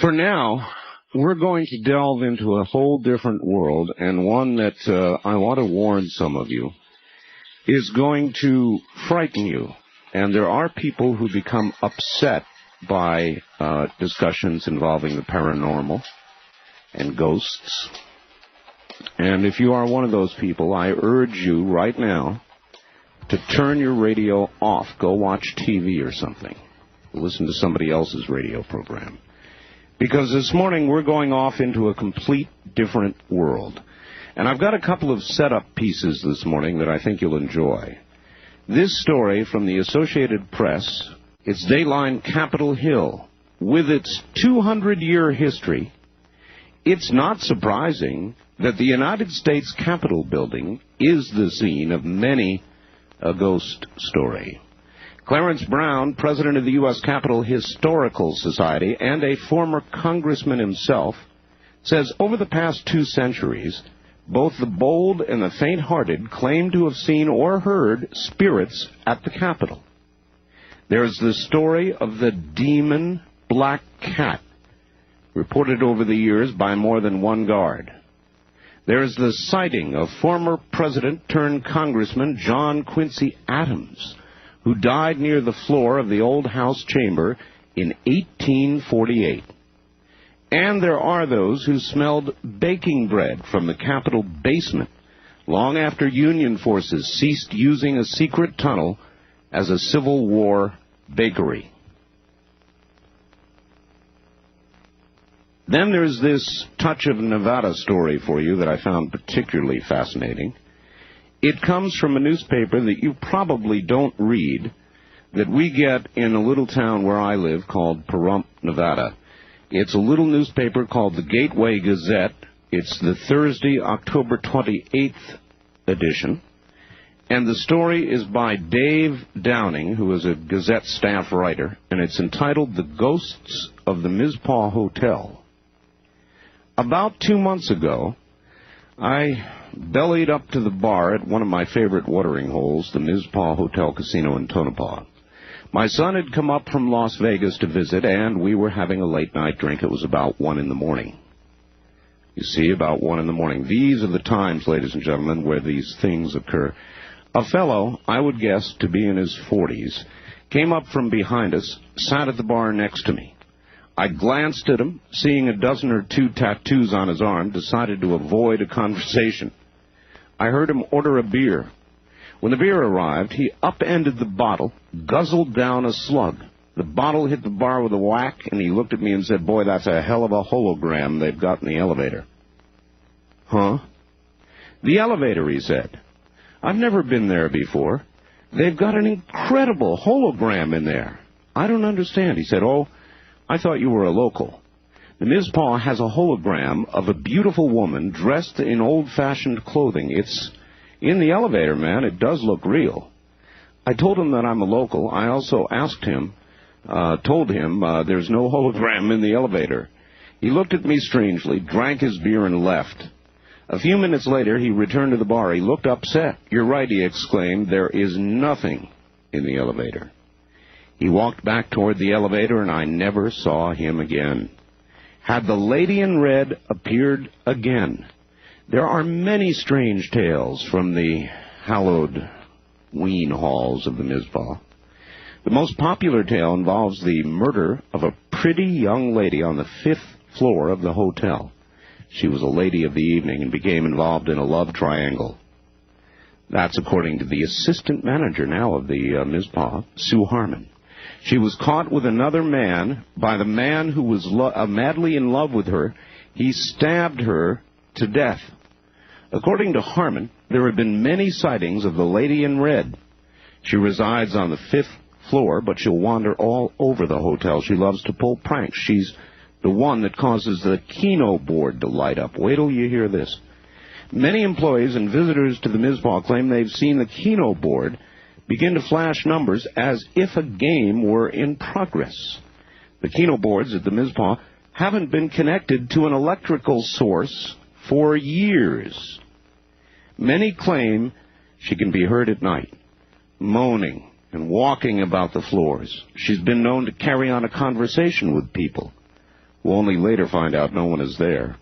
For now, we're going to delve into a whole different world, and one that I want to warn some of you is going to frighten you. And there are people who become upset by discussions involving the paranormal and ghosts. And if you are one of those people, I urge you right now to turn your radio off. Go watch TV or something. Listen to somebody else's radio program. Because this morning we're going off into a complete different world. And I've got a couple of setup pieces this morning that I think you'll enjoy. This story from the Associated Press, it's Dateline Capitol Hill. With its 200-year history, it's not surprising that the United States Capitol building is the scene of many a ghost story. Clarence Brown, president of the U.S. Capitol Historical Society and a former congressman himself, says over the past 2 centuries, both the bold and the faint-hearted claim to have seen or heard spirits at the Capitol. There's the story of the demon black cat, reported over the years by more than one guard. There's the sighting of former president-turned-congressman John Quincy Adams, who died near the floor of the old House chamber in 1848. And there are those who smelled baking bread from the Capitol basement long after Union forces ceased using a secret tunnel as a Civil War bakery. Then there's this touch of Nevada story for you that I found particularly fascinating. It comes from a newspaper that you probably don't read, that we get in a little town where I live called Pahrump, Nevada. It's a little newspaper called the Gateway Gazette. It's the Thursday, October 28th edition. And the story is by Dave Downing, who is a Gazette staff writer, and it's entitled The Ghosts of the Mizpah Hotel. About 2 months ago, I bellied up to the bar at one of my favorite watering holes, the Mizpah Hotel Casino in Tonopah. My son had come up from Las Vegas to visit, and we were having a late-night drink. It was about 1 in the morning. You see, about 1 in the morning. These are the times, ladies and gentlemen, where these things occur. A fellow, I would guess to be in his 40s, came up from behind us, sat at the bar next to me. I glanced at him, seeing a dozen or two tattoos on his arm, decided to avoid a conversation. I heard him order a beer. When the beer arrived, he upended the bottle, guzzled down a slug. The bottle hit the bar with a whack, and he looked at me and said, "Boy, that's a hell of a hologram they've got in the elevator." "Huh?" "The elevator," he said. "I've never been there before. They've got an incredible hologram in there." "I don't understand." He said, "Oh, I thought you were a local. The Mizpah has a hologram of a beautiful woman dressed in old-fashioned clothing. It's in the elevator, man. It does look real." I told him that I'm a local. I also told him there's no hologram in the elevator. He looked at me strangely, drank his beer, and left. A few minutes later, he returned to the bar. He looked upset. "You're right," he exclaimed. "There is nothing in the elevator." He walked back toward the elevator, and I never saw him again. Had the lady in red appeared again? There are many strange tales from the hallowed ween halls of the Mizpah. The most popular tale involves the murder of a pretty young lady on the 5th floor of the hotel. She was a lady of the evening and became involved in a love triangle. That's according to the assistant manager now of the Mizpah, Sue Harmon. She was caught with another man by the man who was madly in love with her. He stabbed her to death. According to Harmon, there have been many sightings of the lady in red. She resides on the 5th floor, but she'll wander all over the hotel. She loves to pull pranks. She's the one that causes the Keno board to light up. Wait till you hear this. Many employees and visitors to the Mizpah claim they've seen the Keno board begin to flash numbers as if a game were in progress. The Keno boards at the Mizpah haven't been connected to an electrical source for years. Many claim she can be heard at night, moaning and walking about the floors. She's been known to carry on a conversation with people. We'll only later find out no one is there.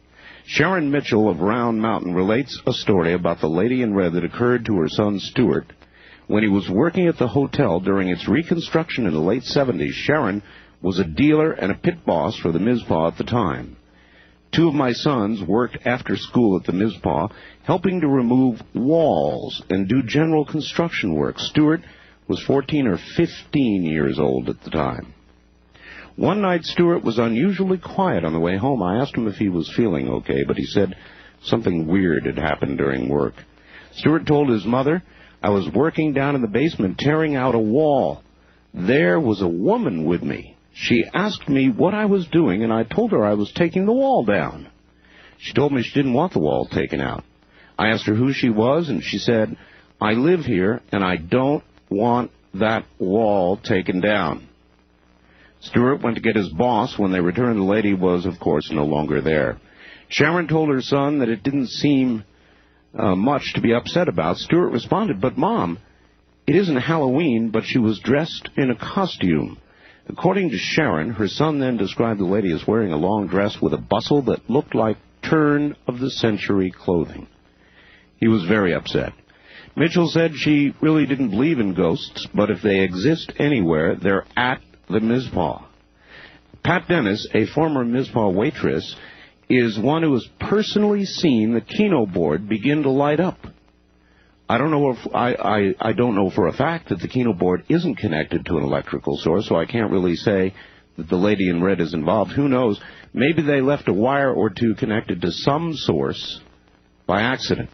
Sharon Mitchell of Round Mountain relates a story about the lady in red that occurred to her son Stuart when he was working at the hotel during its reconstruction in the late 70s. Sharon was a dealer and a pit boss for the Mizpah at the time. Two of my sons worked after school at the Mizpah, helping to remove walls and do general construction work. Stuart was 14 or 15 years old at the time. One night, Stuart was unusually quiet on the way home. I asked him if he was feeling okay, but he said something weird had happened during work. Stuart told his mother, "I was working down in the basement tearing out a wall. There was a woman with me. She asked me what I was doing, and I told her I was taking the wall down. She told me she didn't want the wall taken out. I asked her who she was, and she said, 'I live here, and I don't want that wall taken down.'" Stuart went to get his boss. When they returned, the lady was, of course, no longer there. Sharon told her son that it didn't seem much to be upset about. Stuart responded, "But, Mom, it isn't Halloween, but she was dressed in a costume." According to Sharon, her son then described the lady as wearing a long dress with a bustle that looked like turn-of-the-century clothing. He was very upset. Mitchell said she really didn't believe in ghosts, but if they exist anywhere, they're at the Mizpah. Pat Dennis, a former Mizpah waitress, is one who has personally seen the Keno board begin to light up. I don't know for a fact that the Keno board isn't connected to an electrical source, so I can't really say that the lady in red is involved. Who knows? Maybe they left a wire or two connected to some source by accident.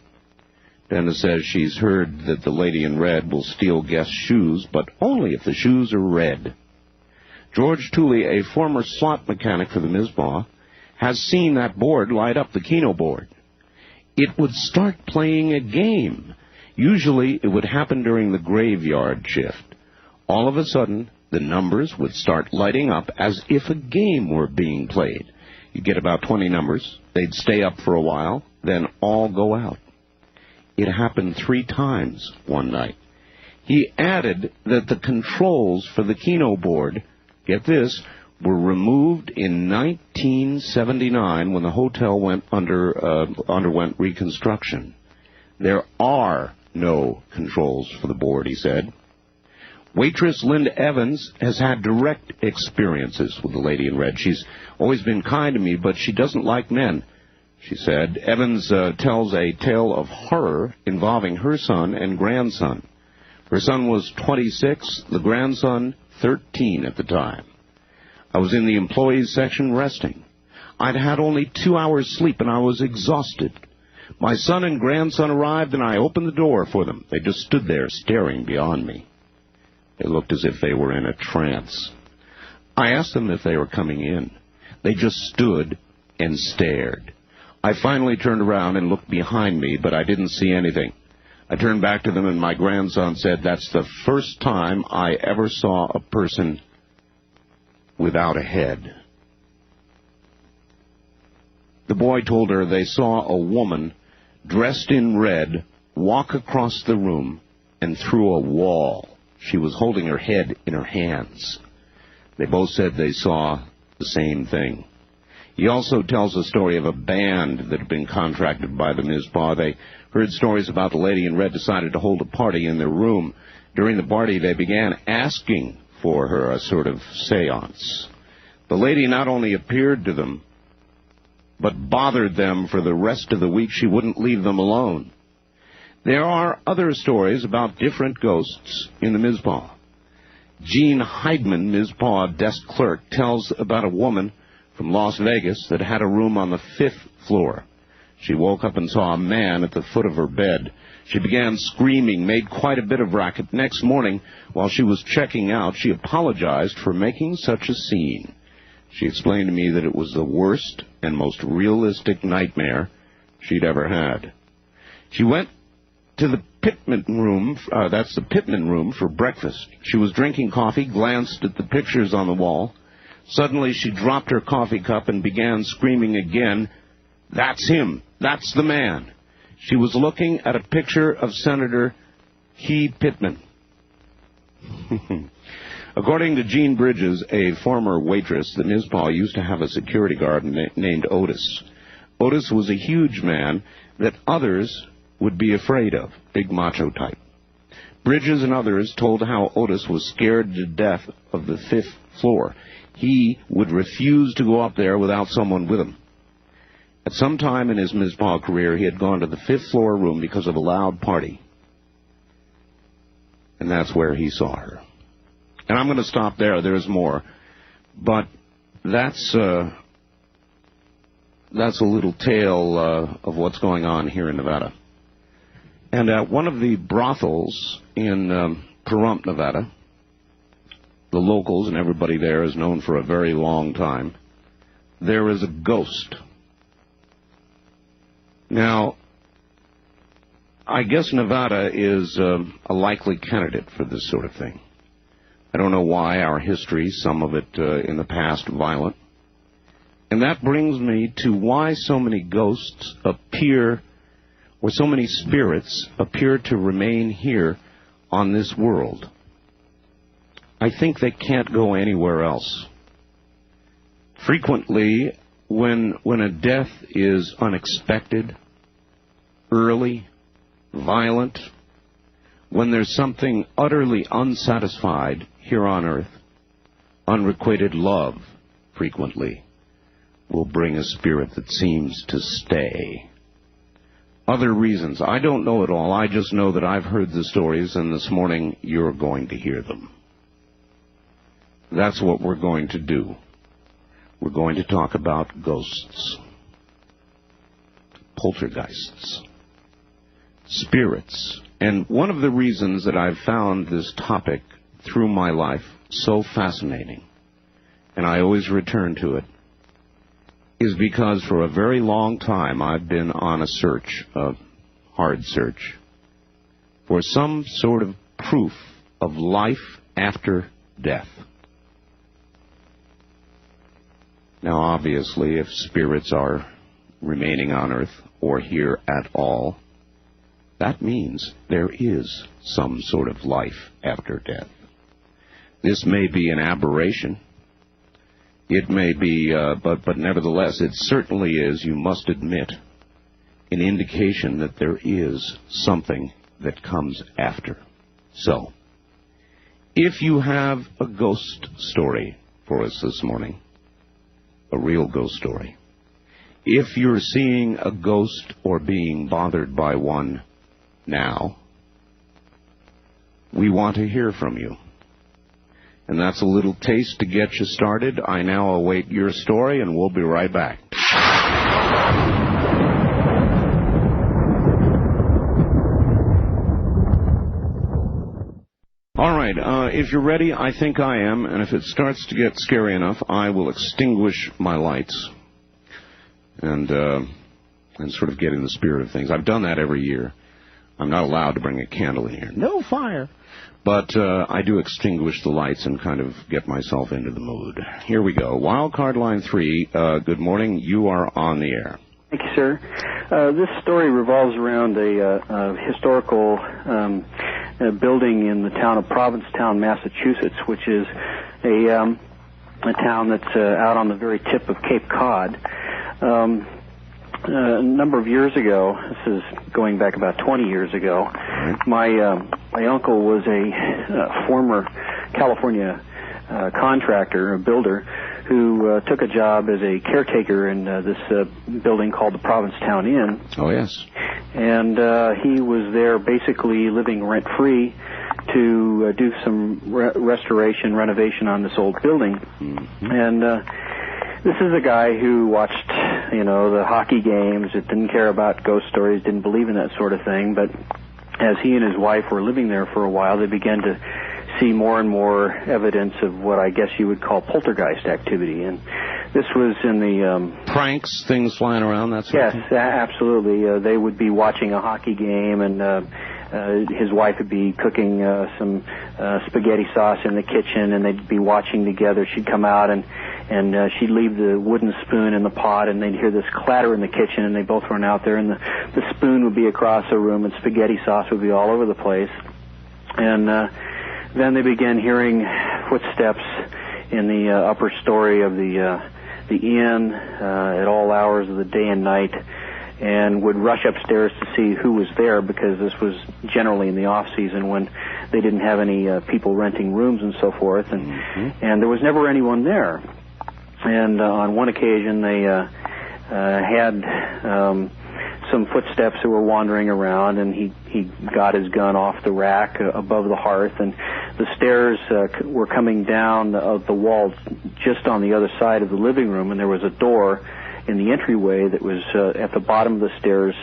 Dennis says she's heard that the lady in red will steal guests' shoes, but only if the shoes are red. George Tooley, a former slot mechanic for the Mizpah, has seen that board light up, the Keno board. It would start playing a game. Usually it would happen during the graveyard shift. All of a sudden, the numbers would start lighting up as if a game were being played. You'd get about 20 numbers. They'd stay up for a while, then all go out. It happened 3 times one night. He added that the controls for the Keno board, get this, were removed in 1979 when the hotel underwent reconstruction. There are no controls for the board, he said. Waitress Linda Evans has had direct experiences with the lady in red. She's always been kind to me, but she doesn't like men, she said. Evans tells a tale of horror involving her son and grandson. Her son was 26, the grandson 13 at the time. "I was in the employees section resting. I'd had only 2 hours sleep, and I was exhausted. My son and grandson arrived, and I opened the door for them. They just stood there staring beyond me. They looked as if they were in a trance. I asked them if they were coming in. They just stood and stared. I finally turned around and looked behind me, but I didn't see anything. I turned back to them, and my grandson said, 'That's the first time I ever saw a person without a head.' The boy told her they saw a woman dressed in red walk across the room and through a wall. She was holding her head in her hands. They both said they saw the same thing." He also tells a story of a band that had been contracted by the Mizpah. They heard stories about the lady in red decided to hold a party in their room. During the party, they began asking for her, a sort of seance. The lady not only appeared to them, but bothered them for the rest of the week. She wouldn't leave them alone. There are other stories about different ghosts in the Mizpah. Gene Heidman, Mizpah desk clerk, tells about a woman from Las Vegas that had a room on the 5th floor. She woke up and saw a man at the foot of her bed. She began screaming, made quite a bit of racket. Next morning, while she was checking out, she apologized for making such a scene. She explained to me that it was the worst and most realistic nightmare she'd ever had. She went to the Pittman room, that's the Pittman room, for breakfast. She was drinking coffee, glanced at the pictures on the wall. Suddenly she dropped her coffee cup and began screaming again, "That's him! That's the man!" She was looking at a picture of Senator Key Pittman. According to Jean Bridges, a former waitress, the Mizpah used to have a security guard named Otis. Otis was a huge man that others would be afraid of, big macho type. Bridges and others told how Otis was scared to death of the 5th floor. He would refuse to go up there without someone with him. At some time in his Mizpah career, he had gone to the 5th floor room because of a loud party. And that's where he saw her. And I'm going to stop there. There's more. But that's a little tale of what's going on here in Nevada. And at one of the brothels in Pahrump, Nevada, the locals and everybody there is known for a very long time, there is a ghost. Now, I guess Nevada is a likely candidate for this sort of thing. I don't know why. Our history, some of it in the past, violent. And that brings me to why so many ghosts appear, or so many spirits appear to remain here on this world. I think they can't go anywhere else. Frequently, when a death is unexpected, early, violent, when there's something utterly unsatisfied here on earth, unrequited love frequently will bring a spirit that seems to stay. Other reasons, I don't know it all. I just know that I've heard the stories, and this morning you're going to hear them. That's what we're going to do. We're going to talk about ghosts, poltergeists, spirits. And one of the reasons that I've found this topic through my life so fascinating, and I always return to it, is because for a very long time I've been on a search, a hard search, for some sort of proof of life after death. Now, obviously, if spirits are remaining on earth or here at all, that means there is some sort of life after death. This may be an aberration. It may be, but nevertheless, it certainly is, you must admit, an indication that there is something that comes after. So, if you have a ghost story for us this morning, a real ghost story, if you're seeing a ghost or being bothered by one now, we want to hear from you. And that's a little taste to get you started. I now await your story, and we'll be right back. All right, if you're ready, I think I am, and if it starts to get scary enough, I will extinguish my lights and sort of get in the spirit of things. I've done that every year. I'm not allowed to bring a candle in here. No fire. But I do extinguish the lights and kind of get myself into the mood. Here we go. Wildcard line 3, good morning. You are on the air. Thank you, sir. This story revolves around a historical building in the town of Provincetown, Massachusetts, which is a town that's out on the very tip of Cape Cod. A number of years ago, this is going back about 20 years ago, my uncle was a former California contractor, a builder, who took a job as a caretaker in this building called the Provincetown Inn. Oh, yes. And he was there basically living rent-free to do some restoration, renovation on this old building. Mm-hmm. And this is a guy who watched, the hockey games, didn't care about ghost stories, didn't believe in that sort of thing, but as he and his wife were living there for a while, they began to see more and more evidence of what I guess you would call poltergeist activity. And this was in the... pranks, things flying around, that sort of thing? Yes, absolutely. They would be watching a hockey game, and his wife would be cooking some spaghetti sauce in the kitchen, and they'd be watching together. She'd come out, and she'd leave the wooden spoon in the pot, and they'd hear this clatter in the kitchen, and they both run out there, and the spoon would be across the room, and spaghetti sauce would be all over the place. And then they began hearing footsteps in the upper story of the inn at all hours of the day and night, and would rush upstairs to see who was there, because this was generally in the off season when they didn't have any people renting rooms and so forth, and there was never anyone there. And on one occasion they had some footsteps that were wandering around, and he got his gun off the rack above the hearth, and the stairs were coming down the wall just on the other side of the living room, and there was a door in the entryway that was at the bottom of the stairs,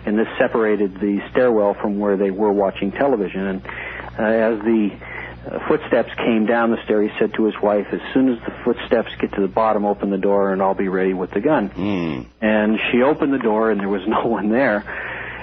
and this separated the stairwell from where they were watching television. And as the footsteps came down the stair, he said to his wife, "As soon as the footsteps get to the bottom, open the door and I'll be ready with the gun." And she opened the door and there was no one there.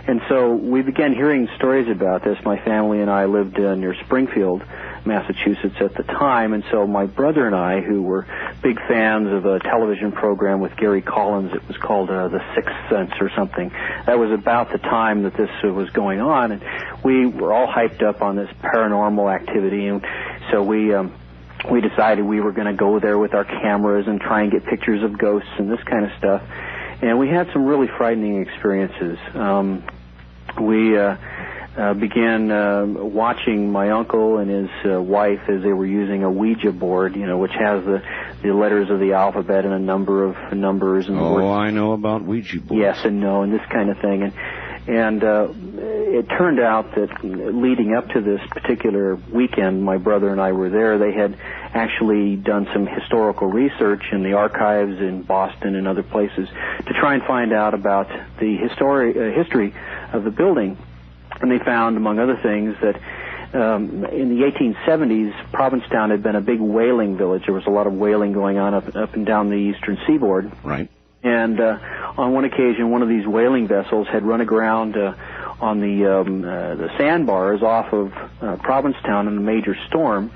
And so we began hearing stories about this. My family and I lived near Springfield, Massachusetts at the time, and so my brother and I, who were big fans of a television program with Gary Collins, it was called The Sixth Sense or something. That was about the time that this was going on, and we were all hyped up on this paranormal activity, and so we decided we were going to go there with our cameras and try and get pictures of ghosts and this kind of stuff. And we had some really frightening experiences. We began watching my uncle and his wife as they were using a Ouija board, which has the letters of the alphabet and a number of numbers. And words. I know about Ouija boards. Yes and no and this kind of thing. And it turned out that leading up to this particular weekend, my brother and I were there. They had actually done some historical research in the archives in Boston and other places to try and find out about the history of the building. And they found, among other things, that in the 1870s, Provincetown had been a big whaling village. There was a lot of whaling going on up and down the eastern seaboard. Right. And on one occasion, one of these whaling vessels had run aground on the sandbars off of Provincetown in a major storm,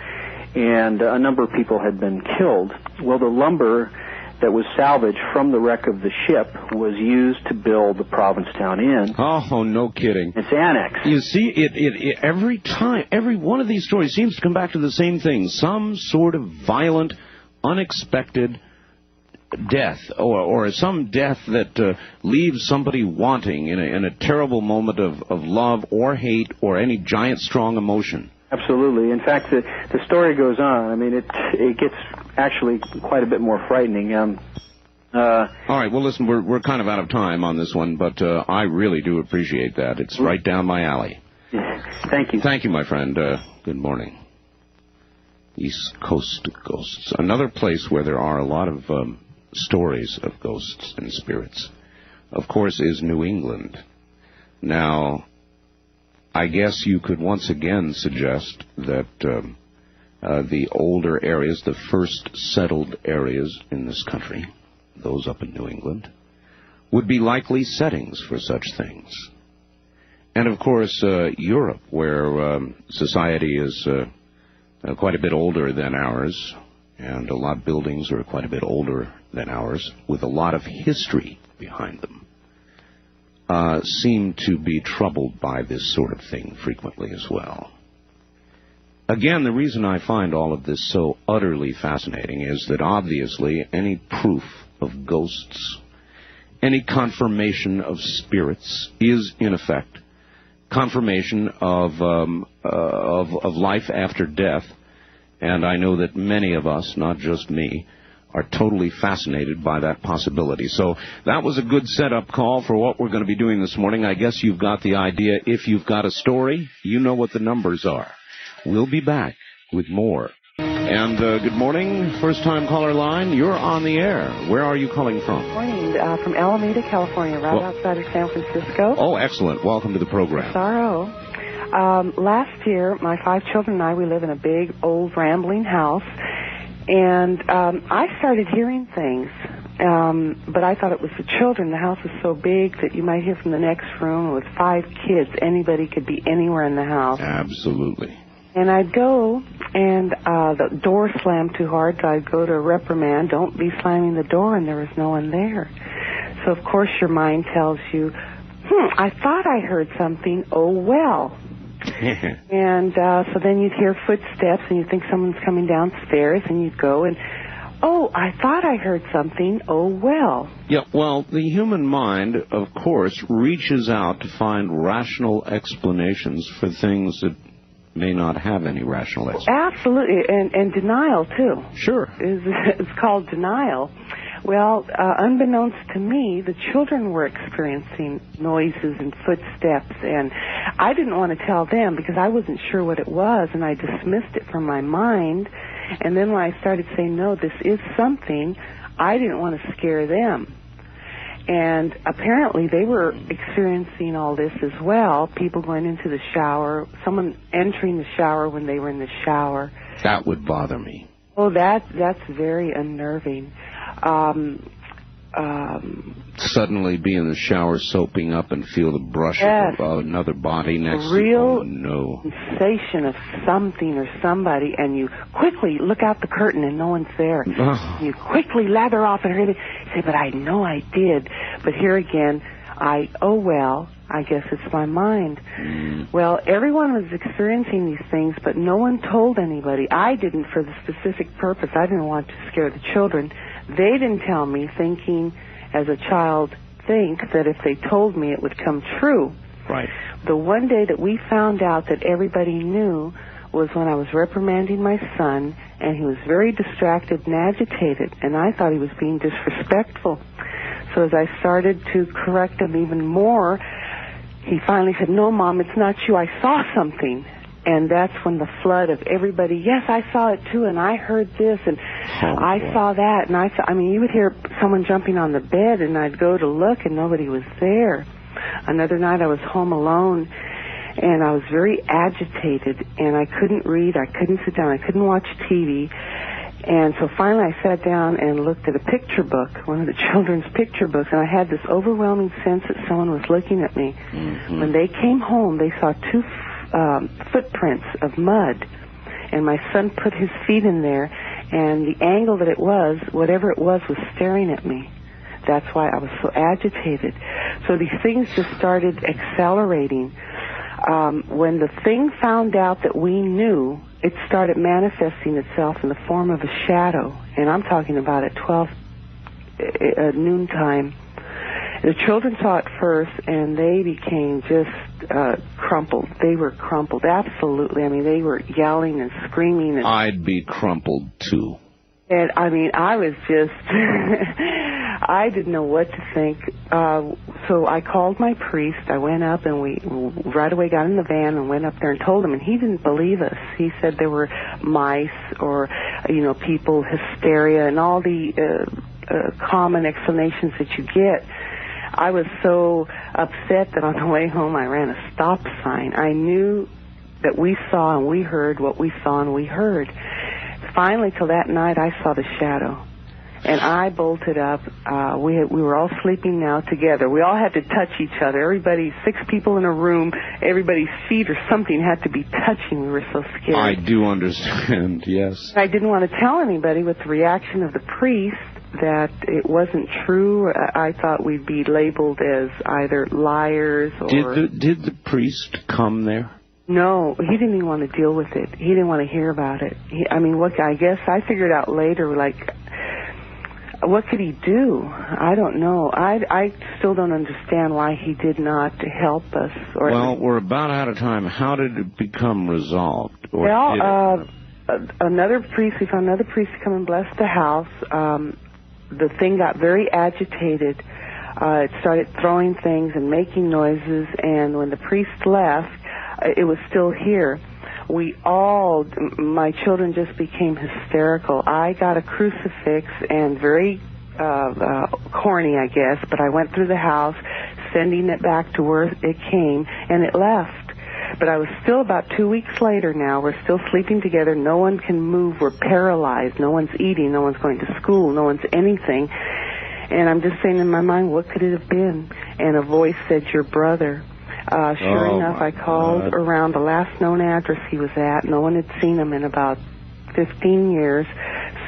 and a number of people had been killed. Well, the lumber that was salvaged from the wreck of the ship was used to build the Provincetown Inn. Oh, no kidding. It's annexed. You see, it every time, every one of these stories seems to come back to the same thing. Some sort of violent, unexpected death, or some death that leaves somebody wanting in a terrible moment of love or hate or any giant strong emotion. Absolutely. In fact, the story goes on. I mean, it gets actually quite a bit more frightening. All right. Well, listen, we're kind of out of time on this one, but I really do appreciate that. It's right down my alley. Thank you. Thank you, my friend. Good morning. East Coast Ghosts. Another place where there are a lot of stories of ghosts and spirits, of course, is New England. Now, I guess you could once again suggest that the older areas, the first settled areas in this country, those up in New England, would be likely settings for such things. And, of course, Europe, where society is quite a bit older than ours, and a lot of buildings are quite a bit older than ours, with a lot of history behind them, seem to be troubled by this sort of thing frequently as well. Again, the reason I find all of this so utterly fascinating is that obviously any proof of ghosts, any confirmation of spirits is, in effect, confirmation of life after death. And I know that many of us, not just me, are totally fascinated by that possibility. So that was a good setup call for what we're going to be doing this morning. I guess you've got the idea. If you've got a story, you know what the numbers are. We'll be back with more. And good morning, first-time caller line. You're on the air. Where are you calling from? Good morning, from Alameda, California, outside of San Francisco. Oh, excellent. Welcome to the program. Sorrow. Last year, my 5 children and I, we live in a big, old, rambling house. And I started hearing things, but I thought it was the children. The house is so big that you might hear from the next room. With 5 kids, anybody could be anywhere in the house. Absolutely. And I'd go, and the door slammed too hard, so I'd go to reprimand, don't be slamming the door, and there was no one there. So, of course, your mind tells you, I thought I heard something, oh, well. And so then you'd hear footsteps, and you'd think someone's coming downstairs, and you'd go and, oh, I thought I heard something. Oh, well. Yeah, well, the human mind, of course, reaches out to find rational explanations for things that may not have any rational explanation. Absolutely, and denial, too. Sure. It's called denial. Well, unbeknownst to me, the children were experiencing noises and footsteps, and I didn't want to tell them because I wasn't sure what it was, and I dismissed it from my mind. And then when I started saying, no, this is something, I didn't want to scare them. And apparently they were experiencing all this as well, people going into the shower, someone entering the shower when they were in the shower. That would bother me. Oh, that's very unnerving. Suddenly be in the shower soaping up and feel the brush of another body next to you. Real no sensation of something or somebody, and you quickly look out the curtain and no one's there. Oh. You quickly lather off and you say, but I know I did. But here again, I guess it's my mind. Well, everyone was experiencing these things, but no one told anybody. I didn't for the specific purpose. I didn't want to scare the children. They didn't tell me, thinking, as a child, that if they told me it would come true. Right. The one day that we found out that everybody knew was when I was reprimanding my son, and he was very distracted and agitated, and I thought he was being disrespectful. So as I started to correct him even more, he finally said, no, Mom, it's not you. I saw something. And that's when the flood of everybody, yes, I saw it too, and I heard this, and I saw that, and you would hear someone jumping on the bed, and I'd go to look, and nobody was there. Another night I was home alone, and I was very agitated, and I couldn't read, I couldn't sit down, I couldn't watch TV. And so finally I sat down and looked at a picture book, one of the children's picture books, and I had this overwhelming sense that someone was looking at me. Mm-hmm. When they came home, they saw two footprints of mud, and my son put his feet in there, and the angle that it was, whatever it was staring at me. That's why I was so agitated. So these things just started accelerating. When the thing found out that we knew, it started manifesting itself in the form of a shadow, and I'm talking about at noontime. The children saw it first, and they became just crumpled. They were crumpled, absolutely. They were yelling and screaming. And I'd be crumpled, too. And, I was just... I didn't know what to think. So I called my priest. I went up, and we right away got in the van and went up there and told him, and he didn't believe us. He said there were mice or, people, hysteria, and all the common explanations that you get. I was so upset that on the way home I ran a stop sign. I knew that we saw and we heard what we saw and we heard. Finally, till that night, I saw the shadow. And I bolted up. We were all sleeping now together. We all had to touch each other. Everybody, 6 people in a room, everybody's feet or something had to be touching. We were so scared. I do understand, yes. I didn't want to tell anybody with the reaction of the priest that it wasn't true. I thought we'd be labeled as either liars or... Did the priest come there? No, he didn't even want to deal with it. He didn't want to hear about it. I guess I figured out later, what could he do? I don't know. I still don't understand why he did not help us. We're about out of time. How did it become resolved? We found another priest to come and bless the house. The thing got very agitated. It started throwing things and making noises, and when the priest left, it was still here. My children just became hysterical. I got a crucifix, and very corny, I guess, but I went through the house, sending it back to where it came, and it left. But I was still about 2 weeks later now. We're still sleeping together. No one can move. We're paralyzed. No one's eating. No one's going to school. No one's anything. And I'm just saying in my mind, what could it have been? And a voice said, your brother. Sure enough, I called around the last known address he was at. No one had seen him in about 15 years.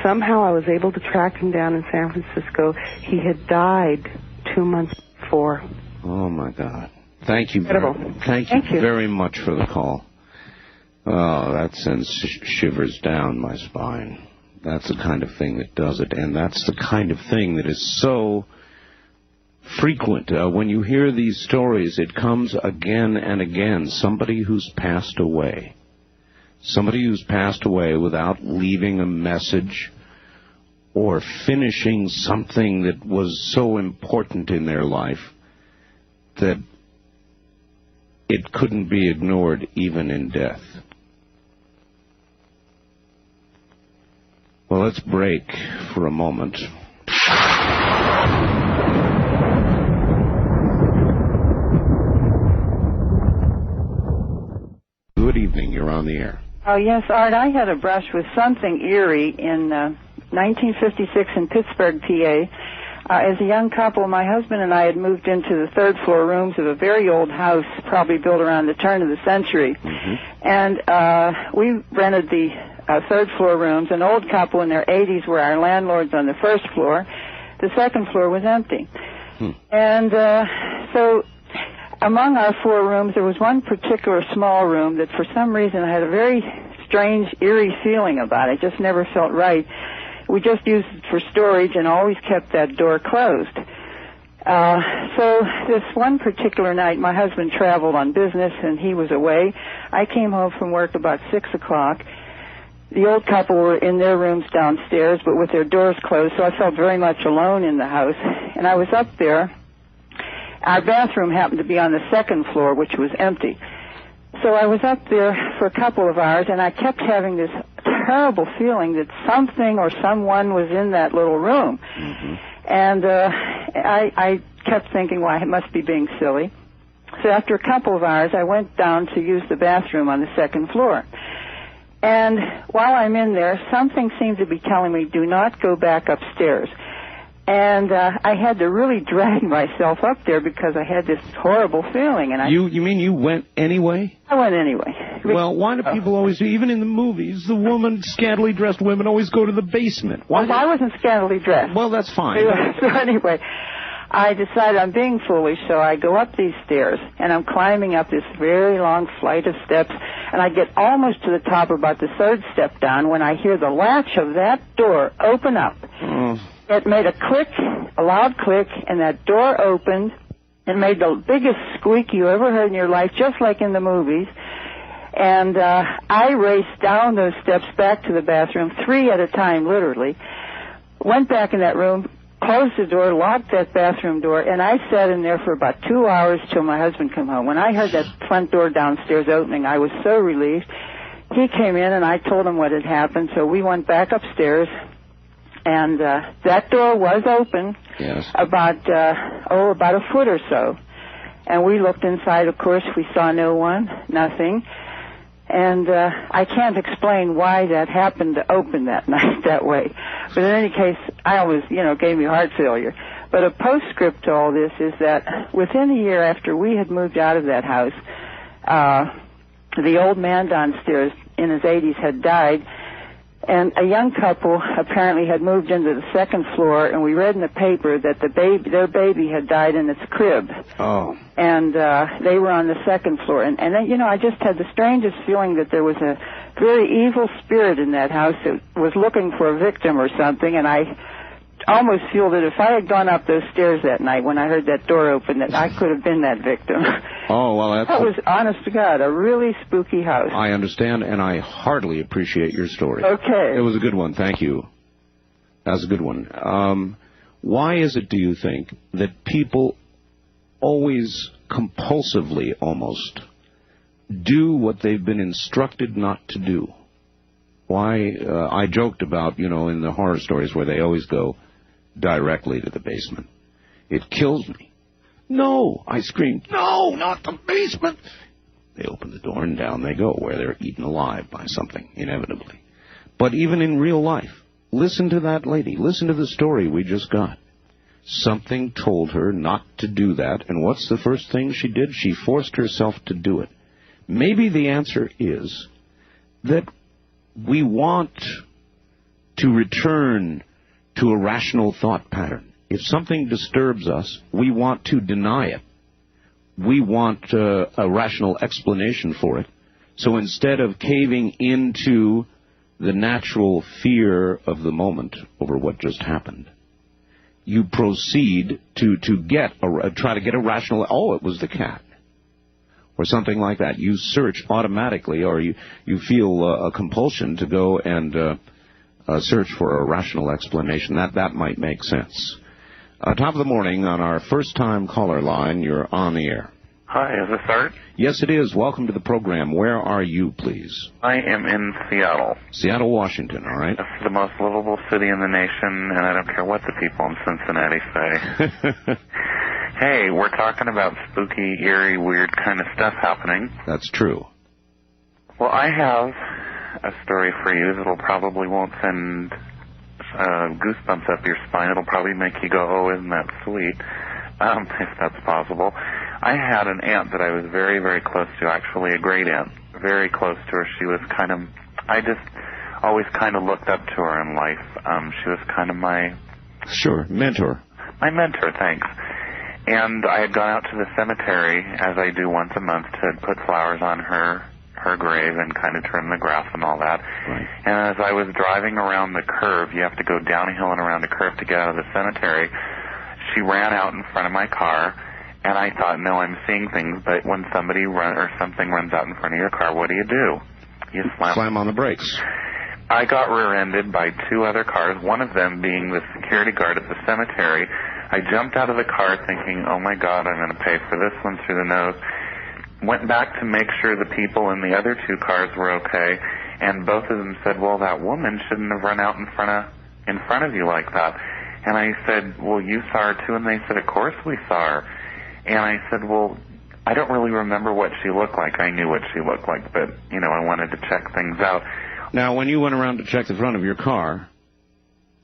Somehow I was able to track him down in San Francisco. He had died 2 months before. Oh, my God. Thank you. Incredible. Thank you very much for the call. Oh, that sends shivers down my spine. That's the kind of thing that does it, and that's the kind of thing that is so frequent. When you hear these stories, it comes again and again. Somebody who's passed away. Somebody who's passed away without leaving a message or finishing something that was so important in their life that it couldn't be ignored even in death. Well, let's break for a moment. Good evening. You're on the air. Oh, yes, Art, I had a brush with something eerie in 1956 in Pittsburgh, PA. As a young couple, my husband and I had moved into the third-floor rooms of a very old house, probably built around the turn of the century. Mm-hmm. And we rented the third-floor rooms. An old couple in their 80s were our landlords on the first floor. The second floor was empty. And so among our 4 rooms, there was one particular small room that for some reason had a very strange, eerie feeling about it. It just never felt right. We just used it for storage and always kept that door closed. So this one particular night, my husband traveled on business and he was away. I came home from work about 6 o'clock. The old couple were in their rooms downstairs, but with their doors closed, so I felt very much alone in the house. And I was up there. Our bathroom happened to be on the second floor, which was empty. So I was up there for a couple of hours, and I kept having this terrible feeling that something or someone was in that little room. Mm-hmm. And I kept thinking, well, I must be being silly. So after a couple of hours, I went down to use the bathroom on the second floor. And while I'm in there, something seemed to be telling me, do not go back upstairs. And I had to really drag myself up there because I had this horrible feeling. And You mean you went anyway? I went anyway. Well, why do people always do, even in the movies, the scantily dressed women always go to the basement? Well, I wasn't scantily dressed. Well, that's fine. So anyway, I decided I'm being foolish, so I go up these stairs, and I'm climbing up this very long flight of steps, and I get almost to the top, about the third step down, when I hear the latch of that door open up. It made a click, a loud click, and that door opened. It made the biggest squeak you ever heard in your life, just like in the movies. And I raced down those steps back to the bathroom, 3 at a time, literally. Went back in that room, closed the door, locked that bathroom door, and I sat in there for about 2 hours till my husband came home. When I heard that front door downstairs opening, I was so relieved. He came in, and I told him what had happened, so we went back upstairs. And that door was open. Yes. About a foot or so. And we looked inside, of course. We saw no one, nothing. And I can't explain why that happened to open that night that way. But in any case, I always, gave me heart failure. But a postscript to all this is that within a year after we had moved out of that house, the old man downstairs in his 80s had died. And a young couple apparently had moved into the second floor, and we read in the paper that their baby had died in its crib. Oh. And they were on the second floor. And I just had the strangest feeling that there was a very evil spirit in that house that was looking for a victim or something, and I almost feel that if I had gone up those stairs that night when I heard that door open, that I could have been that victim. Oh, well, that was, honest to God, a really spooky house. I understand, and I heartily appreciate your story. Okay. It was a good one. Thank you. That was a good one. Why is it, do you think, that people always compulsively almost do what they've been instructed not to do? Why? I joked about, in the horror stories where they always go directly to the basement. It kills me. No, I screamed, no, not the basement. They open the door and down they go, where they're eaten alive by something, inevitably. But even in real life, listen to that lady. Listen to the story we just got. Something told her not to do that, and what's the first thing she did? She forced herself to do it. Maybe the answer is that we want to return to a rational thought pattern. If something disturbs us, we want to deny it. We want a rational explanation for it So instead of caving into the natural fear of the moment over what just happened, you proceed to try to get a rational, oh, it was the cat, or something like that. You search automatically, or you feel a compulsion to go and search for a rational explanation. That might make sense. Top of the morning on our first-time caller line. You're on the air. Hi, is this Art? Yes, it is. Welcome to the program. Where are you, please? I am in Seattle. Seattle, Washington, all right. It's the most livable city in the nation, and I don't care what the people in Cincinnati say. Hey, we're talking about spooky, eerie, weird kind of stuff happening. That's true. Well, I have a story for you that'll probably won't send goosebumps up your spine. It'll probably make you go, oh, isn't that sweet, if that's possible. I had an aunt that I was very, very close to, actually a great aunt, very close to her. She was I just always kind of looked up to her in life. She was kind of my... Sure, mentor. My mentor, thanks. And I had gone out to the cemetery, as I do once a month, to put flowers on her grave and kind of trim the grass and all that. Right. And as I was driving around the curve, you have to go down a hill and around a curve to get out of the cemetery, she ran out in front of my car. And I thought, no, I'm seeing things, but when somebody something runs out in front of your car, what do? You slam on the brakes. I got rear-ended by two other cars, one of them being the security guard at the cemetery. I jumped out of the car thinking, oh, my God, I'm going to pay for this one through the nose. Went back to make sure the people in the other two cars were okay, and both of them said, well, that woman shouldn't have run out in front of you like that. And I said, well, you saw her too? And they said, of course we saw her. And I said, well, I don't really remember what she looked like. I knew what she looked like, but, I wanted to check things out. Now, when you went around to check the front of your car,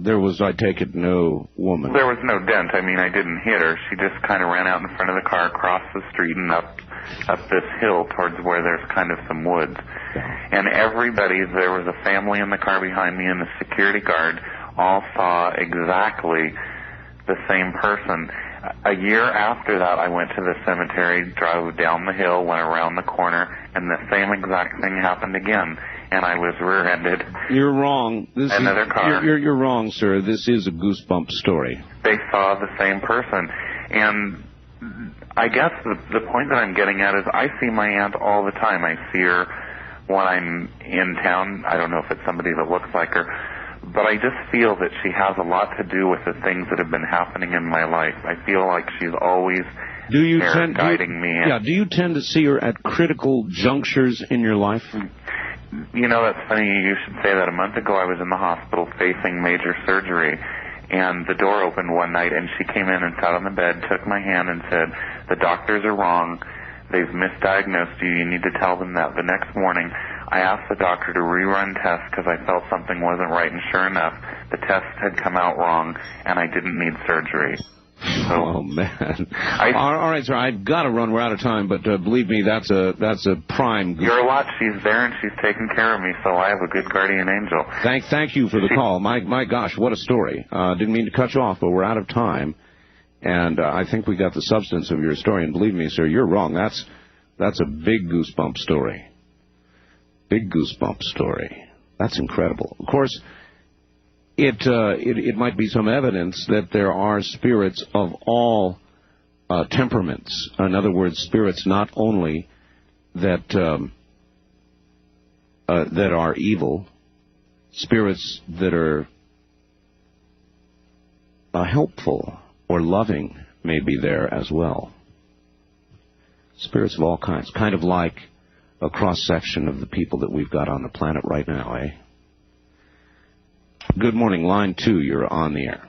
there was, I take it, no woman. There was no dent. I mean, I didn't hit her. She just kind of ran out in front of the car, across the street, and up this hill towards where there's kind of some woods. Yeah. And there was a family in the car behind me and the security guard all saw exactly the same person. A year after that, I went to the cemetery, drove down the hill, went around the corner, and the same exact thing happened again. And I was rear-ended. You're wrong. Another car. You're wrong, sir. This is a goosebump story. They saw the same person. And I guess the point that I'm getting at is I see my aunt all the time. I see her when I'm in town. I don't know if it's somebody that looks like her. But I just feel that she has a lot to do with the things that have been happening in my life. I feel like she's always guiding me. Yeah, do you tend to see her at critical junctures in your life? That's funny you should say that. A month ago I was in the hospital facing major surgery, and the door opened one night, and she came in and sat on the bed, took my hand, and said, the doctors are wrong. They've misdiagnosed you. You need to tell them that. The next morning, I asked the doctor to rerun tests because I felt something wasn't right, and sure enough, the tests had come out wrong, and I didn't need surgery. So, oh, man. All right, sir, I've got to run. We're out of time, but believe me, that's a prime... You're a lot. She's there, and she's taking care of me, so I have a good guardian angel. Thank you for the call. My gosh, what a story. Didn't mean to cut you off, but we're out of time. And I think we got the substance of your story. And believe me, sir, you're wrong. That's a big goosebump story. Big goosebump story. That's incredible. Of course, it might be some evidence that there are spirits of all temperaments. In other words, spirits not only that are evil, spirits that are helpful or loving may be there as well. Spirits of all kinds, kind of like a cross-section of the people that we've got on the planet right now, eh? Good morning, line 2, you're on the air.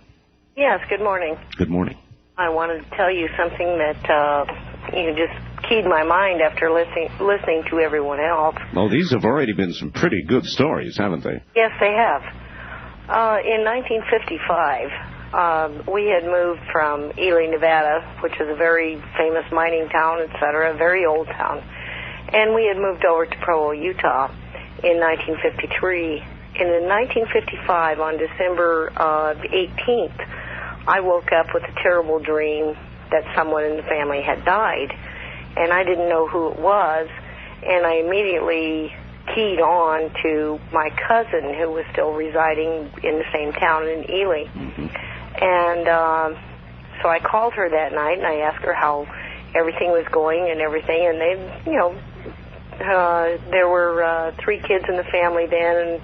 Yes, good morning. Good morning. I wanted to tell you something that just keyed my mind after listening to everyone else. Well, these have already been some pretty good stories, haven't they? Yes, they have. In 1955, we had moved from Ely, Nevada, which is a very famous mining town, etc., a very old town. And we had moved over to Provo, Utah in 1953. And in 1955, on December 18th, I woke up with a terrible dream that someone in the family had died. And I didn't know who it was. and I immediately keyed on to my cousin who was still residing in the same town in Ely. And so I called her that night, and I asked her how everything was going and everything, and they, there were 3 kids in the family then,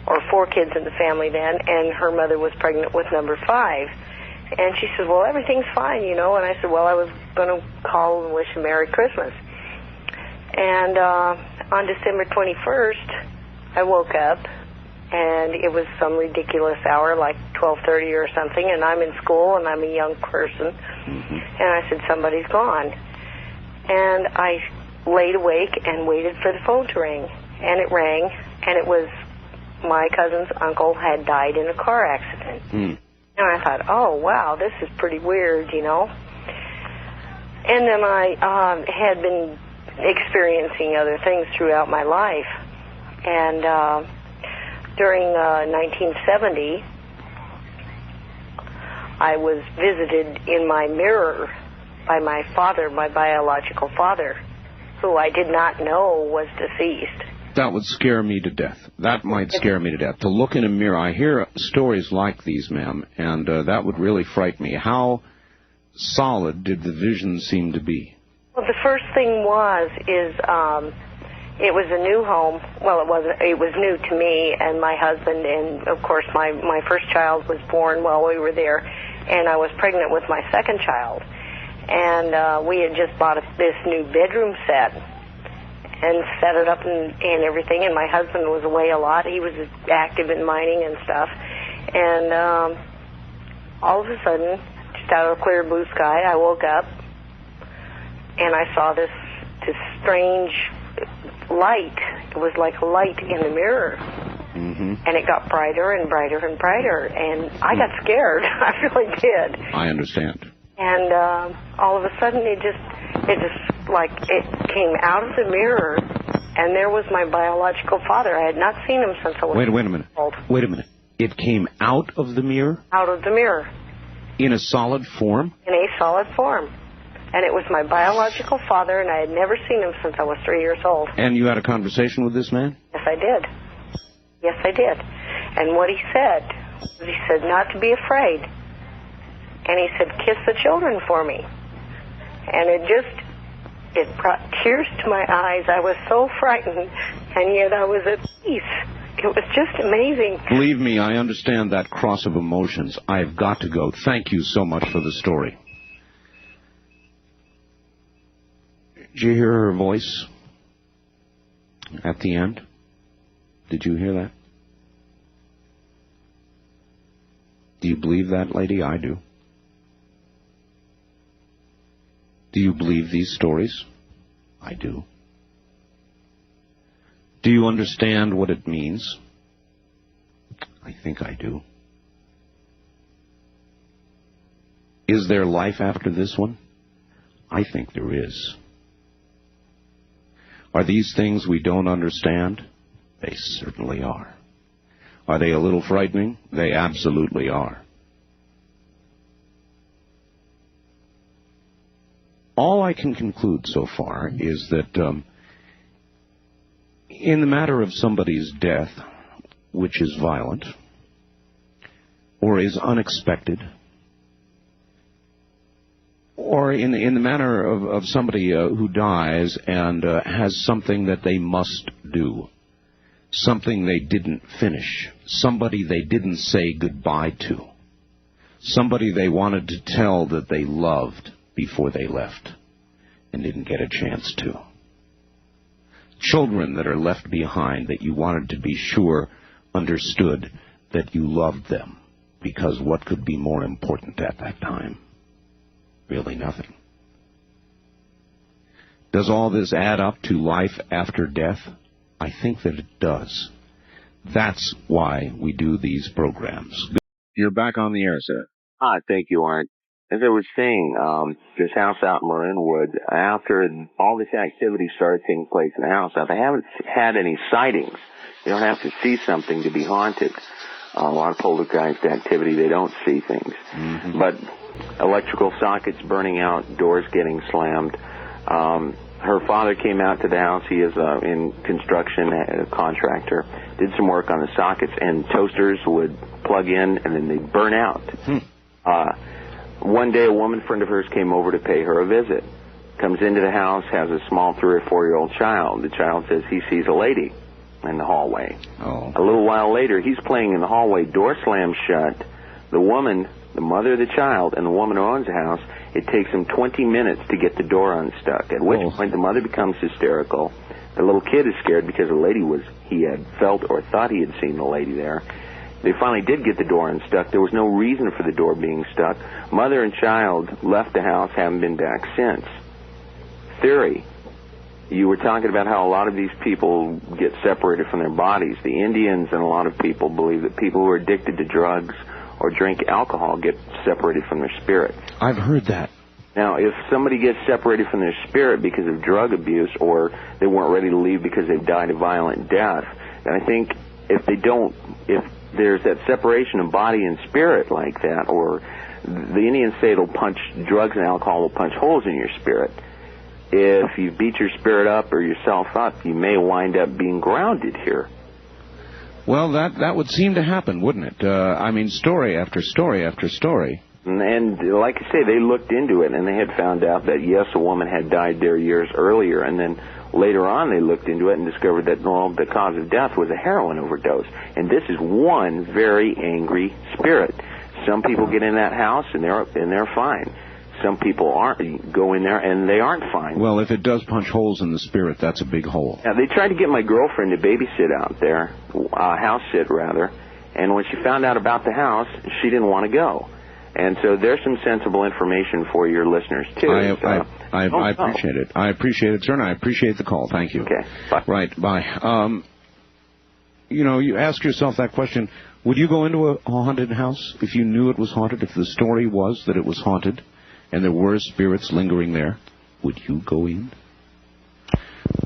or 4 kids in the family then, and her mother was pregnant with number 5. And she said, well, everything's fine, and I said, well, I was going to call and wish a Merry Christmas. And on December 21st, I woke up, and it was some ridiculous hour, like 12:30 or something, and I'm in school, and I'm a young person. And I said, somebody's gone. And I laid awake and waited for the phone to ring. And it rang, and it was my cousin's uncle had died in a car accident. And I thought, oh, wow, this is pretty weird, And then I had been experiencing other things throughout my life. And during 1970, I was visited in my mirror by my father, my biological father, who I did not know was deceased. That would scare me to death. That might scare me to death. To look in a mirror, I hear stories like these, ma'am, and that would really frighten me. How solid did the vision seem to be? Well, the first thing is it was a new home. Well, it was new to me and my husband, and of course my first child was born while we were there, and I was pregnant with my second child. And we had just bought this new bedroom set and set it up and everything, and my husband was away a lot. He was active in mining and stuff. And all of a sudden, just out of a clear blue sky, I woke up, and I saw this strange light. It was like a light in the mirror. And it got brighter and brighter and brighter, and I got scared. I really did. I understand. And all of a sudden, it just like it came out of the mirror, and there was my biological father. I had not seen him since I was Wait a minute. old. Wait a minute. It came out of the mirror? Out of the mirror. In a solid form? In a solid form. And it was my biological father, and I had never seen him since I was 3 years old. And you had a conversation with this man? Yes, I did. Yes, I did. And what he said not to be afraid. And he said, kiss the children for me. And it brought tears to my eyes. I was so frightened, and yet I was at peace. It was just amazing. Believe me, I understand that cross of emotions. I've got to go. Thank you so much for the story. Did you hear her voice at the end? Did you hear that? Do you believe that, lady? I do. Do you believe these stories? I do. Do you understand what it means? I think I do. Is there life after this one? I think there is. Are these things we don't understand? They certainly are. Are they a little frightening? They absolutely are. All I can conclude so far is that in the matter of somebody's death, which is violent, or is unexpected, or in the matter of somebody who dies and has something that they must do, something they didn't finish, somebody they didn't say goodbye to, somebody they wanted to tell that they loved before they left and didn't get a chance to. Children that are left behind that you wanted to be sure understood that you loved them, because what could be more important at that time? Really nothing. Does all this add up to life after death? I think that it does. That's why we do these programs. You're back on the air, sir. Hi, thank you, Art. As I was saying, this house out in Marinwood, after all this activity started taking place in the house, they haven't had any sightings. You don't have to see something to be haunted. A lot of poltergeist activity, they don't see things. But electrical sockets burning out, doors getting slammed. her father came out to the house. He is in construction, a contractor. Did some work on the sockets, and toasters would plug in, and then they'd burn out. One day, a woman friend of hers came over to pay her a visit. Comes into the house, has a small 3 or 4-year-old child. The child says he sees a lady in the hallway. A little while later, he's playing in the hallway, door slams shut. The woman, the mother of the child, and the woman who owns the house, it takes them 20 minutes to get the door unstuck, at which point the mother becomes hysterical. The little kid is scared because the lady he had felt or thought he had seen the lady there. They finally did get the door unstuck. There was no reason for the door being stuck. Mother and child left the house, haven't been back since. Theory. You were talking about how a lot of these people get separated from their bodies. The Indians and a lot of people believe that people who are addicted to drugs or drink alcohol get separated from their spirit. I've heard that. Now, if somebody gets separated from their spirit because of drug abuse, or they weren't ready to leave because they've died a violent death, then I think if there's that separation of body and spirit like that, or the Indians say drugs and alcohol will punch holes in your spirit. If you beat your spirit up or yourself up, you may wind up being grounded here. Well, that would seem to happen, wouldn't it? I mean, story after story after story. And like I say, they looked into it, and they had found out that, yes, a woman had died there years earlier, and then later on they looked into it and discovered that, the cause of death was a heroin overdose. And this is one very angry spirit. Some people get in that house, and they're fine. Some people go in there, and they aren't fine. Well, if it does punch holes in the spirit, that's a big hole. Yeah, they tried to get my girlfriend to babysit out there, house sit rather, and when she found out about the house, she didn't want to go. And so there's some sensible information for your listeners, too. I appreciate it. I appreciate it, sir, and I appreciate the call. Thank you. Okay, bye. Right, bye. You ask yourself that question, would you go into a haunted house if you knew it was haunted, if the story was that it was haunted and there were spirits lingering there? Would you go in?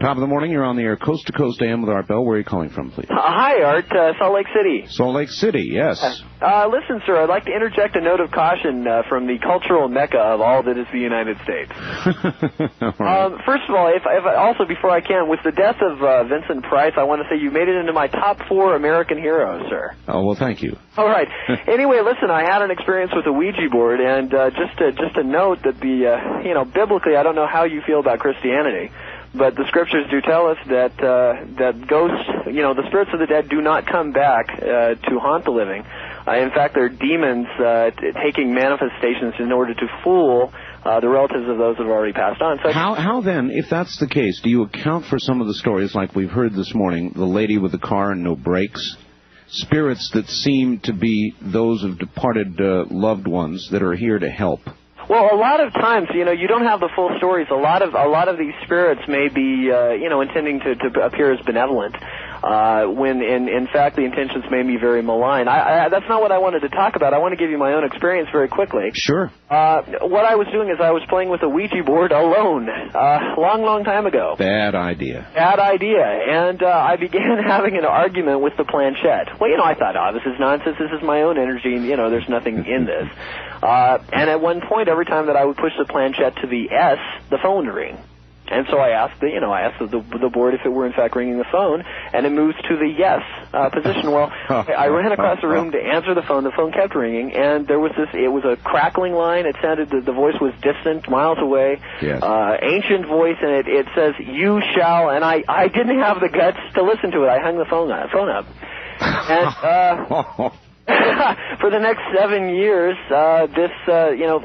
Top of the morning, you're on the air, coast to coast AM with Art Bell. Where are you calling from, please? Hi, Art. Salt Lake City. Salt Lake City, yes. Listen, sir, I'd like to interject a note of caution from the cultural mecca of all that is the United States. Right. First of all, if also before I can, with the death of Vincent Price, I want to say you made it into my top 4 American heroes, sir. Oh, well, thank you. All right. Anyway, listen, I had an experience with a Ouija board, and just to note that biblically, I don't know how you feel about Christianity, but the scriptures do tell us that ghosts, the spirits of the dead do not come back to haunt the living. In fact, they're demons taking manifestations in order to fool the relatives of those that have already passed on. So how then, if that's the case, do you account for some of the stories like we've heard this morning, the lady with the car and no brakes, spirits that seem to be those of departed loved ones that are here to help? Well, a lot of times, you don't have the full stories. A lot of these spirits may be, intending to appear as benevolent, when in fact the intentions may be very malign. That's not what I wanted to talk about. I want to give you my own experience very quickly. Sure. What I was doing is I was playing with a Ouija board alone, long time ago. Bad idea. And I began having an argument with the planchette. Well, I thought, this is nonsense. This is my own energy. There's nothing in this. And at one point, every time that I would push the planchette to the S, the phone would ring. And so I asked the board if it were in fact ringing the phone, and it moves to the yes position. Well, I ran across the room to answer the phone. The phone kept ringing, and there was it was a crackling line. It sounded, the voice was distant, miles away, yes. Ancient voice, and it says, "You shall," and I didn't have the guts to listen to it. I hung the phone up. And, for the next 7 years, this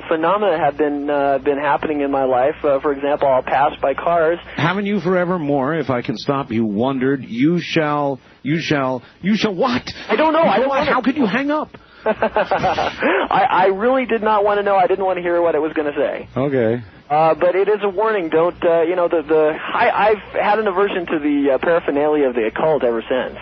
phenomena have been happening in my life. For example, I'll pass by cars. Haven't you forevermore, if I can stop you, wondered, you shall what? I don't know. How could you hang up? I really did not want to know. I didn't want to hear what it was going to say. Okay. But it is a warning. Don't, I've had an aversion to the paraphernalia of the occult ever since.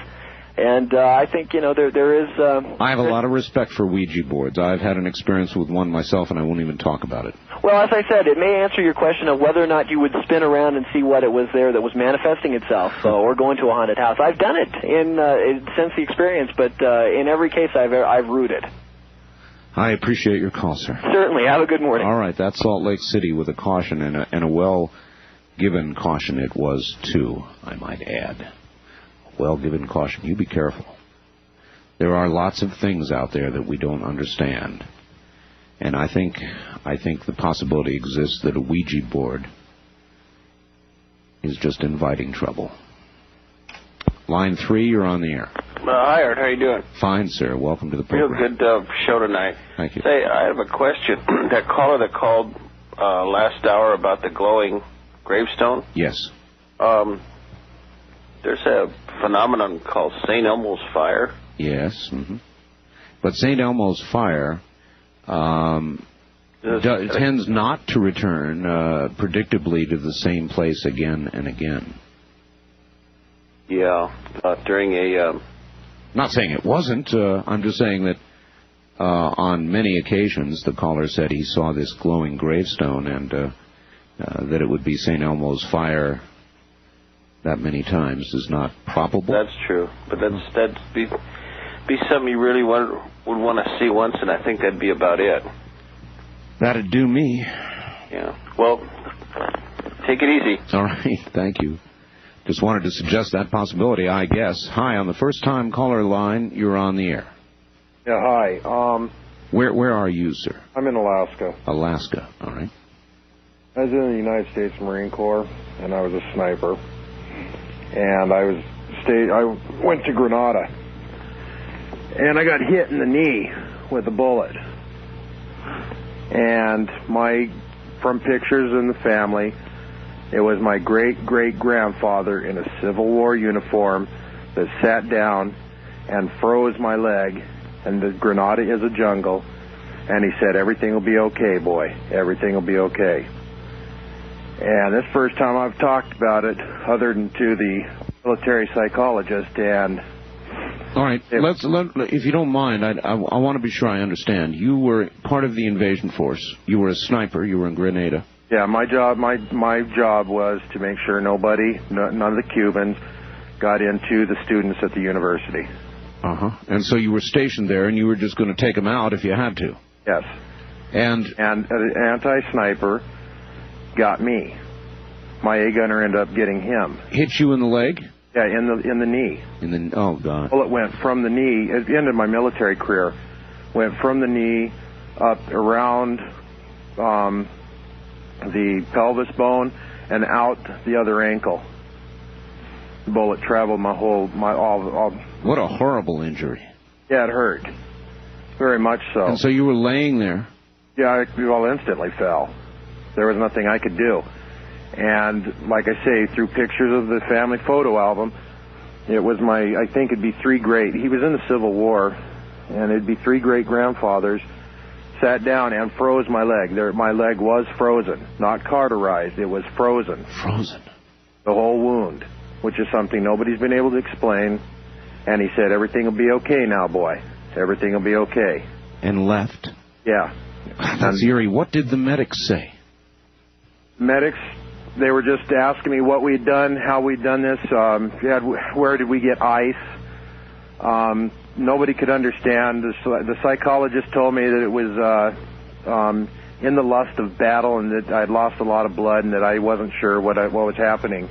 And I think, there is... I have a lot of respect for Ouija boards. I've had an experience with one myself, and I won't even talk about it. Well, as I said, it may answer your question of whether or not you would spin around and see what it was there that was manifesting itself, or go into a haunted house. I've done it since the experience, but in every case I've rooted. I appreciate your call, sir. Certainly. Have a good morning. All right, that's Salt Lake City with a caution and a well well-given caution it was, too, I might add. Well-given caution. You be careful. There are lots of things out there that we don't understand. And I think the possibility exists that a Ouija board is just inviting trouble. Line 3, you're on the air. Hi, Art. How you doing? Fine, sir. Welcome to the program. Real good show tonight. Thank you. Say, I have a question. That caller that called last hour about the glowing gravestone? Yes. There's a phenomenon called St. Elmo's fire. Yes. Mm-hmm. But St. Elmo's fire tends not to return predictably to the same place again and again. Yeah. During a... Not saying it wasn't. I'm just saying that on many occasions the caller said he saw this glowing gravestone and that it would be St. Elmo's fire that many times is not probable. That's true. But that'd be something you really would want to see once, and I think that'd be about it. That'd do me. Yeah. Well, take it easy. All right. Thank you. Just wanted to suggest that possibility, I guess. Hi, on the first-time caller line, you're on the air. Yeah, hi. Where are you, sir? I'm in Alaska. Alaska, all right. I was in the United States Marine Corps, and I was a sniper. And I went to Grenada, and I got hit in the knee with a bullet. And from pictures in the family, it was my great-great-grandfather in a Civil War uniform that sat down and froze my leg. And the Grenada is a jungle. And he said, "Everything will be okay, boy. Everything will be okay." And this first time I've talked about it, other than to the military psychologist. And all right, if you don't mind, I want to be sure I understand. You were part of the invasion force. You were a sniper. You were in Grenada. Yeah, my job was to make sure none of the Cubans got into the students at the university. Uh-huh. And so you were stationed there, and you were just going to take them out if you had to. Yes. And an anti-sniper got me. My A-gunner ended up getting him. Hit you in the leg? Yeah, in the knee. Oh, God. Well, it went from the knee, at the end of my military career, went from the knee up around the pelvis bone and out the other ankle. The bullet traveled all. What a horrible injury. Yeah, it hurt. Very much so. And so you were laying there? Yeah, I instantly fell. There was nothing I could do. And like I say, through pictures of the family photo album, it was I think it'd be he was in the Civil War, and it'd be 3 great-grandfathers sat down and froze my leg. My leg was frozen, not cauterized. It was frozen. Frozen. The whole wound, which is something nobody's been able to explain. And he said, "Everything will be okay now, boy. Everything will be okay." And left? Yeah. That's eerie. What did the medics say? Medics, they were just asking me what we'd done, how we'd done this, where did we get ice. Nobody could understand. The psychologist told me that it was in the lust of battle and that I'd lost a lot of blood and that I wasn't sure what was happening.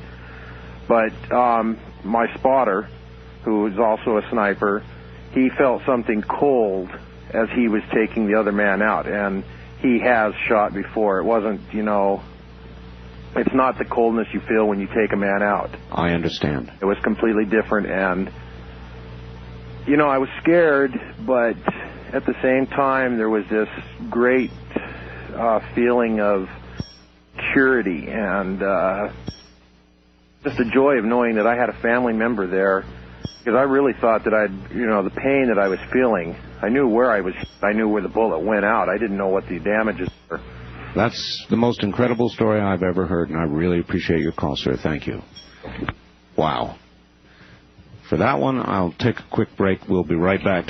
But my spotter, who was also a sniper, he felt something cold as he was taking the other man out. And he has shot before. It wasn't, it's not the coldness you feel when you take a man out. I understand. It was completely different, and I was scared, but at the same time there was this great feeling of security and just the joy of knowing that I had a family member there, because I really thought that the pain that I was feeling, I knew where the bullet went out. I didn't know what the damages were. That's the most incredible story I've ever heard, and I really appreciate your call, sir. Thank you. Wow. For that one, I'll take a quick break. We'll be right back.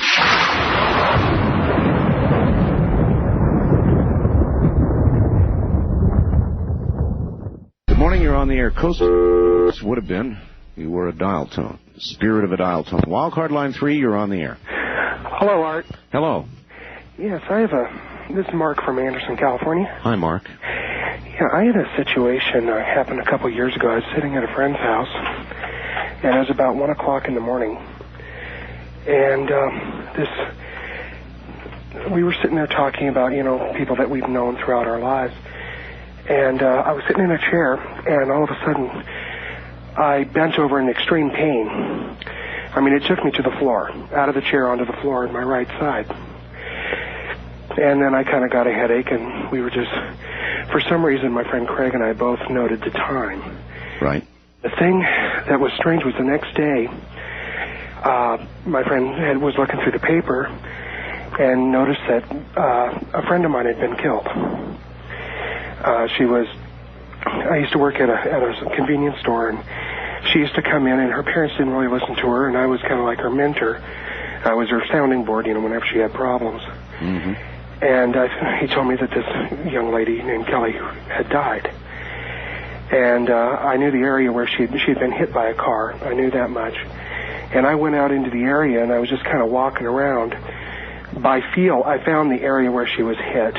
Good morning. You're on the air. Coast would have been. You were a dial tone. The spirit of a dial tone. Wildcard line 3, you're on the air. Hello, Art. Hello. Yes, this is Mark from Anderson, California. Hi, Mark. Yeah, I had a situation that happened a couple years ago. I was sitting at a friend's house, and it was about 1 o'clock in the morning. And we were sitting there talking about, people that we've known throughout our lives. And I was sitting in a chair, and all of a sudden, I bent over in extreme pain. I mean, it took me to the floor, out of the chair onto the floor on my right side. And then I kind of got a headache, and we were just, for some reason, my friend Craig and I both noted the time. Right. The thing that was strange was the next day, my friend was looking through the paper and noticed that a friend of mine had been killed. I used to work at a convenience store, and she used to come in, and her parents didn't really listen to her, and I was kind of like her mentor. I was her sounding board, whenever she had problems. Mm-hmm. And he told me that this young lady named Kelly had died. And I knew the area where she'd been hit by a car. I knew that much. And I went out into the area, and I was just kind of walking around. By feel, I found the area where she was hit,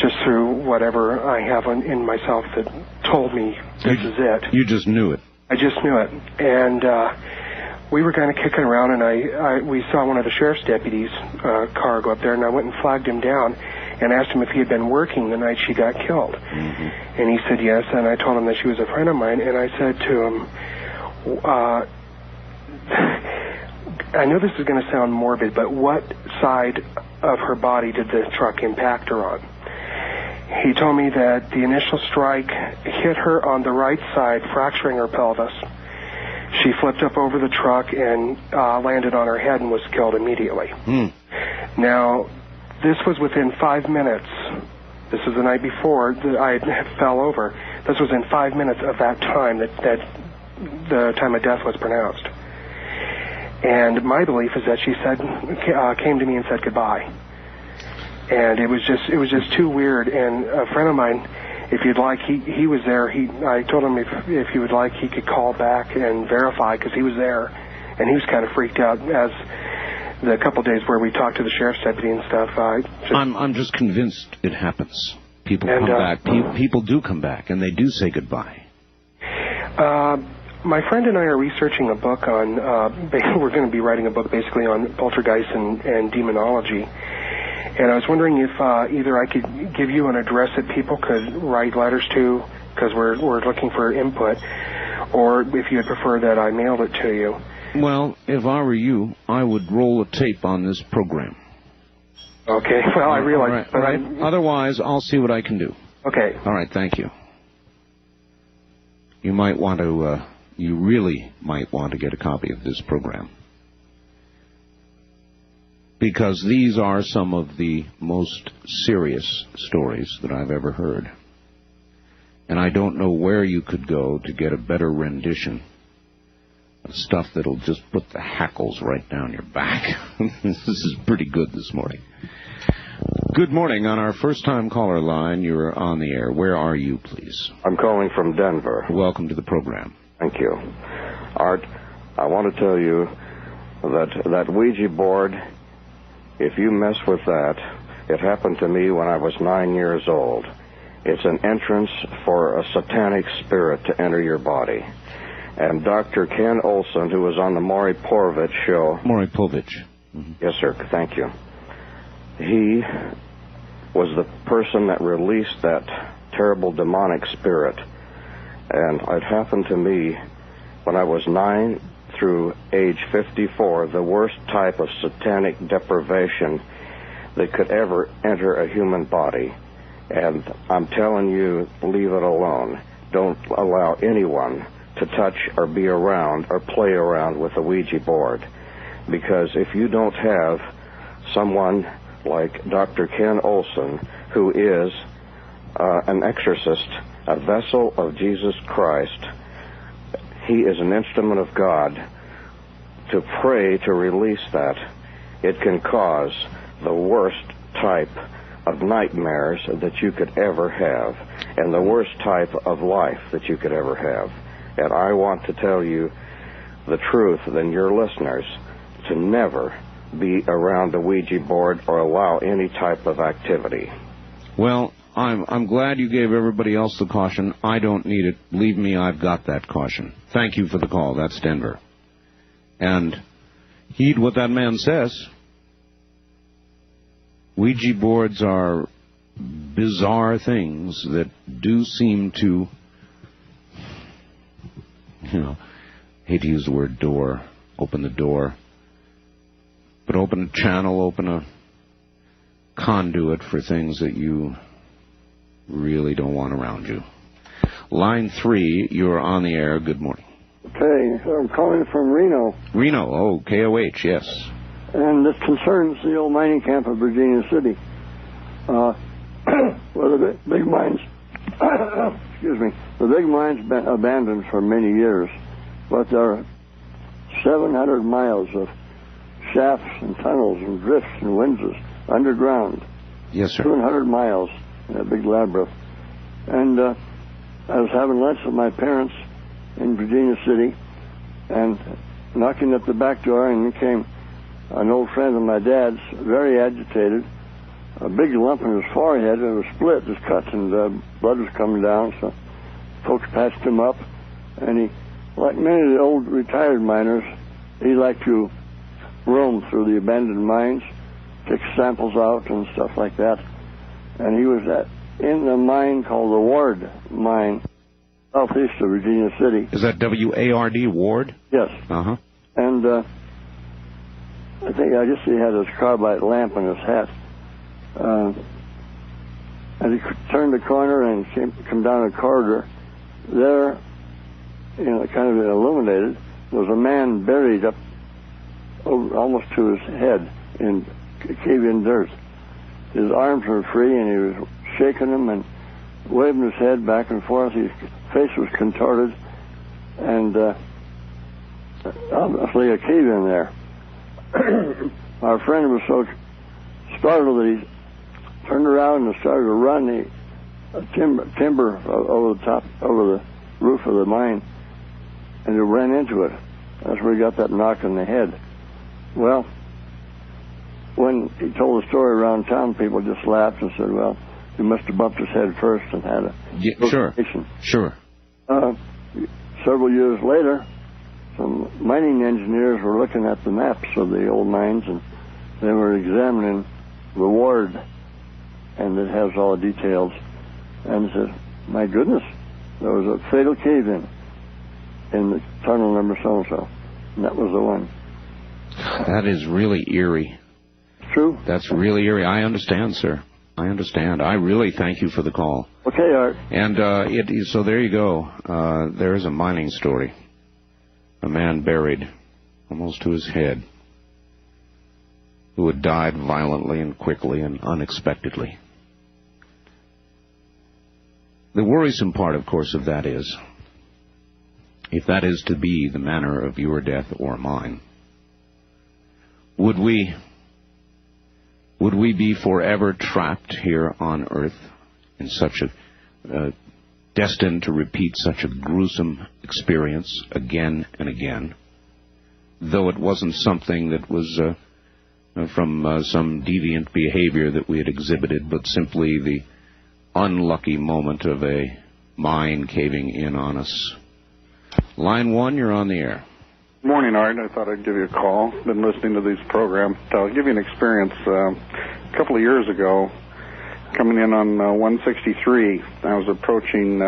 just through whatever I have in myself that told me this is it. You just knew it. I just knew it. And we were kind of kicking around, and we saw one of the sheriff's deputies' car go up there, and I went and flagged him down and asked him if he had been working the night she got killed. Mm-hmm. And he said yes, and I told him that she was a friend of mine, and I said to him, I know this is going to sound morbid, but what side of her body did the truck impact her on? He told me that the initial strike hit her on the right side, fracturing her pelvis. She flipped up over the truck and landed on her head and was killed immediately. Mm. Now, this was within 5 minutes. This was the night before I fell over. This was in 5 minutes of that time that the time of death was pronounced. And my belief is that she came to me and said goodbye. And it was just too weird. And a friend of mine, if you'd like, he was there. I told him if he would like, he could call back and verify, because he was there, and he was kind of freaked out. As the couple days where we talked to the sheriff's deputy and stuff, I'm just convinced it happens. People come back. People do come back, and they do say goodbye. My friend and I are researching a book on. We're going to be writing a book basically on poltergeist and demonology. And I was wondering if either I could give you an address that people could write letters to, because we're looking for input, or if you'd prefer that I mailed it to you. Well, if I were you, I would roll a tape on this program. Okay. Well, I realize. All right. Otherwise, I'll see what I can do. Okay. All right. Thank you. You might want to. You really might want to get a copy of this program, because these are some of the most serious stories that I've ever heard. And I don't know where you could go to get a better rendition of stuff that'll just put the hackles right down your back. This is pretty good this morning. Good morning. On our first-time caller line, you're on the air. Where are you, please? I'm calling from Denver. Welcome to the program. Thank you. Art, I want to tell you that Ouija board, if you mess with that, it happened to me when I was 9 years old. It's an entrance for a satanic spirit to enter your body. And Dr. Ken Olson, who was on the Maury Povich show... Maury Povich. Mm-hmm. Yes, sir. Thank you. He was the person that released that terrible demonic spirit. And it happened to me when I was 9 through age 54, the worst type of satanic deprivation that could ever enter a human body. And I'm telling you, leave it alone. Don't allow anyone to touch or be around or play around with a Ouija board. Because if you don't have someone like Dr. Ken Olson, who is an exorcist, a vessel of Jesus Christ, he is an instrument of God, to pray to release that, it can cause the worst type of nightmares that you could ever have, and the worst type of life that you could ever have. And I want to tell you the truth, and your listeners, to never be around the Ouija board or allow any type of activity. Well, I'm glad you gave everybody else the caution. I don't need it. Believe me, I've got that caution. Thank you for the call. That's Denver. And heed what that man says. Ouija boards are bizarre things that do seem to, hate to use the word door, open the door, but open a channel, open a conduit for things that you really don't want around you. Line 3, you're on the air. Good morning. Okay, I'm calling from Reno. Reno, oh, KOH, yes. And this concerns the old mining camp of Virginia City, where the big mines, the big mines been abandoned for many years, but there are 700 miles of shafts and tunnels and drifts and winzes underground. Yes, sir. 200 miles in a big labyrinth. And I was having lunch with my parents in Virginia City, and knocking at the back door, and in came an old friend of my dad's, very agitated, a big lump in his forehead, and it was split, just cut, and blood was coming down, so folks patched him up, and he, like many of the old retired miners, he liked to roam through the abandoned mines, take samples out and stuff like that, and he was in the mine called the Ward Mine, southeast of Virginia City. Is that W-A-R-D, Ward? Yes. Uh-huh. And I guess he had his carbide lamp in his hat. As he turned the corner and come down a corridor, there, kind of illuminated, was a man buried up almost to his head in cave-in dirt. His arms were free, and he was shaking them and waving his head back and forth. His face was contorted, and obviously a cave-in there. Our friend was so startled that he turned around and started to run the timber over the roof of the mine, and he ran into it. That's where he got that knock in the head. Well, when he told the story around town, people just laughed and said, well, he must have bumped his head first and had a Sure. Several years later, some mining engineers were looking at the maps of the old mines, and they were examining the ward, and it has all the details. And they said, my goodness, there was a fatal cave-in in the tunnel number so-and-so, and that was the one. That is really eerie. True. That's really eerie. I understand, sir. I understand. I really thank you for the call. Okay, Art. And so there you go. There is a mining story. A man buried almost to his head who had died violently and quickly and unexpectedly. The worrisome part, of course, of that is, if that is to be the manner of your death or mine, would we be forever trapped here on Earth in such a destined to repeat such a gruesome experience again and again, though it wasn't something that was from some deviant behavior that we had exhibited, but simply the unlucky moment of a mine caving in on us? Line 1, you're on the air. Morning, Art. I thought I'd give you a call. Been listening to these programs. I'll give you an experience. A couple of years ago, coming in on 163, I was approaching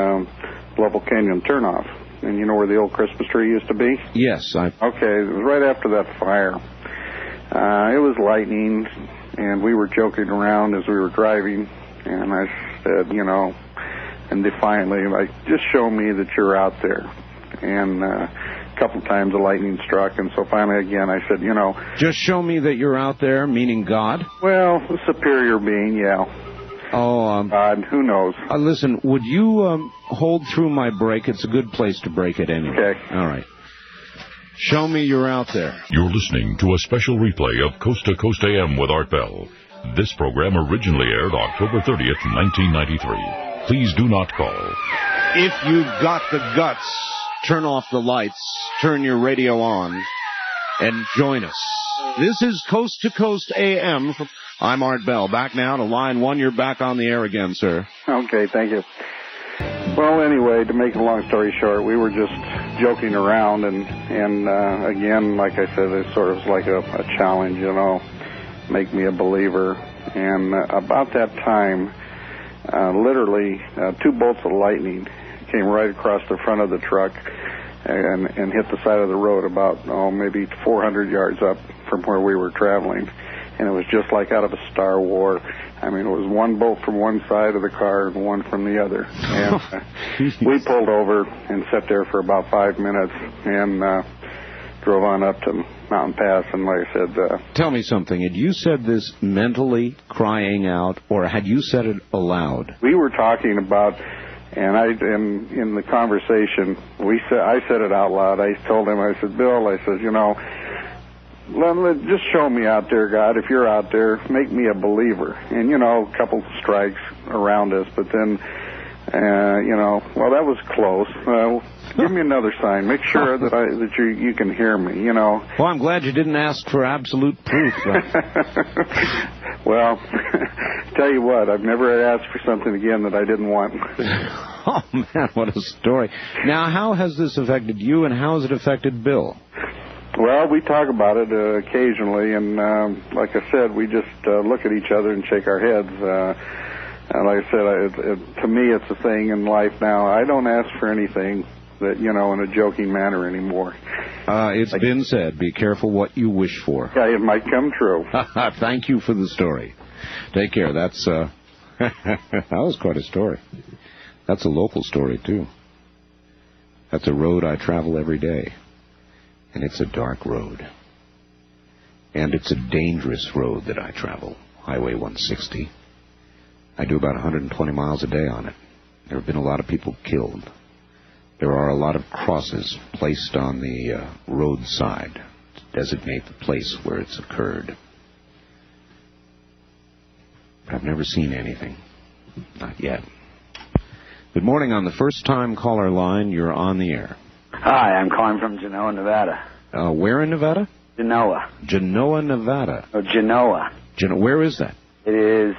Level Canyon turnoff. And you know where the old Christmas tree used to be? Yes. Okay, it was right after that fire. It was lightning, and we were joking around as we were driving. And I said, and defiantly, just show me that you're out there. And a couple times the lightning struck, and so finally again I said, Just show me that you're out there, meaning God? Well, a superior being, yeah. Oh, God, who knows? Listen, would you hold through my break? It's a good place to break it anyway. Okay. All right. Show me you're out there. You're listening to a special replay of Coast to Coast AM with Art Bell. This program originally aired October 30th, 1993. Please do not call. If you've got the guts, turn off the lights, turn your radio on, and join us. This is Coast to Coast AM from I'm Art Bell. Back now to line 1. You're back on the air again, sir. Okay, thank you. Well, anyway, to make a long story short, we were just joking around, and again, like I said, it sort of was like a challenge, you know, make me a believer. And about that time, literally 2 bolts of lightning came right across the front of the truck and hit the side of the road about, maybe 400 yards up from where we were traveling. And it was just like out of a Star War. I mean, it was 1 bolt from one side of the car and 1 from the other. And we pulled over and sat there for about 5 minutes and drove on up to Mountain Pass. And like I said... Tell me something. Had you said this mentally, crying out, or had you said it aloud? We were talking about... And in the conversation, I said it out loud. I told him, I said, Bill, I said, you know... just show me out there, God. If you're out there, make me a believer. And, you know, a couple strikes around us. But then, well, that was close. Give me another sign. Make sure that you can hear me, you know. Well, I'm glad you didn't ask for absolute proof. Well, tell you what, I've never asked for something again that I didn't want. Oh, man, what a story. Now, how has this affected you, and how has it affected Bill? Well, we talk about it occasionally, and like I said, we just look at each other and shake our heads. And like I said, to me, it's a thing in life now. I don't ask for anything that, you know, in a joking manner anymore. It's been said, be careful what you wish for. Yeah, it might come true. Thank you for the story. Take care. That's that was quite a story. That's a local story, too. That's a road I travel every day. And it's a dark road. And it's a dangerous road that I travel, Highway 160. I do about 120 miles a day on it. There have been a lot of people killed. There are a lot of crosses placed on the roadside to designate the place where it's occurred. But I've never seen anything. Not yet. Good morning. On the first-time caller line, you're on the air. Hi, I'm calling from Genoa, Nevada. Where in Nevada? Genoa. Genoa, Nevada. Oh, Genoa. Where is that? It is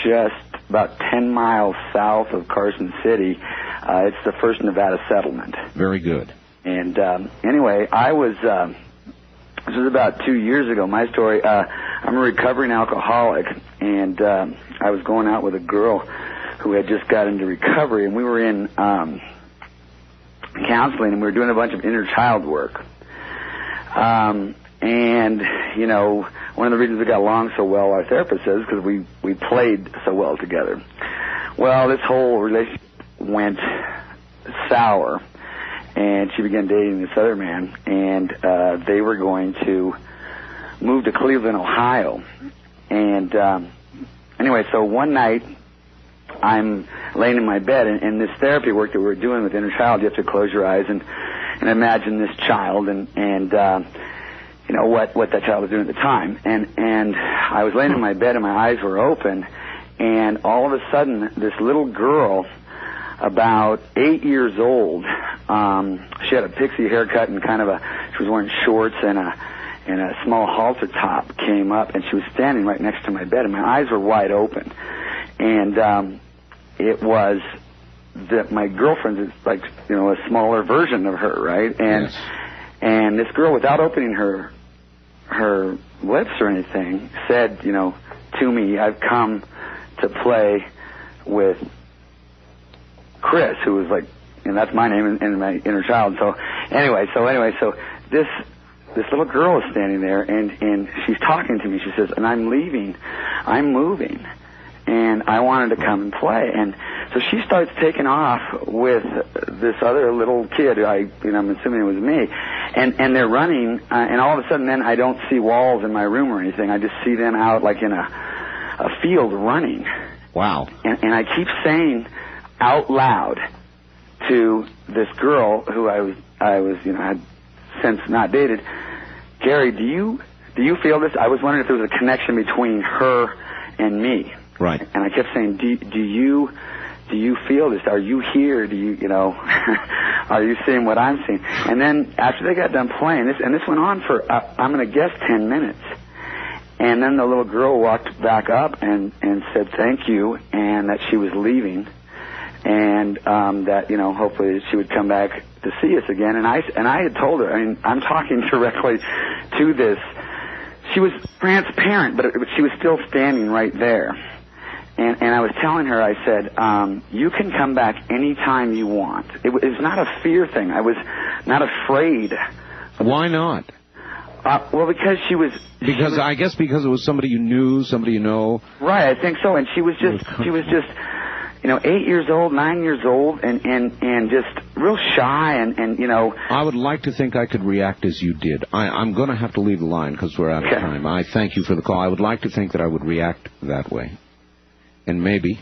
just about 10 miles south of Carson City. It's the first Nevada settlement. Very good. And anyway, this was about 2 years ago. My story, I'm a recovering alcoholic, and I was going out with a girl who had just got into recovery, and we were in... counseling, and we were doing a bunch of inner child work. And, you know, one of the reasons we got along so well, our therapist says, because we played so well together. Well, this whole relationship went sour, and she began dating this other man, and they were going to move to Cleveland, Ohio. And anyway, so one night, I'm laying in my bed, and this therapy work that we were doing with inner child, you have to close your eyes and imagine this child and you know what that child was doing at the time. And I was laying in my bed and my eyes were open, and all of a sudden this little girl, about 8 years old, she had a pixie haircut and she was wearing shorts and a small halter top, came up, and she was standing right next to my bed, and my eyes were wide open. And it was that my girlfriend is like, you know, a smaller version of her, right? And yes. And this girl, without opening her lips or anything, said, you know, to me, I've come to play with Chris, who was like, and that's my name and my inner child. So anyway, so this little girl is standing there, and she's talking to me. She says, and I'm leaving, I'm moving, and I wanted to come and play. And so she starts taking off with this other little kid. I'm assuming it was me, and they're running. And all of a sudden, then I don't see walls in my room or anything. I just see them out like in a field running. Wow. And I keep saying out loud to this girl who I was had since not dated, Gary, do you feel this? I was wondering if there was a connection between her and me. Right. And I kept saying, do you feel this? Are you here? Are you seeing what I'm seeing? And then after they got done playing, this went on for, I'm going to guess 10 minutes. And then the little girl walked back up and said thank you, and that she was leaving, and that, you know, hopefully she would come back to see us again. And I had told her, I mean, I'm talking directly to this. She was transparent, but she was still standing right there. And I was telling her, I said, you can come back anytime you want. It was not a fear thing. I was not afraid. Why not? Well, because she was... I guess because it was somebody you knew, somebody you know. Right, I think so. And she was just, you know, 8 years old, 9 years old, and just real shy, and you know... I would like to think I could react as you did. I'm going to have to leave the line because we're out of time. I thank you for the call. I would like to think that I would react that way. And maybe,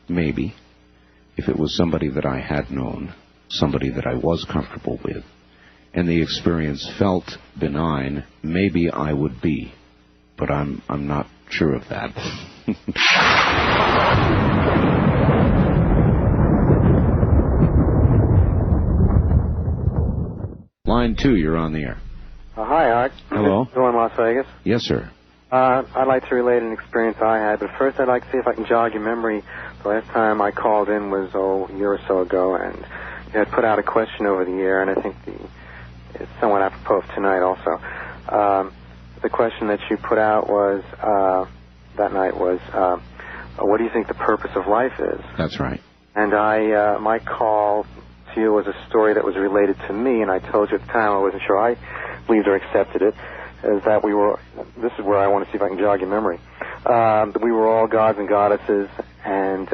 if it was somebody that I had known, somebody that I was comfortable with, and the experience felt benign, maybe I would be. But I'm not sure of that. Line 2, you're on the air. Hi, Art. Hello. Still in Las Vegas? Yes, sir. I'd like to relate an experience I had, but first I'd like to see if I can jog your memory. The last time I called in was, a year or so ago, and you had put out a question over the air, and I think it's somewhat apropos of tonight also. The question that you put out was, that night was, what do you think the purpose of life is? That's right. And my call to you was a story that was related to me, and I told you at the time I wasn't sure I believed or accepted it, is that this is where I want to see if I can jog your memory, that we were all gods and goddesses, and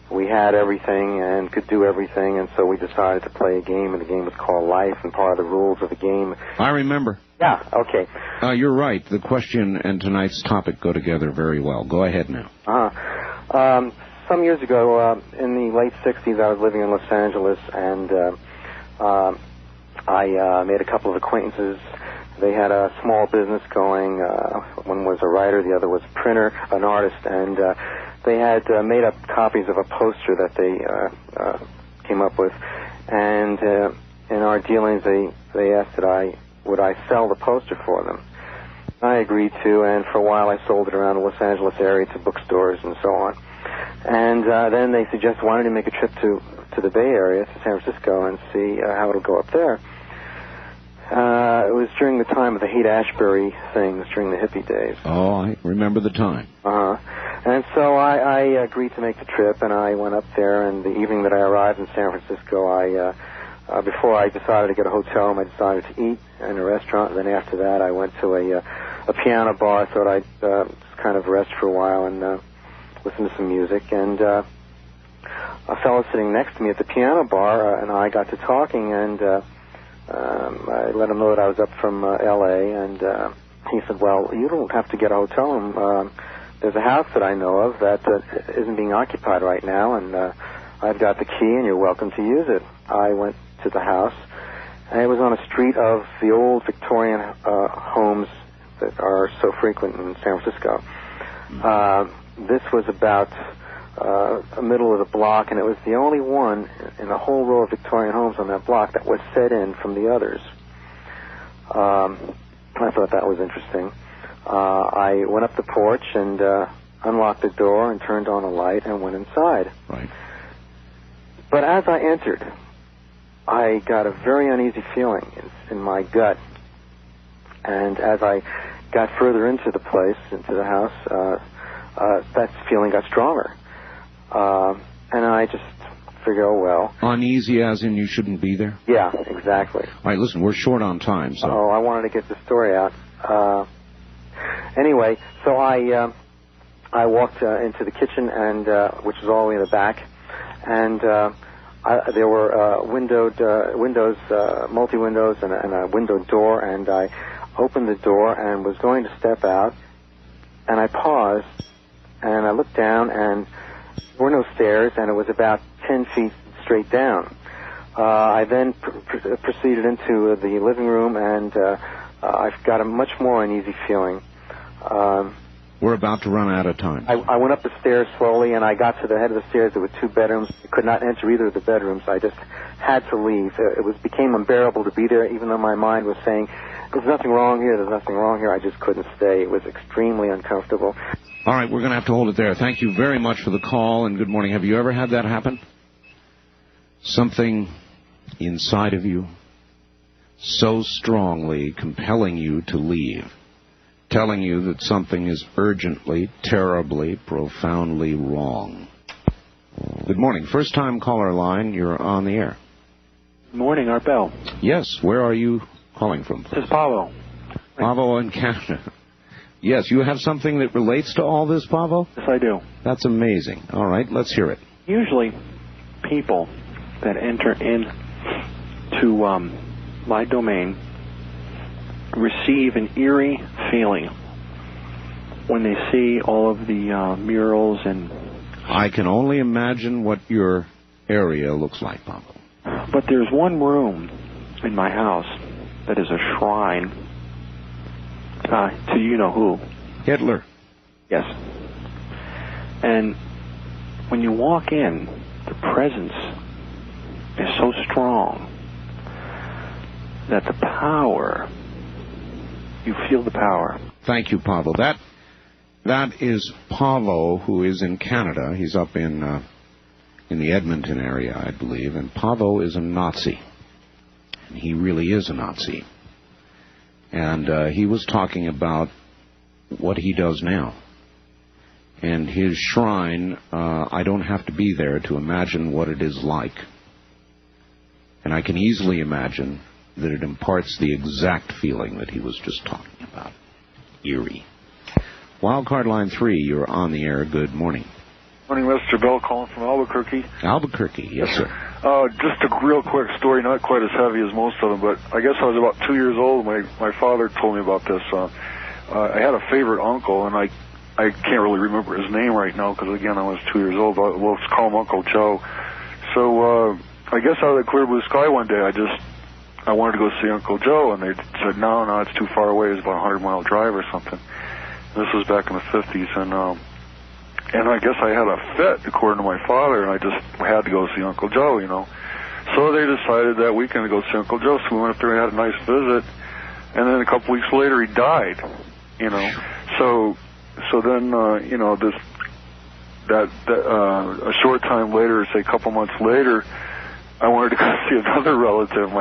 we had everything and could do everything, and so we decided to play a game, and the game was called Life, and part of the rules of the game... I remember. Yeah, okay. You're right. The question and tonight's topic go together very well. Go ahead now. Some years ago, in the late 60s, I was living in Los Angeles, and I made a couple of acquaintances. They had a small business going. One was a writer, the other was a printer, an artist, and they had made up copies of a poster that they came up with. And in our dealings, they asked that would I sell the poster for them. I agreed to, and for a while I sold it around the Los Angeles area to bookstores and so on. And then they suggested, why don't you make a trip to the Bay Area, to San Francisco, and see how it'll go up there. It was during the time of the Haight-Ashbury things, during the hippie days. Oh, I remember the time. And so I agreed to make the trip, and I went up there, and the evening that I arrived in San Francisco, before I decided to get a hotel room, I decided to eat in a restaurant, and then after that I went to a piano bar. I thought I'd just kind of rest for a while and listen to some music, and a fellow sitting next to me at the piano bar and I got to talking, and I let him know that I was up from L.A., and he said, well, you don't have to get a hotel room. There's a house that I know of that isn't being occupied right now, and I've got the key, and you're welcome to use it. I went to the house, and it was on a street of the old Victorian homes that are so frequent in San Francisco. This was about the middle of the block, and it was the only one in the whole row of Victorian homes on that block that was set in from the others. I thought that was interesting. I went up the porch and unlocked the door and turned on a light and went inside. Right. But as I entered, I got a very uneasy feeling in my gut. And as I got further into the place, into the house, that feeling got stronger. And I just figured, oh, well. Uneasy as in you shouldn't be there? Yeah, exactly. All right, listen, we're short on time, so. Oh, I wanted to get the story out. Anyway, so I walked into the kitchen, and which was all the way in the back, and there were windows, multi-windows, and a window door, and I opened the door and was going to step out, and I paused, and I looked down, and there were no stairs, and it was about 10 feet straight down. I then proceeded into the living room, and I've got a much more uneasy feeling. We're about to run out of time. I went up the stairs slowly, and I got to the head of the stairs. There were 2 bedrooms. I could not enter either of the bedrooms. I just had to leave. It became unbearable to be there, even though my mind was saying, there's nothing wrong here, there's nothing wrong here. I just couldn't stay. It was extremely uncomfortable. All right, we're going to have to hold it there. Thank you very much for the call, and good morning. Have you ever had that happen? Something inside of you so strongly compelling you to leave, telling you that something is urgently, terribly, profoundly wrong. Good morning. First-time caller line. You're on the air. Good morning, Art Bell. Yes. Where are you calling from, please? This is Pavo. Pavo in Canada. Yes, you have something that relates to all this, Pavo? Yes, I do. That's amazing. All right, let's hear it. Usually, people that enter into my domain receive an eerie feeling when they see all of the murals and... I can only imagine what your area looks like, Pablo. But there's one room in my house that is a shrine to you-know-who. Hitler. Yes. And when you walk in, the presence is so strong that the power... You feel the power. Thank you, Pavo. That is Pavo, who is in Canada. He's up in the Edmonton area, I believe. And Pavo is a Nazi. And he really is a Nazi. And he was talking about what he does now. And his shrine, I don't have to be there to imagine what it is like. And I can easily imagine that it imparts the exact feeling that he was just talking about. Eerie. Wildcard line 3, you're on the air. Good morning. Morning, Mr. Bell, calling from Albuquerque. Albuquerque, yes, sir. Just a real quick story, not quite as heavy as most of them, but I guess I was about 2 years old. My father told me about this. I had a favorite uncle, and I can't really remember his name right now because, again, I was 2 years old. But let's call him Uncle Joe. So I guess out of the clear blue sky one day, I wanted to go see Uncle Joe, and they said, no, it's too far away. It's about a 100-mile drive or something. This was back in the 50s, and I guess I had a fit, according to my father, and I just had to go see Uncle Joe, you know. So they decided that weekend to go see Uncle Joe, so we went up there and had a nice visit, and then a couple weeks later he died, you know. So then, you know, a short time later, say a couple months later, I wanted to go see another relative,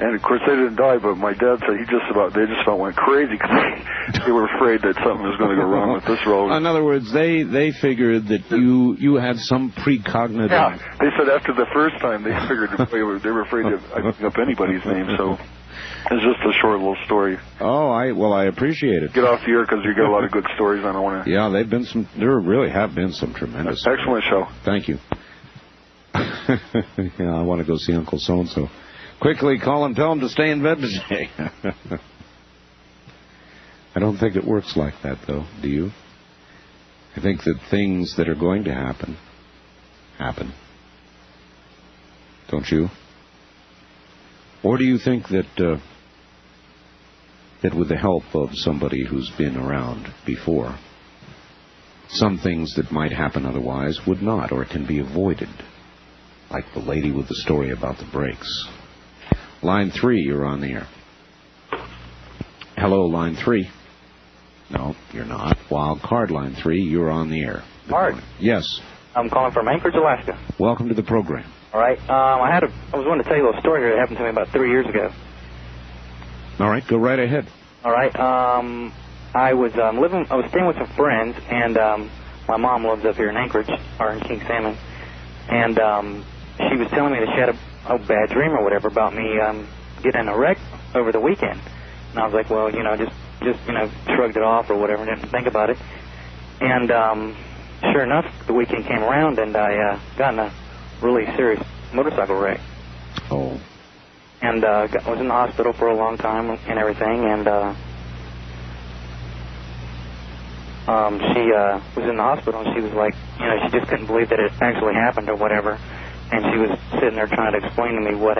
and of course they didn't die, but my dad said they just about went crazy because they were afraid that something was going to go wrong with this relative. In other words, they figured that you had some precognitive... Yeah, they said after the first time they figured they were afraid of picking up anybody's name, so it's just a short little story. Oh, I appreciate it. Get off the air because you got a lot of good stories. I don't want to... Yeah, there really have been some tremendous... Excellent show. Thank you. Yeah, I want to go see Uncle So-and-so. Quickly call him, tell him to stay in bed today. I don't think it works like that, though, do you? I think that things that are going to happen. Don't you? Or do you think that with the help of somebody who's been around before, some things that might happen otherwise would not, or can be avoided? Like the lady with the story about the brakes. Line 3, you're on the air. Hello, line 3. No, you're not. Wild card line 3, you're on the air. Art. Yes. I'm calling from Anchorage, Alaska. Welcome to the program. All right. I was wanting to tell you a little story here that happened to me about 3 years ago. All right, go right ahead. All right. I was staying with some friends, and my mom lives up here in Anchorage, or in King Salmon, and she was telling me that she had a bad dream or whatever about me getting in a wreck over the weekend. And I was like, well, just shrugged it off or whatever, didn't think about it. And sure enough, the weekend came around, and I got in a really serious motorcycle wreck. Oh. And was in the hospital for a long time and everything, and she was in the hospital, and she was like, she just couldn't believe that it actually happened or whatever. And she was sitting there trying to explain to me what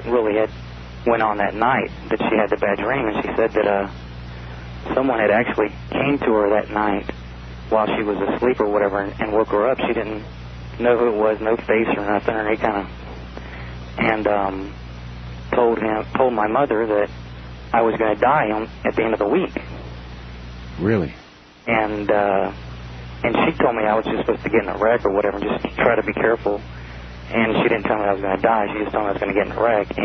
really had went on that night, that she had the bad dream. And she said that someone had actually came to her that night while she was asleep or whatever and woke her up. She didn't know who it was, no face or nothing, or any kind of, and told my mother that I was going to die at the end of the week. Really? And she told me I was just supposed to get in a wreck or whatever, just try to be careful. And she didn't tell me I was going to die. She just told me I was going to get in a wreck.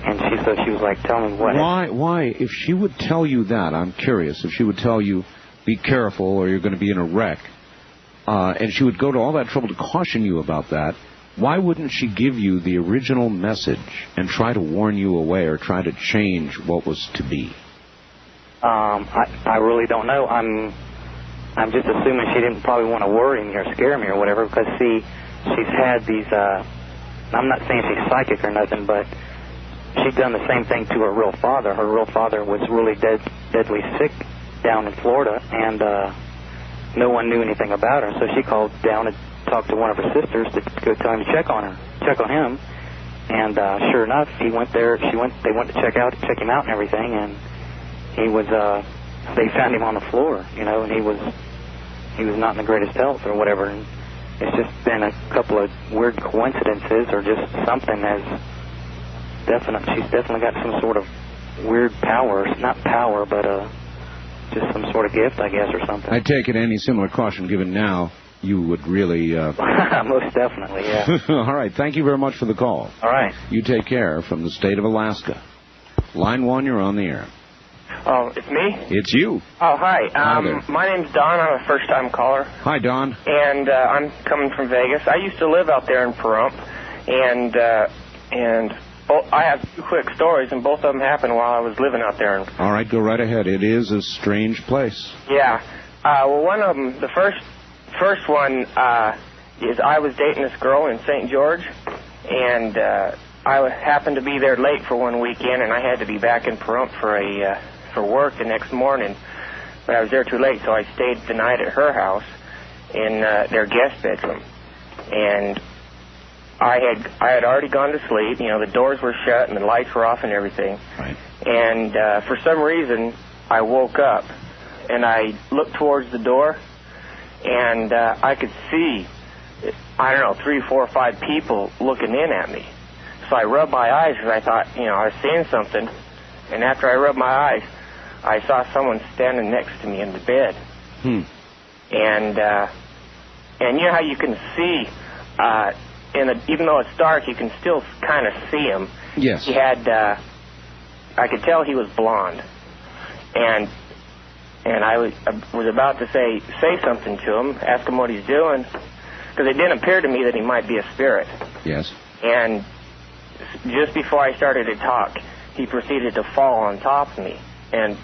And she said, she was like, tell me what. Why? If she would tell you that, I'm curious. If she would tell you, be careful or you're going to be in a wreck, and she would go to all that trouble to caution you about that, why wouldn't she give you the original message and try to warn you away or try to change what was to be? I really don't know. I'm just assuming she didn't probably want to worry me or scare me or whatever, because, see, she's had these, I'm not saying she's psychic or nothing, but she'd done the same thing to her real father. Her real father was really deadly sick down in Florida, and no one knew anything about her, so she called down and talked to one of her sisters to go tell him to check on him, and sure enough, he went there. They went to check him out and everything, and he was, they found him on the floor, you know, and he was not in the greatest health or whatever. And it's just been a couple of weird coincidences or just something as definite. She's definitely got some sort of weird powers, not power, but just some sort of gift, I guess, or something. I take it any similar caution given now, you would really... Most definitely, yeah. All right, thank you very much for the call. All right. You take care from the state of Alaska. Line 1, you're on the air. Oh, it's me? It's you. Oh, hi. My name's Don. I'm a first-time caller. Hi, Don. And I'm coming from Vegas. I used to live out there in Pahrump, and I have 2 quick stories, and both of them happened while I was living out there. All right, go right ahead. It is a strange place. Yeah. Well, one of them, the first one is I was dating this girl in St. George, and I happened to be there late for one weekend, and I had to be back in Pahrump for work the next morning, but I was there too late, so I stayed the night at her house in their guest bedroom. And I had already gone to sleep. You know, the doors were shut and the lights were off and everything. Right. And for some reason, I woke up and I looked towards the door, and I could see, I don't know, 3, 4, 5 people looking in at me. So I rubbed my eyes because I thought, you know, I was seeing something. And after I rubbed my eyes, I saw someone standing next to me in the bed. And you know how you can see, even though it's dark, you can still kind of see him. Yes. He had, I could tell he was blonde. And I was about to say something to him, ask him what he's doing, because it didn't appear to me that he might be a spirit. Yes. And just before I started to talk, he proceeded to fall on top of me, and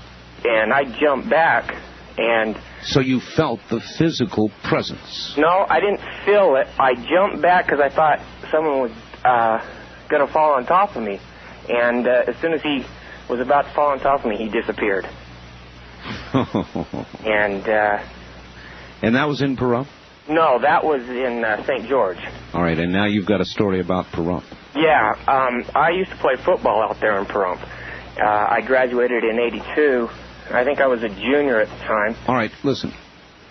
I jumped back, and... So you felt the physical presence? No, I didn't feel it. I jumped back because I thought someone was going to fall on top of me, and as soon as he was about to fall on top of me, he disappeared. And that was in Pahrump? No, that was in St. George. All right, and now you've got a story about Pahrump. Yeah, I used to play football out there in Pahrump. I graduated in '82. I think I was a junior at the time. All right, listen.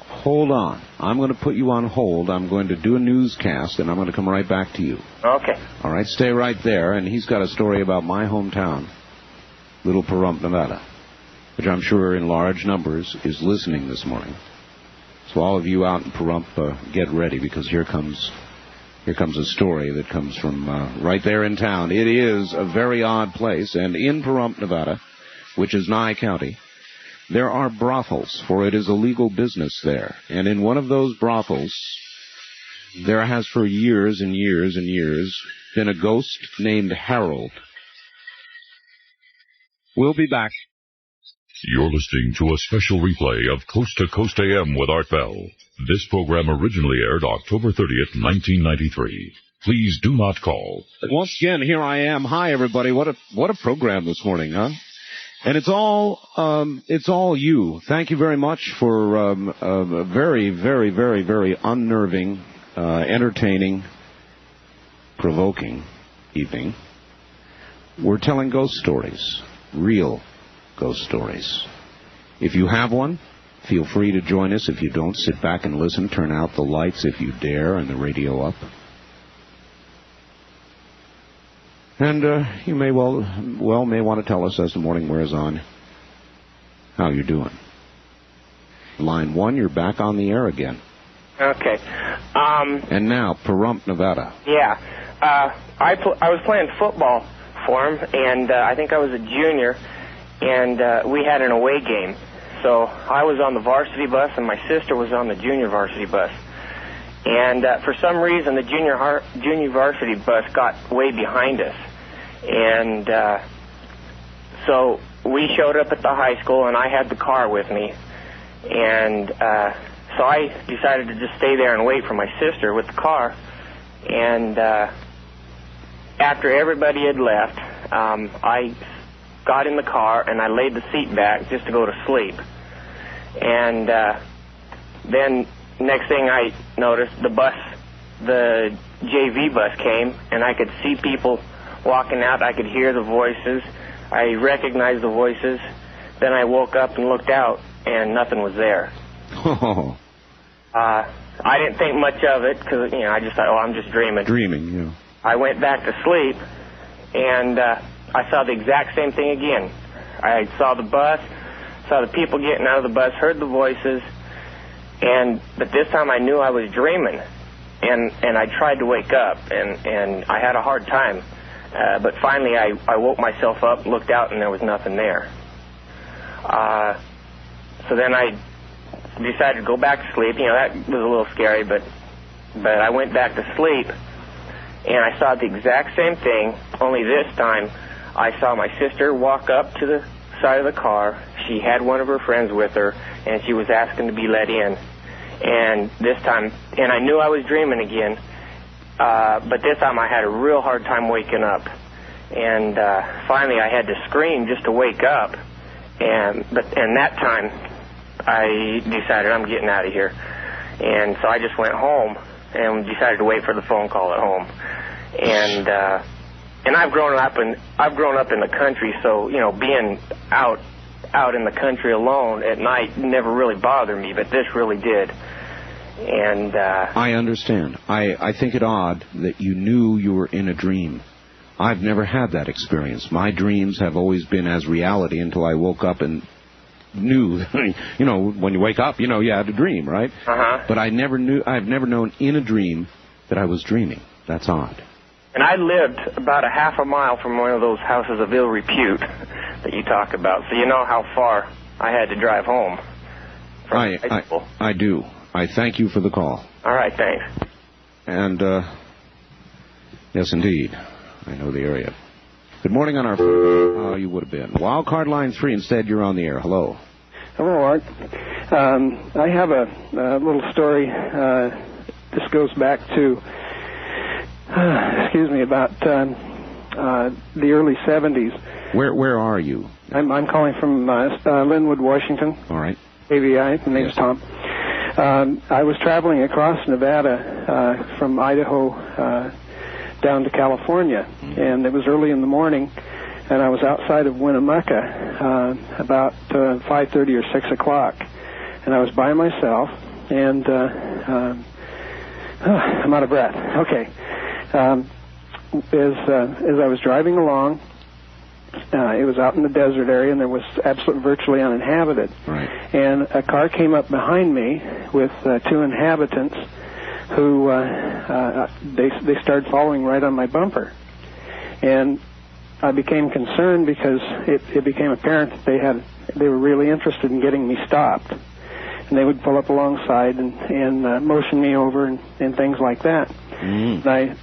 Hold on. I'm going to put you on hold. I'm going to do a newscast, and I'm going to come right back to you. Okay. All right, stay right there. And he's got a story about my hometown, Little Pahrump, Nevada, which I'm sure in large numbers is listening this morning. So all of you out in Pahrump, get ready, because here comes a story that comes from right there in town. It is a very odd place, and in Pahrump, Nevada, which is Nye County, there are brothels, for it is a legal business there. And in one of those brothels, there has for years and years and years been a ghost named Harold. We'll be back. You're listening to a special replay of Coast to Coast AM with Art Bell. This program originally aired October 30th, 1993. Please do not call. Once again, here I am. Hi, everybody. What a program this morning, huh? And it's all you. Thank you very much for a very, very, very, very unnerving, entertaining, provoking evening. We're telling ghost stories. real ghost stories. If you have one, feel free to join us. If you don't, sit back and listen. Turn out the lights if you dare and the radio up. And you may may want to tell us as the morning wears on how you're doing. Line 1, you're back on the air again. Okay. And now, Pahrump, Nevada. Yeah. I was playing football for him, and I think I was a junior, and we had an away game. So I was on the varsity bus, and my sister was on the junior varsity bus. And for some reason, the junior varsity bus got way behind us. And so we showed up at the high school, and I had the car with me. And so I decided to just stay there and wait for my sister with the car. And after everybody had left, I got in the car, and I laid the seat back just to go to sleep. And then next thing I noticed, the JV bus came, and I could see people walking out. I could hear the voices. I recognized the voices. Then I woke up and looked out, and nothing was there. Oh. I didn't think much of it because, I just thought, I'm just dreaming. Dreaming, yeah. I went back to sleep, and I saw the exact same thing again. I saw the bus, saw the people getting out of the bus, heard the voices, but this time I knew I was dreaming, and I tried to wake up, and I had a hard time. But finally I woke myself up, looked out, and there was nothing there. So then I decided to go back to sleep. That was a little scary, but I went back to sleep, and I saw the exact same thing, only this time I saw my sister walk up to the side of the car. She had one of her friends with her, and she was asking to be let in. And this time, and I knew I was dreaming again, but this time I had a real hard time waking up. And finally I had to scream just to wake up. And that time I decided I'm getting out of here. And so I just went home and decided to wait for the phone call at home. And I've grown up in the country, so being out in the country alone at night never really bothered me, but this really did. And I understand. I think it odd that you knew you were in a dream. I've never had that experience. My dreams have always been as reality until I woke up and knew. When you wake up, you had a dream, right? Uh-huh. But I've never known in a dream that I was dreaming. That's odd. And I lived about a half a mile from one of those houses of ill repute that you talk about, so you know how far I had to drive home from high school. I do. I thank you for the call. All right, thanks. And, yes, indeed, I know the area. Good morning on our phone. Oh, you would have been. Wildcard line 3, instead you're on the air. Hello. Hello, Art. I have a little story. This goes back to, about the early 70s. Where are you? I'm calling from Linwood, Washington. All right. AVI. My name's Tom. I was traveling across Nevada from Idaho down to California, and it was early in the morning, and I was outside of Winnemucca about 5:30 or 6 o'clock, and I was by myself, and I'm out of breath. Okay. As I was driving along, it was out in the desert area, and there was virtually uninhabited. Right. And a car came up behind me with two inhabitants who they started following right on my bumper. And I became concerned because it became apparent that they were really interested in getting me stopped. And they would pull up alongside and motion me over and things like that. And I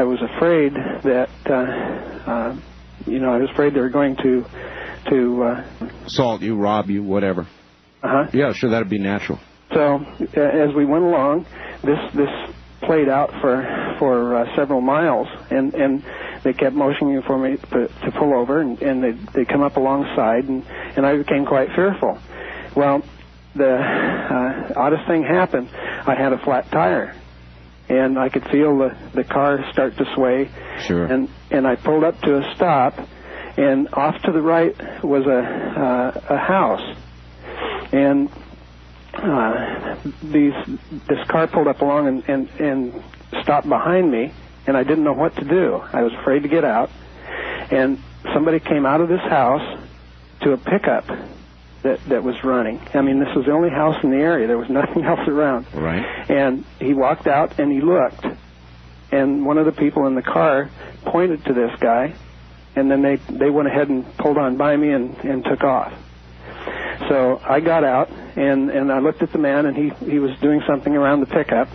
was afraid that I was afraid they were going to assault you, rob you, whatever. Yeah, sure, that'd be natural. So as we went along, this played out for several miles, and they kept motioning for me to pull over, and they come up alongside, and I became quite fearful. Well, the oddest thing happened. I had a flat tire, and I could feel the car start to sway. Sure. And I pulled up to a stop, and off to the right was a house, and this car pulled up along and stopped behind me, and I didn't know what to do. I was afraid to get out, and somebody came out of this house to a pickup that was running. I mean, this was the only house in the area. There was nothing else around. Right. And he walked out and he looked, and one of the people in the car pointed to this guy, and then they went ahead and pulled on by me and took off. So I got out, and I looked at the man, and he was doing something around the pickup,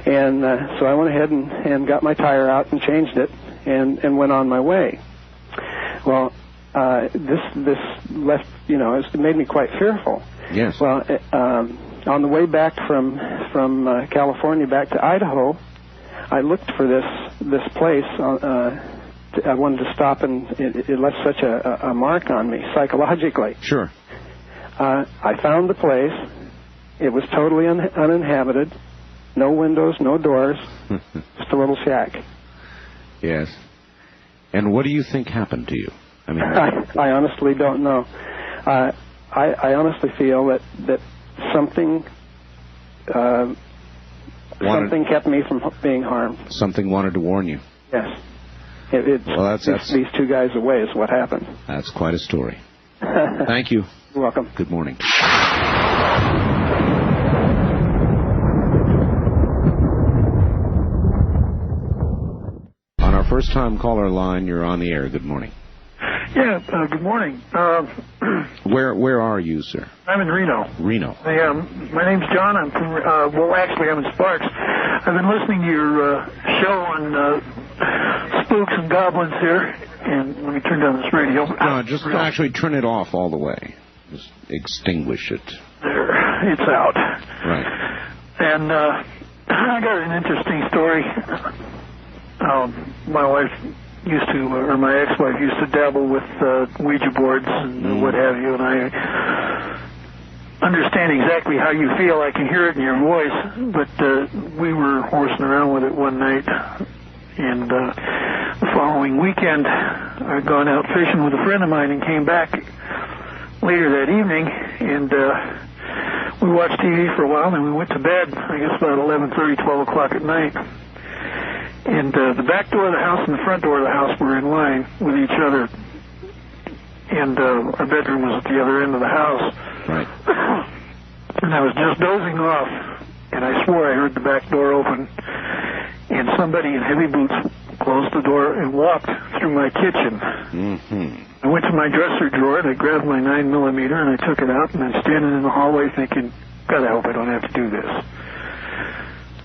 and so I went ahead and got my tire out and changed it and went on my way. Well, this left, it made me quite fearful. Yes. Well, on the way back from California back to Idaho, I looked for this place. I wanted to stop, and it left such a mark on me psychologically. Sure. I found the place. It was totally uninhabited. No windows, no doors. Just a little shack. Yes. And what do you think happened to you? I mean, I honestly don't know. I honestly feel that something kept me from being harmed. Something wanted to warn you. Yes. Well, these two guys away is what happened. That's quite a story. Thank you. You're welcome. Good morning. On our first-time caller line, you're on the air. Good morning. Yeah, good morning. Where are you, sir? I'm in Reno. Reno. My name's John. I'm from, I'm in Sparks. I've been listening to your show on spooks and goblins here, and let me turn down this radio. No, just actually turn it off all the way. Just extinguish it. There, it's out. Right. And I got an interesting story. My wife used to, or my ex-wife used to dabble with Ouija boards and what have you, and I understand exactly how you feel. I can hear it in your voice, but we were horsing around with it one night, and the following weekend I'd gone out fishing with a friend of mine and came back later that evening, and we watched TV for a while, and then we went to bed, I guess about 11:30, 12 o'clock at night. And the back door of the house and the front door of the house were in line with each other. And our bedroom was at the other end of the house. Right. And I was just dozing off, and I swore I heard the back door open. And somebody in heavy boots closed the door and walked through my kitchen. Mm-hmm. I went to my dresser drawer, and I grabbed my 9mm, and I took it out, and I'm standing in the hallway thinking, God, I hope I don't have to do this.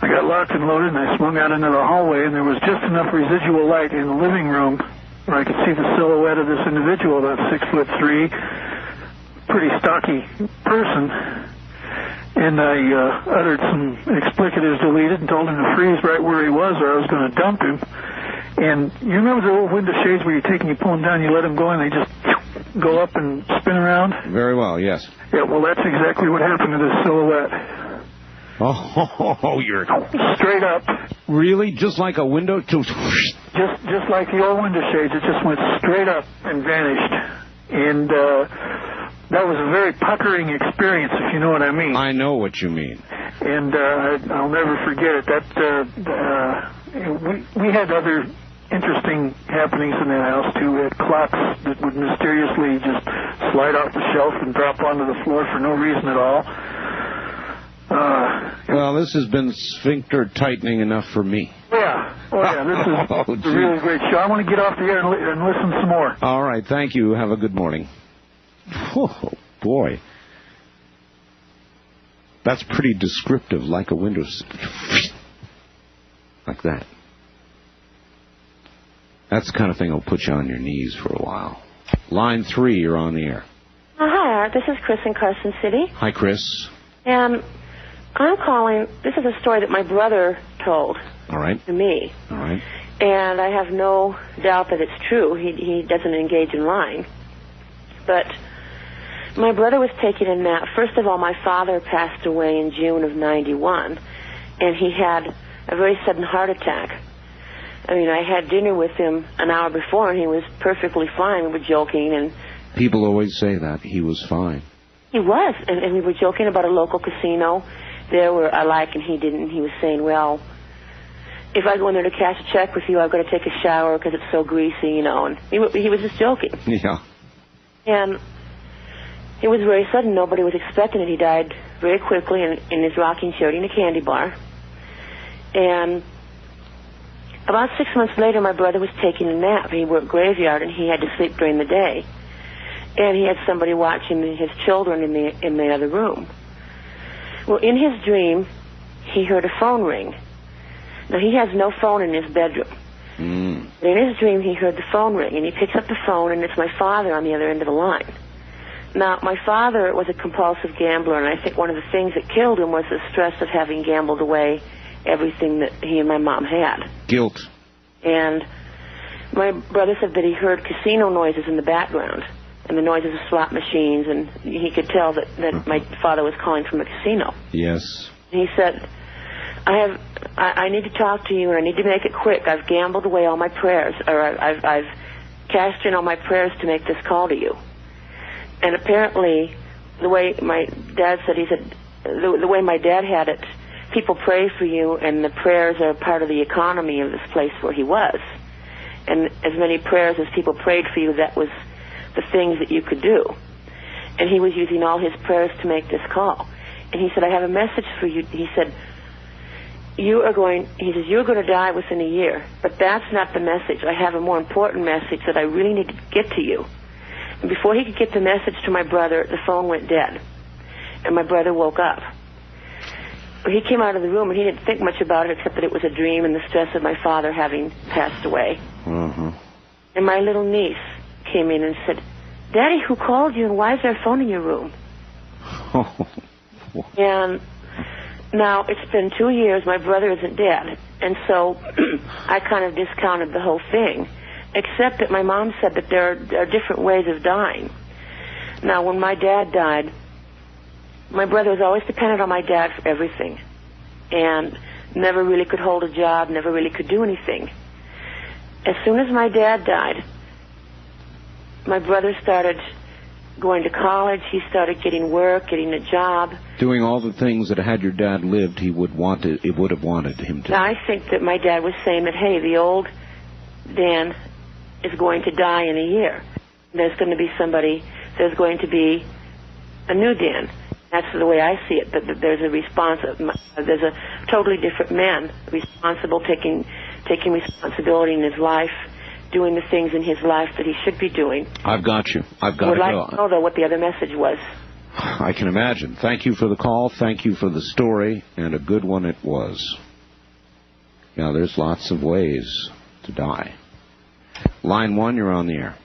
I got locked and loaded, and I swung out into the hallway, and there was just enough residual light in the living room where I could see the silhouette of this individual, about 6'3", pretty stocky person. And I uttered some explicatives deleted and told him to freeze right where he was, or I was going to dump him. And you remember the old window shades where you take and you pull them down, you let them go, and they just go up and spin around? Very well, yes. Yeah, well, that's exactly what happened to this silhouette. Oh, you're straight up. Really? Just like a window? Just like the old window shades. It just went straight up and vanished. And that was a very puckering experience, if you know what I mean. I know what you mean. And I'll never forget it. We had other interesting happenings in that house, too. We had clocks that would mysteriously just slide off the shelf and drop onto the floor for no reason at all. Well, this has been sphincter tightening enough for me. Yeah. Oh, yeah. This is a really great show. I want to get off the air and listen some more. All right. Thank you. Have a good morning. Oh, boy. That's pretty descriptive, like a window. Like that. That's the kind of thing that'll put you on your knees for a while. Line 3, you're on the air. Hi, Art. This is Chris in Carson City. Hi, Chris. I'm calling. This is a story that my brother told to me. All right. And I have no doubt that it's true. He doesn't engage in lying. But my brother was taking a nap. First of all, my father passed away in June of '91, and he had a very sudden heart attack. I mean, I had dinner with him an hour before, and he was perfectly fine. We were joking, and People always say that. He was fine. he was, and we were joking about a local casino there where I like and he didn't. He was saying, well, if I go in there to cash a check with you, I've got to take a shower because it's so greasy, you know, and he was just joking. Yeah. And it was very sudden. Nobody was expecting it. He died very quickly in his rocking chair in a candy bar. And about 6 months later, my brother was taking a nap. He worked graveyard, and he had to sleep during the day. And he had somebody watching his children in the other room. Well, in his dream, he heard a phone ring. Now, he has no phone in his bedroom. But in his dream, he heard the phone ring, and he picks up the phone, and it's my father on the other end of the line. Now, my father was a compulsive gambler, and I think one of the things that killed him was the stress of having gambled away everything that he and my mom had. Guilt. And my brother said that he heard casino noises in the background, and the noises of slot machines, and he could tell that my father was calling from a casino. Yes. He said, I need to talk to you, and I need to make it quick. I've gambled away all my prayers, or I've cashed in all my prayers to make this call to you. And apparently, the way my dad said, he said, the way my dad had it, people pray for you, and the prayers are part of the economy of this place where he was. And as many prayers as people prayed for you, that was the things that you could do. And he was using all his prayers to make this call. And he said, I have a message for you. He said, you're going to die within a year, but that's not the message. I have a more important message that I really need to get to you. And before he could get the message to my brother, the phone went dead. And my brother woke up. He came out of the room, and he didn't think much about it except that it was a dream and the stress of my father having passed away. And my little niece came in and said, Daddy, who called you, and why is there a phone in your room? And now it's been 2 years. My brother isn't dead. And so I kind of discounted the whole thing, except that my mom said that there are different ways of dying. Now, when my dad died, my brother was always dependent on my dad for everything, and never really could hold a job, never really could do anything. As soon as my dad died, my brother started going to college. He started getting work, getting a job. Doing all the things that had your dad lived, it would have wanted him to. Now, I think that my dad was saying that, hey, the old Dan is going to die in a year. There's going to be a new Dan. That's the way I see it, that there's a totally different man, responsible, taking responsibility in his life, doing the things in his life that he should be doing. I've got you. I've got to go. Would like to know, though, what the other message was. I can imagine. Thank you for the call. Thank you for the story, and a good one it was. Now, there's lots of ways to die. Line 1, you're on the air.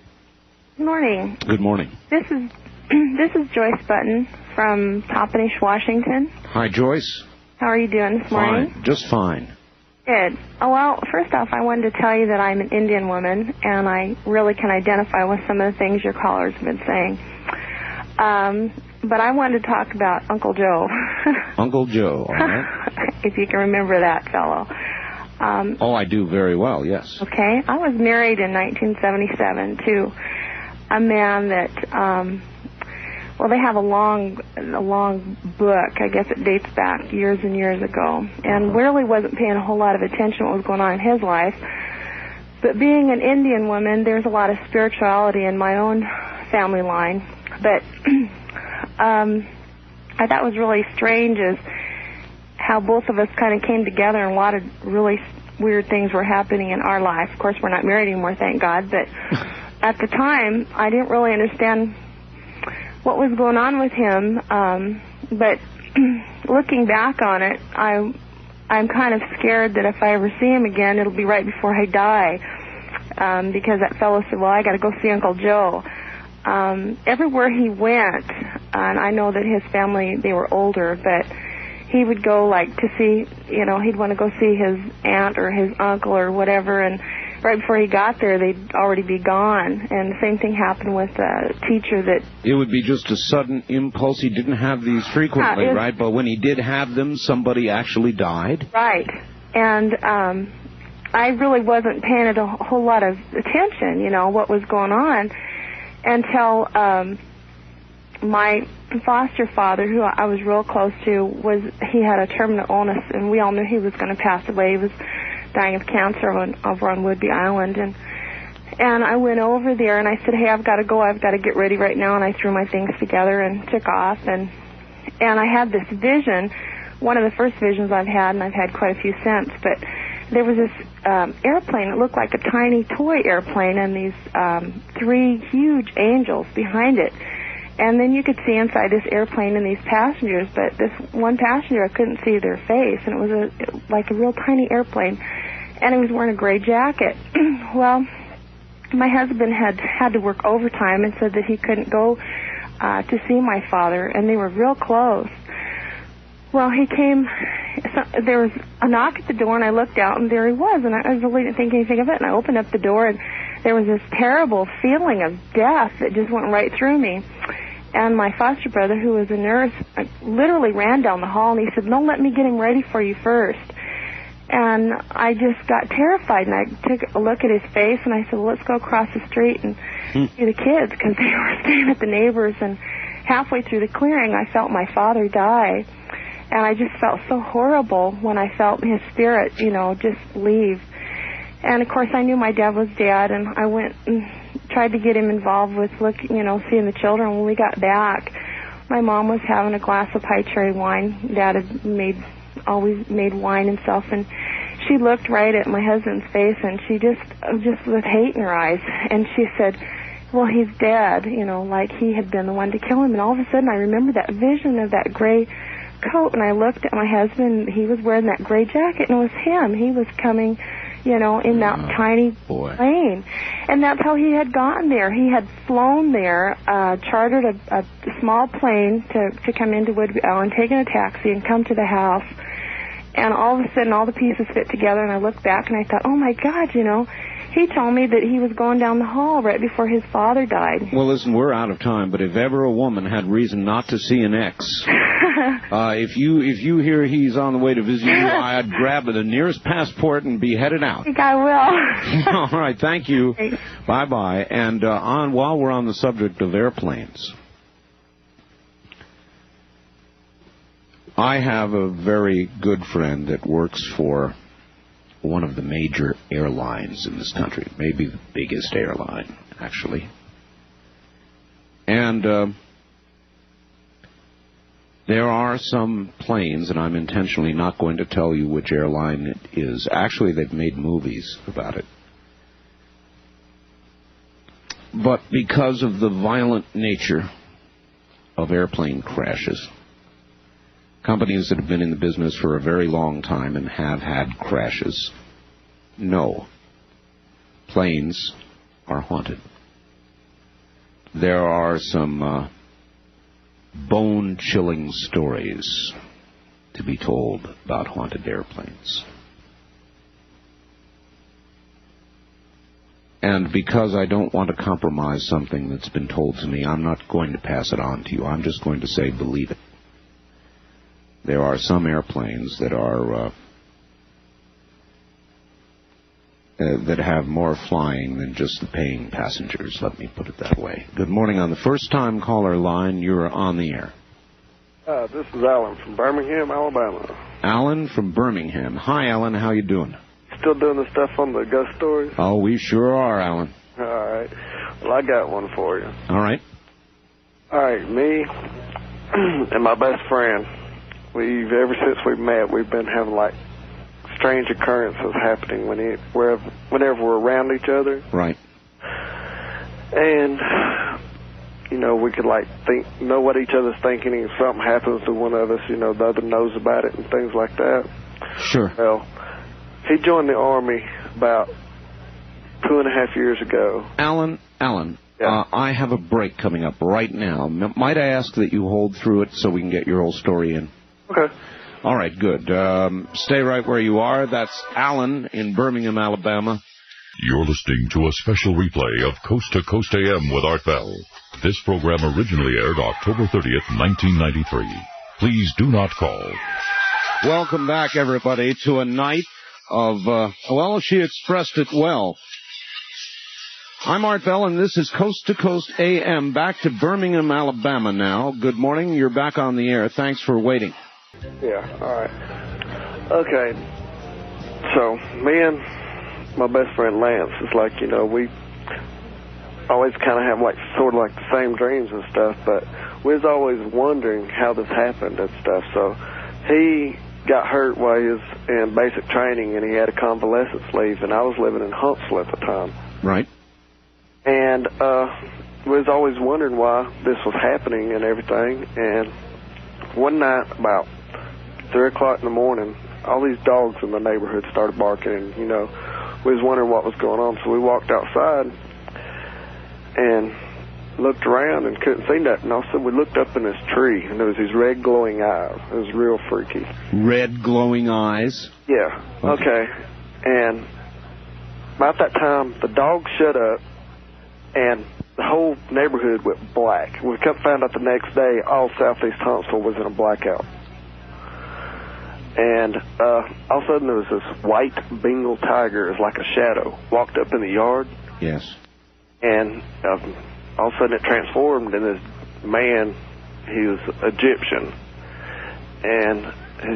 Good morning. Good morning. This is Joyce Button from Toppenish, Washington. Hi, Joyce. How are you doing this morning? Fine. Just fine. Good. Oh, well, first off, I wanted to tell you that I'm an Indian woman, and I really can identify with some of the things your callers have been saying. But I wanted to talk about Uncle Joe. Uncle Joe, all right. If you can remember that fellow. I do very well, yes. Okay. I was married in 1977 to a man that, they have a long book. I guess it dates back years and years ago, and really wasn't paying a whole lot of attention to what was going on in his life. But being an Indian woman, there's a lot of spirituality in my own family line. But I thought was really strange is how both of us kind of came together, and a lot of really weird things were happening in our life. Of course, we're not married anymore, thank God. But at the time, I didn't really understand what was going on with him, but looking back on it, I'm kind of scared that if I ever see him again, it'll be right before I die, because that fellow said, well, I got to go see Uncle Joe. Everywhere he went, and I know that his family, they were older, but he would go to see, he'd want to go see his aunt or his uncle or whatever, and right before he got there, they'd already be gone. And the same thing happened with a teacher that... It would be just a sudden impulse. He didn't have these frequently, right? But when he did have them, somebody actually died? Right. And I really wasn't paying it a whole lot of attention, you know, what was going on, until my foster father, who I was real close to, he had a terminal illness, and we all knew he was going to pass away. He was dying of cancer over on Whidbey Island, and I went over there, and I said, hey, I've got to go. I've got to get ready right now, and I threw my things together and took off, and I had this vision, one of the first visions I've had, and I've had quite a few since, but there was this airplane. It looked like a tiny toy airplane, and these 3 huge angels behind it. And then you could see inside this airplane and these passengers, but this one passenger, I couldn't see their face, and it was like a real tiny airplane, and he was wearing a gray jacket. Well, my husband had to work overtime and said that he couldn't go to see my father, and they were real close. Well, he came, there was a knock at the door, and I looked out, and there he was, and I really didn't think anything of it, and I opened up the door, and there was this terrible feeling of death that just went right through me. And my foster brother, who was a nurse, literally ran down the hall, and he said, no, let me get him ready for you first. And I just got terrified, and I took a look at his face, and I said, well, let's go across the street and see the kids, because they were staying at the neighbors. And halfway through the clearing, I felt my father die. And I just felt so horrible when I felt his spirit, you know, just leave. And, of course, I knew my dad was dead, and I went and tried to get him involved with, seeing the children. When we got back, my mom was having a glass of high cherry wine. Dad had always made wine and stuff, and she looked right at my husband's face, and she just with hate in her eyes, and she said, well, he's dead, you know, like he had been the one to kill him. And all of a sudden, I remember that vision of that gray coat, and I looked at my husband. He was wearing that gray jacket, and it was him. He was coming, you know, in that tiny plane. And that's how he had gotten there. He had flown there, chartered a small plane to come into Whidbey Island, taken a taxi, and come to the house. And all of a sudden, all the pieces fit together, and I looked back, and I thought, oh, my God, you know, he told me that he was going down the hall right before his father died. Well, listen, we're out of time, but if ever a woman had reason not to see an ex, if you hear he's on the way to visit you, I'd grab the nearest passport and be headed out. I think I will. All right, thank you. Thanks. Bye-bye. And while we're on the subject of airplanes, I have a very good friend that works for one of the major airlines in this country, maybe the biggest airline, actually. And there are some planes, and I'm intentionally not going to tell you which airline it is. Actually, they've made movies about it. But because of the violent nature of airplane crashes, companies that have been in the business for a very long time and have had crashes know planes are haunted. There are some bone-chilling stories to be told about haunted airplanes. And because I don't want to compromise something that's been told to me, I'm not going to pass it on to you. I'm just going to say, believe it. There are some airplanes that are that have more flying than just the paying passengers. Let me put it that way. Good morning. On the first-time caller line, you're on the air. This is Alan from Birmingham, Alabama. Alan from Birmingham. Hi, Alan. How you doing? Still doing the stuff on the ghost stories? Oh, we sure are, Alan. All right. Well, I got one for you. All right. All right. Me and my best friend, ever since we met, we've been having, like, strange occurrences happening whenever we're around each other. Right. And, you know, we could, like, know what each other's thinking, and if something happens to one of us, you know, the other knows about it and things like that. Sure. Well, he joined the Army about 2.5 years ago. Alan, yeah. I have a break coming up right now. Might I ask that you hold through it so we can get your whole story in? Okay. All right, good. Stay right where you are. That's Alan in Birmingham, Alabama. You're listening to a special replay of Coast to Coast AM with Art Bell. This program originally aired October 30th, 1993. Please do not call. Welcome back, everybody, to a night well, she expressed it well. I'm Art Bell, and this is Coast to Coast AM. Back to Birmingham, Alabama now. Good morning. You're back on the air. Thanks for waiting. Yeah, all right. Okay. So, me and my best friend Lance, it's like, you know, we always kind of have like sort of like the same dreams and stuff, but we was always wondering how this happened and stuff. So, he got hurt while he was in basic training, and he had a convalescence leave, and I was living in Huntsville at the time. Right. And we was always wondering why this was happening and everything. And one night, about 3 o'clock in the morning, all these dogs in the neighborhood started barking, and, you know, we was wondering what was going on. So we walked outside and looked around and couldn't see nothing. All of a sudden, we looked up in this tree, and there was these red glowing eyes. It was real freaky. Red glowing eyes? Yeah. Okay. And about that time, the dogs shut up, and the whole neighborhood went black. We found out the next day all southeast Huntsville was in a blackout. And all of a sudden there was this white Bengal tiger, it was like a shadow, walked up in the yard. Yes. And all of a sudden it transformed into this man. He was Egyptian. And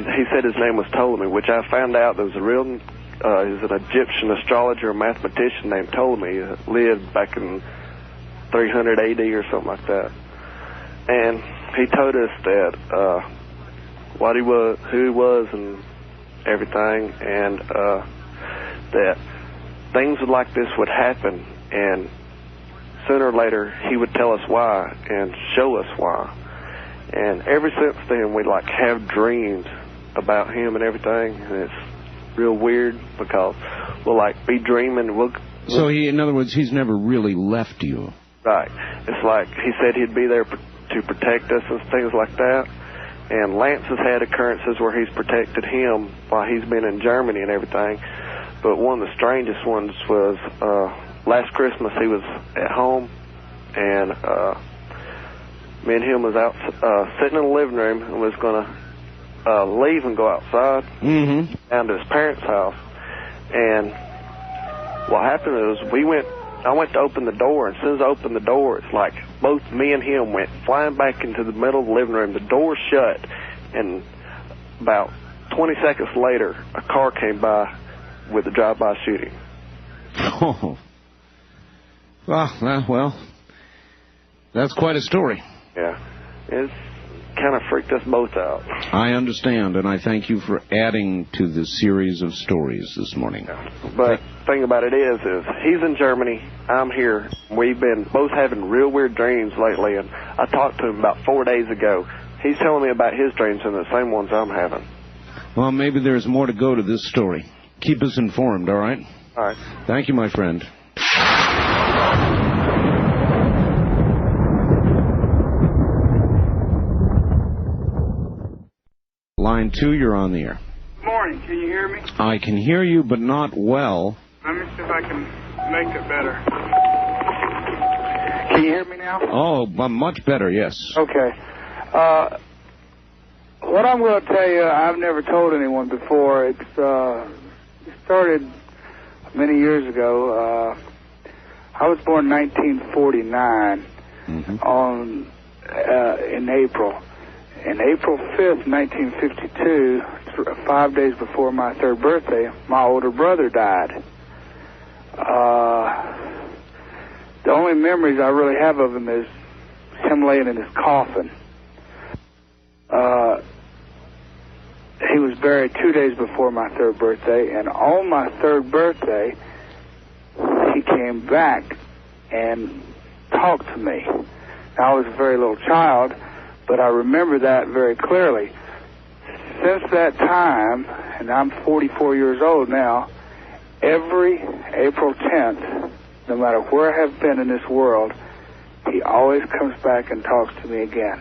he said his name was Ptolemy, which I found out there was a real... he was an Egyptian astrologer, mathematician named Ptolemy. He lived back in 300 AD or something like that. And he told us that what he was, who he was, and everything, and that things like this would happen, and sooner or later he would tell us why and show us why. And ever since then, we like have dreams about him and everything, and it's real weird because we'll like be dreaming. So he, in other words, he's never really left you. Right. It's like he said he'd be there to protect us and things like that. And Lance has had occurrences where he's protected him while he's been in Germany and everything. But one of the strangest ones was last Christmas he was at home, and me and him was out sitting in the living room and was going to leave and go outside down to his parents' house. And what happened was I went to open the door, and as soon as I opened the door, it's like both me and him went flying back into the middle of the living room. The door shut, and about 20 seconds later, a car came by with a drive-by shooting. Oh. Well, that's quite a story. Yeah. It's kind of freaked us both out. I understand, and I thank you for adding to the series of stories this morning. Yeah. But the thing about it is he's in Germany, I'm here. We've been both having real weird dreams lately, and I talked to him about 4 days ago. He's telling me about his dreams and the same ones I'm having. Well, maybe there's more to go to this story. Keep us informed, all right? All right. Thank you, my friend. Line 2, you're on the air. Morning, can you hear me? I can hear you, but not well. Let me see if I can make it better. Can you hear me now? Oh, much better, yes. Okay. What I'm going to tell you, I've never told anyone before. It started many years ago. I was born in 1949 in April. And April 5th, 1952, 5 days before my third birthday, my older brother died. The only memories I really have of him is him laying in his coffin. He was buried 2 days before my third birthday, and on my third birthday, he came back and talked to me. Now, I was a very little child, but I remember that very clearly. Since that time, and I'm 44 years old now, every April 10th, no matter where I have been in this world, he always comes back and talks to me again.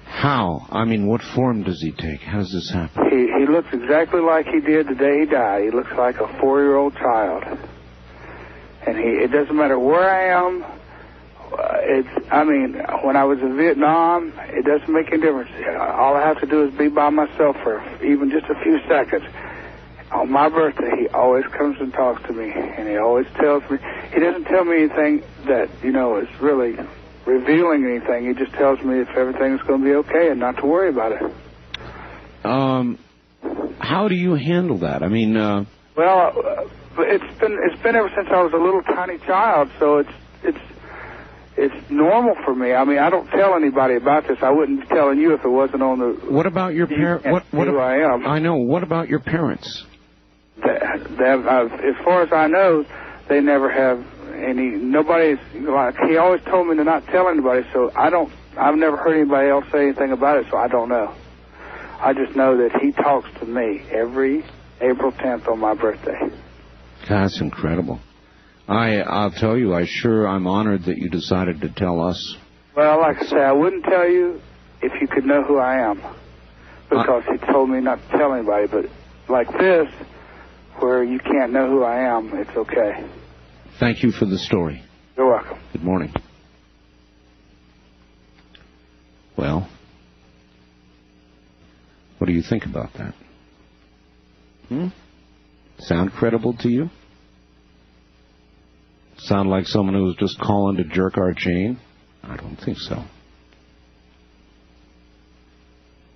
How? I mean, what form does he take? How does this happen? He looks exactly like he did the day he died. He looks like a 4-year-old child. And it doesn't matter where I am. When I was in Vietnam, it doesn't make any difference. All I have to do is be by myself for even just a few seconds, on my birthday, he always comes and talks to me, and he always tells me. He doesn't tell me anything that, is really revealing anything. He just tells me if everything's going to be okay and not to worry about it. How do you handle that? I mean, well, it's been ever since I was a little tiny child, so it's normal for me. I mean, I don't tell anybody about this. I wouldn't be telling you if it wasn't on the. What about your parents? Who I am? I know. What about your parents? As far as I know, they never have any. Nobody's like. He always told me to not tell anybody, so I've never heard anybody else say anything about it, so I don't know. I just know that he talks to me every April 10th on my birthday. That's incredible. I'll tell you, I'm honored that you decided to tell us. Well, like I say, I wouldn't tell you if you could know who I am, because he told me not to tell anybody. But like this, where you can't know who I am, it's okay. Thank you for the story. You're welcome. Good morning. Well, what do you think about that? Sound credible to you? Sound like someone who was just calling to jerk our chain? I don't think so.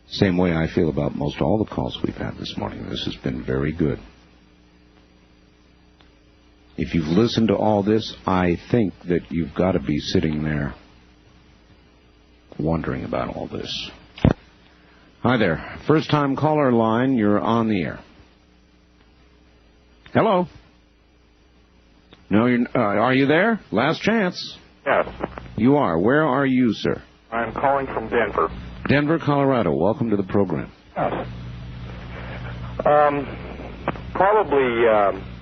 Same way I feel about most all the calls we've had this morning. This has been very good. If you've listened to all this, I think that you've got to be sitting there wondering about all this. Hi there. First-time caller line, you're on the air. Hello? No, are you there? Last chance. Yes. You are. Where are you, sir? I'm calling from Denver. Denver, Colorado. Welcome to the program. Yes. Probably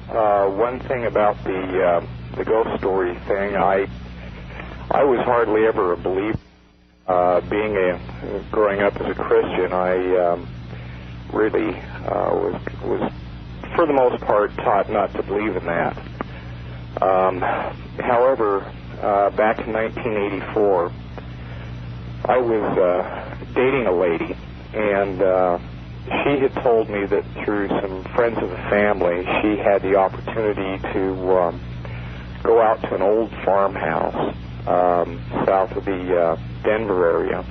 one thing about the ghost story thing, I was hardly ever a believer. Growing up as a Christian, I really was for the most part taught not to believe in that. However, back in 1984, I was dating a lady, and she had told me that through some friends of the family, she had the opportunity to go out to an old farmhouse south of the Denver area,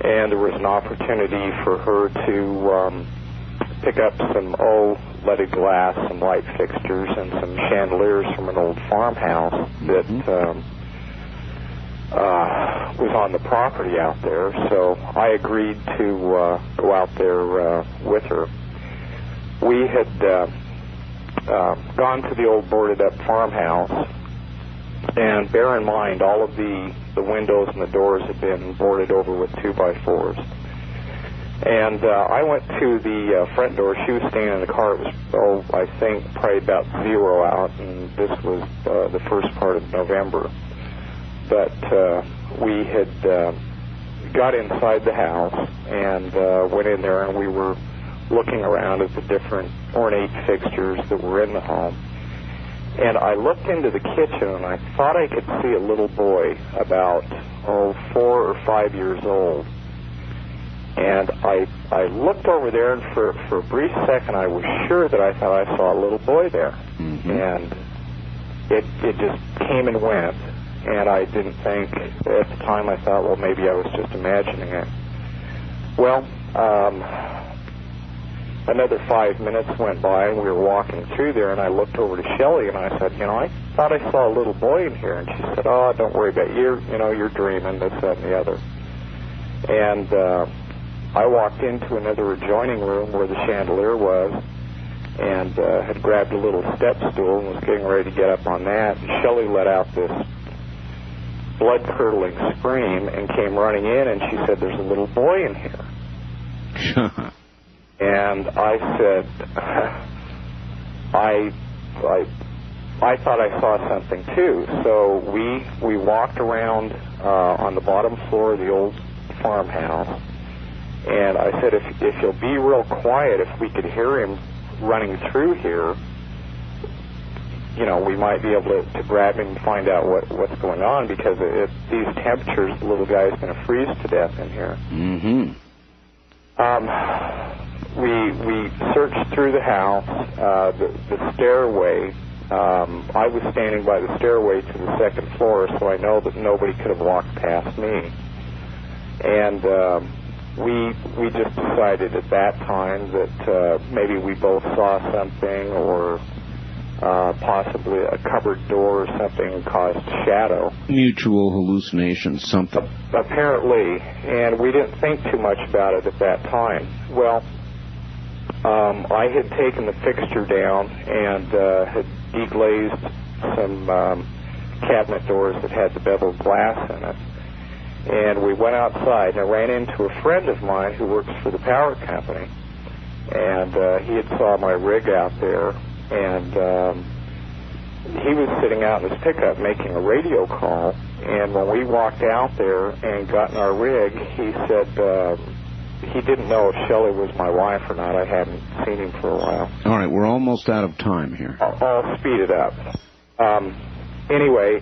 and there was an opportunity for her to pick up some leaded glass, some light fixtures, and some chandeliers from an old farmhouse that was on the property out there. So I agreed to go out there with her. We had gone to the old boarded-up farmhouse, and bear in mind, all of the windows and the doors had been boarded over with 2x4s. And I went to the front door. She was staying in the car. It was, I think, probably about 0 out, and this was the first part of November. But we had got inside the house and went in there, and we were looking around at the different ornate fixtures that were in the home. And I looked into the kitchen, and I thought I could see a little boy about 4 or 5 years old. And I looked over there, and for a brief second, I was sure that I thought I saw a little boy there. And it just came and went, and I didn't think, at the time I thought, well, maybe I was just imagining it. Well, another 5 minutes went by, and we were walking through there, and I looked over to Shelley, and I said, I thought I saw a little boy in here. And she said, don't worry about it. You're dreaming, this, that, and the other. And I walked into another adjoining room where the chandelier was, and had grabbed a little step stool and was getting ready to get up on that. And Shelley let out this blood-curdling scream and came running in, and she said, there's a little boy in here. And I said, I thought I saw something too. So we walked around on the bottom floor of the old farmhouse, and I said, if you'll be real quiet, if we could hear him running through here, we might be able to grab him and find out what's going on, because at these temperatures, the little guy's going to freeze to death in here. we searched through the house, the stairway. I was standing by the stairway to the second floor, so I know that nobody could have walked past me. And we just decided at that time that maybe we both saw something, or possibly a cupboard door or something caused shadow. Mutual hallucination, something. Apparently, and we didn't think too much about it at that time. Well, I had taken the fixture down and had deglazed some cabinet doors that had the beveled glass in it. And we went outside, and I ran into a friend of mine who works for the power company. And he had saw my rig out there, and he was sitting out in his pickup making a radio call. And when we walked out there and got in our rig, he said he didn't know if Shelley was my wife or not. I hadn't seen him for a while. All right, we're almost out of time here. I'll speed it up. Anyway,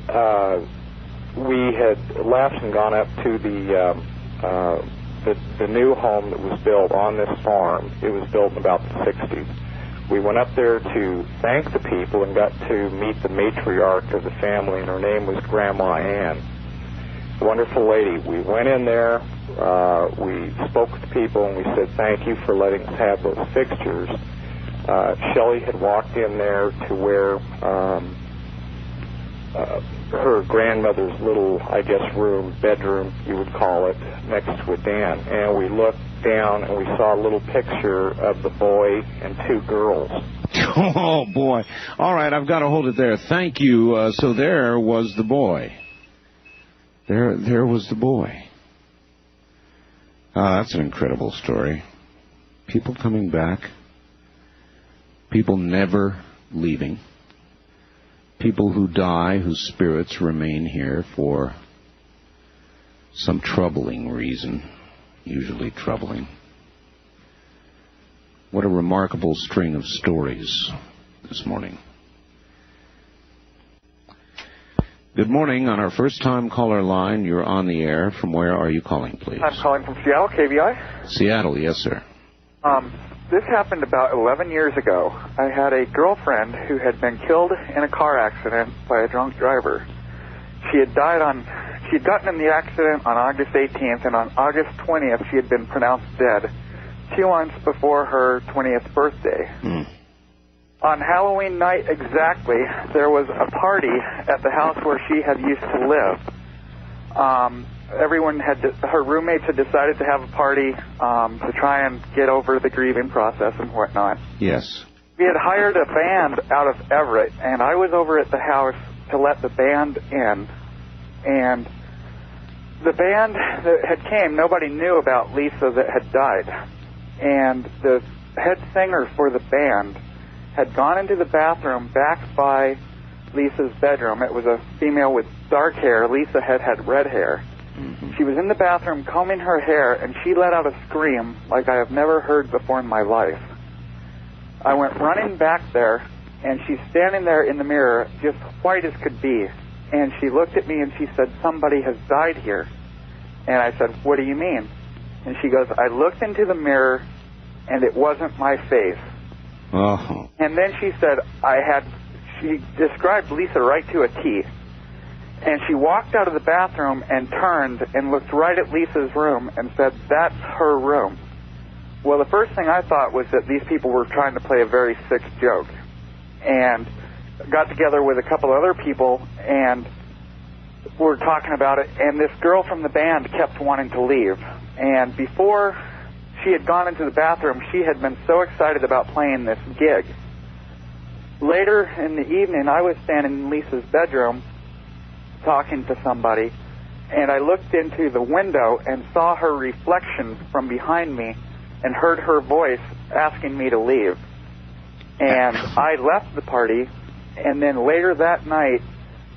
we had left and gone up to the new home that was built on this farm. It was built in about the 60s. We went up there to thank the people and got to meet the matriarch of the family, and her name was Grandma Ann. Wonderful lady. We went in there, we spoke with the people, and we said thank you for letting us have those fixtures. Shelley had walked in there to where her grandmother's little, I guess, bedroom, you would call it, next to a den. And we looked down and we saw a little picture of the boy and two girls. Oh, boy. All right, I've got to hold it there. Thank you. So there was the boy. There was the boy. That's an incredible story. People coming back. People never leaving. People who die, whose spirits remain here for some troubling reason, usually troubling. What a remarkable string of stories this morning. Good morning. On our first-time caller line, you're on the air. From where are you calling, please? I'm calling from Seattle, KVI. Seattle, yes, sir. This happened about 11 years ago. I had a girlfriend who had been killed in a car accident by a drunk driver. She had gotten in the accident on August 18th, and on August 20th she had been pronounced dead 2 months before her 20th birthday. On Halloween night exactly, there was a party at the house where she had used to live. Her roommates had decided to have a party to try and get over the grieving process and whatnot. Yes. We had hired a band out of Everett, and I was over at the house to let the band in. And the band that had came, nobody knew about Lisa that had died. And the head singer for the band had gone into the bathroom back by Lisa's bedroom. It was a female with dark hair. Lisa had red hair. She was in the bathroom combing her hair, and she let out a scream like I have never heard before in my life. I went running back there, and she's standing there in the mirror, just white as could be. And she looked at me and she said, "Somebody has died here." And I said, "What do you mean?" And she goes, "I looked into the mirror, and it wasn't my face." Oh. And then she said, she described Lisa right to a T. And she walked out of the bathroom and turned and looked right at Lisa's room and said, "That's her room." Well, the first thing I thought was that these people were trying to play a very sick joke. And got together with a couple other people and were talking about it. And this girl from the band kept wanting to leave. And before she had gone into the bathroom, she had been so excited about playing this gig. Later in the evening, I was standing in Lisa's bedroom talking to somebody, and I looked into the window and saw her reflection from behind me and heard her voice asking me to leave. And I left the party, and then later that night,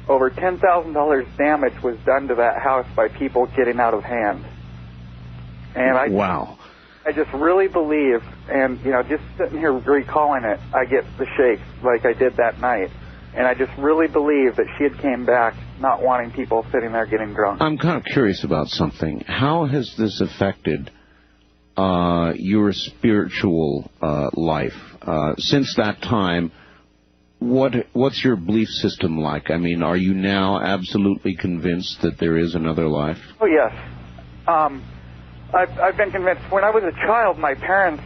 over $10,000 damage was done to that house by people getting out of hand. And I just really believe, and, just sitting here recalling it, I get the shakes like I did that night. And I just really believe that she had came back not wanting people sitting there getting drunk. I'm kind of curious about something. How has this affected your spiritual life. Since that time, what's your belief system like? I mean, are you now absolutely convinced that there is another life? Oh, yes. I've been convinced. When I was a child, my parents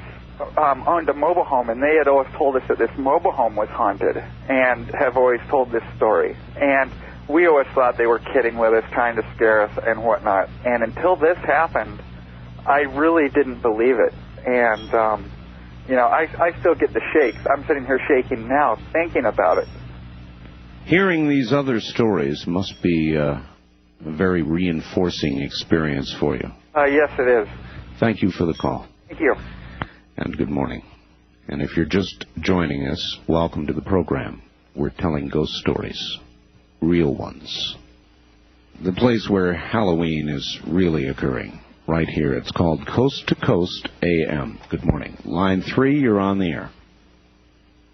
owned a mobile home, and they had always told us that this mobile home was haunted, and have always told this story. And we always thought they were kidding with us, trying to scare us and whatnot. And until this happened, I really didn't believe it. And, I still get the shakes. I'm sitting here shaking now thinking about it. Hearing these other stories must be a very reinforcing experience for you. Yes, it is. Thank you for the call. Thank you. And good morning. And if you're just joining us, welcome to the program. We're telling ghost stories. Real ones. The place where Halloween is really occurring. Right here. It's called Coast to Coast AM. Good morning. Line 3, you're on the air.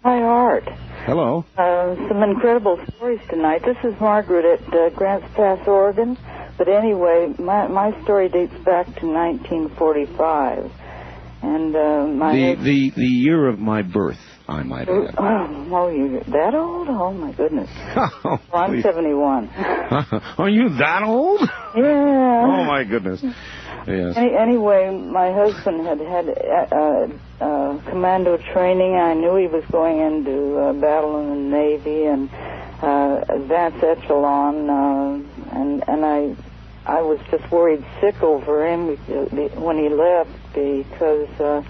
Hi, Art. Hello. Some incredible stories tonight. This is Margaret at Grants Pass, Oregon. But anyway, my story dates back to 1945. And the year of my birth, I might add. Oh, you're that old? Oh, my goodness. Well, I'm 71. Are you that old? Yeah. Oh, my goodness. Yes. Anyway, my husband had commando training. I knew he was going into battle in the Navy and advanced echelon, and I was just worried sick over him when he left because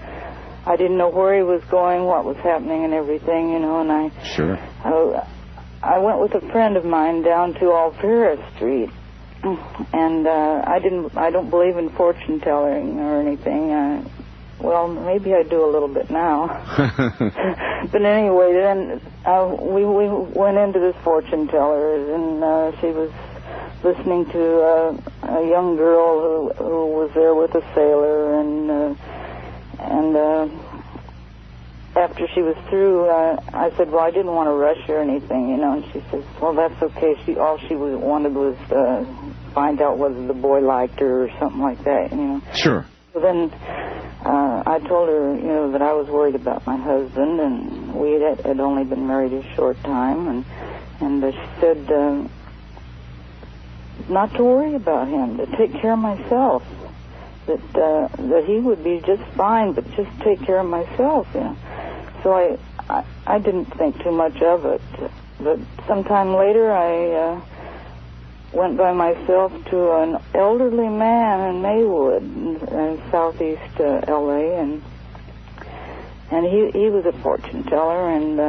I didn't know where he was going, what was happening, and everything, and Sure. I went with a friend of mine down to Alpera Street. And I don't believe in fortune telling or anything. Well, maybe I do a little bit now. But anyway, then we went into this fortune teller, and she was listening to a young girl who was there with a sailor, and after she was through, I said, well, I didn't want to rush her or anything, and she says, well, that's okay. All she wanted was find out whether the boy liked her or something like that, Sure. So then I told her, that I was worried about my husband, and we had only been married a short time, and she said not to worry about him, to take care of myself, that he would be just fine, but just take care of myself, So I didn't think too much of it. But sometime later, I went by myself to an elderly man in Maywood, in southeast L.A., and he was a fortune teller, and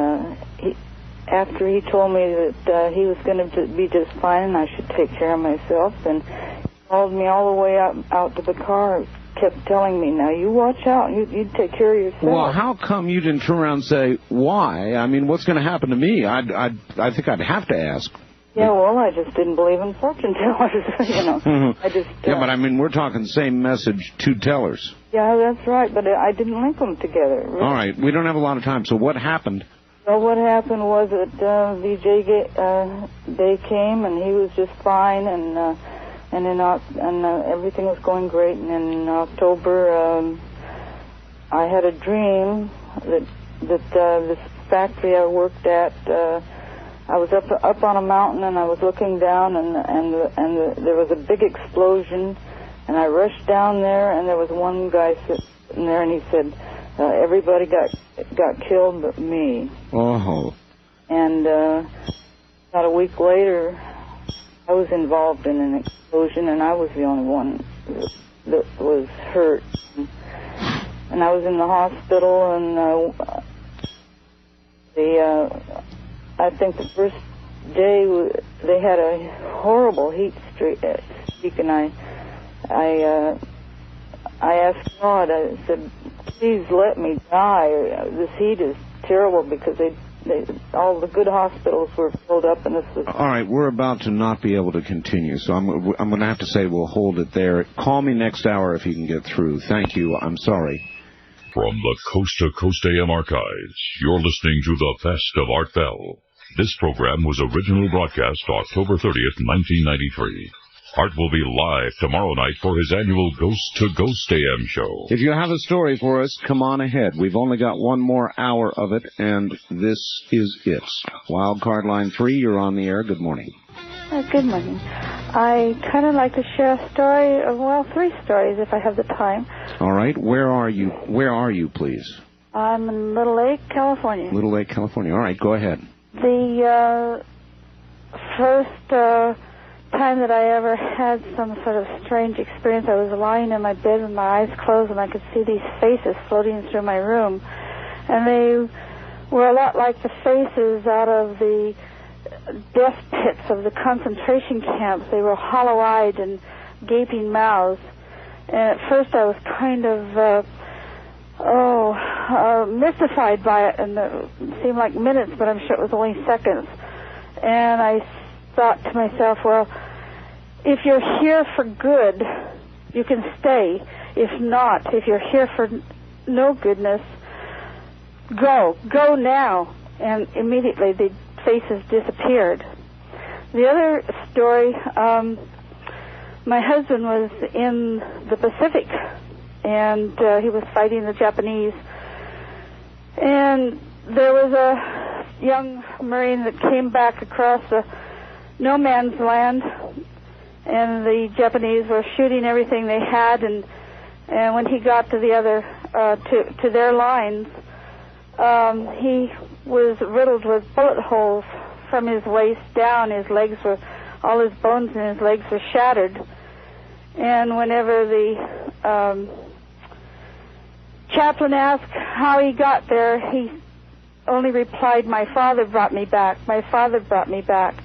after he told me that he was going to be just fine and I should take care of myself, and he called me all the way out to the car, kept telling me, now you watch out, you take care of yourself. Well, how come you didn't turn around and say, why? I mean, what's going to happen to me? I think I'd have to ask. Yeah, well, I just didn't believe in fortune tellers, I just... yeah, but I mean, we're talking same message, two tellers. Yeah, that's right, but I didn't link them together. Really. All right, we don't have a lot of time, so what happened? Well, what happened was that VJ day came, and he was just fine, and everything was going great. And in October, I had a dream that this factory I worked at, I was up on a mountain, and I was looking down, and there was a big explosion, and I rushed down there, and there was one guy sitting there, and he said, everybody got killed but me. Oh. And about a week later, I was involved in an explosion, and I was the only one that was hurt. And I was in the hospital, and I think the first day they had a horrible heat streak, and I asked God, I said, please let me die. This heat is terrible, because all the good hospitals were filled up, and this was... All right, we're about to not be able to continue, so I'm going to have to say we'll hold it there. Call me next hour if you can get through. Thank you. I'm sorry. From the Coast to Coast AM archives, you're listening to The Best of Art Bell. This program was originally broadcast October 30th, 1993. Art will be live tomorrow night for his annual Ghost to Ghost AM show. If you have a story for us, come on ahead. We've only got one more hour of it, and this is it. Wildcard line 3, you're on the air. Good morning. Good morning. I kind of like to share a story, well, 3 stories if I have the time. All right. Where are you? Where are you, please? I'm in Little Lake, California. Little Lake, California. All right, go ahead. The first time that I ever had some sort of strange experience, I was lying in my bed with my eyes closed, and I could see these faces floating through my room. And they were a lot like the faces out of the death pits of the concentration camps. They were hollow-eyed and gaping mouths. And at first I was kind of mystified by it, and it seemed like minutes, but I'm sure it was only seconds. And I thought to myself, well, if you're here for good, you can stay. If not, if you're here for no goodness, go now. And immediately the faces disappeared. The other story, my husband was in the Pacific, and he was fighting the Japanese. And there was a young Marine that came back across the no man's land, and the Japanese were shooting everything they had, and when he got to the other to their lines, he was riddled with bullet holes from his waist down. His legs were, all his bones in his legs were shattered. And whenever the chaplain asked how he got there, he only replied, "My father brought me back. My father brought me back."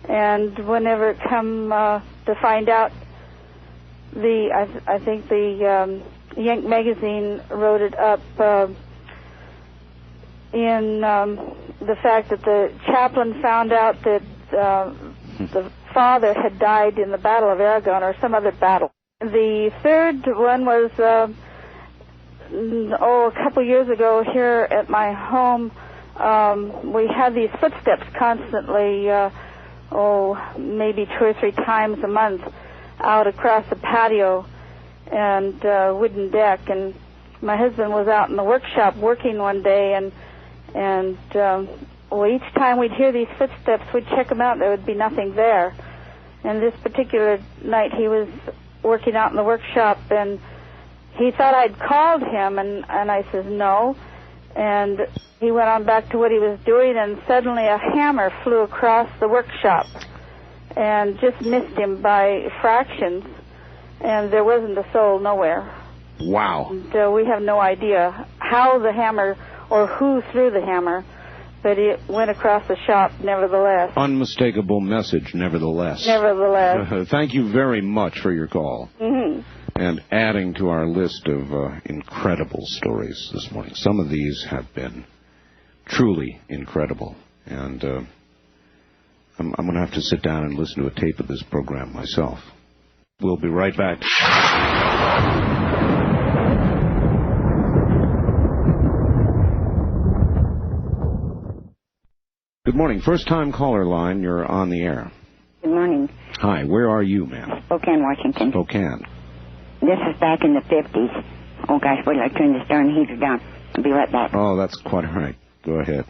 And whenever it come to find out, I think the Yank magazine wrote it up in the fact that the chaplain found out that the father had died in the Battle of Aragon or some other battle. The third one was a couple years ago here at my home. We had these footsteps constantly, maybe 2 or 3 times a month out across the patio and wooden deck. And my husband was out in the workshop working one day, and each time we'd hear these footsteps, we'd check them out. There would be nothing there. And this particular night, he was working out in the workshop, and he thought I'd called him, and I said no. And he went on back to what he was doing, and suddenly a hammer flew across the workshop and just missed him by fractions, and there wasn't a soul nowhere. Wow. And we have no idea how the hammer or who threw the hammer, but it went across the shop nevertheless. Unmistakable message, nevertheless. Nevertheless. Thank you very much for your call. Mm-hmm. And adding to our list of incredible stories this morning. Some of these have been truly incredible. And I'm going to have to sit down and listen to a tape of this program myself. We'll be right back. Good morning. First-time caller line. You're on the air. Good morning. Hi. Where are you, ma'am? Spokane, Washington. Spokane. This is back in the 50s. Oh, gosh, wait till I turn this darn heater down. I'll be right back. Oh, that's quite all right. Go ahead.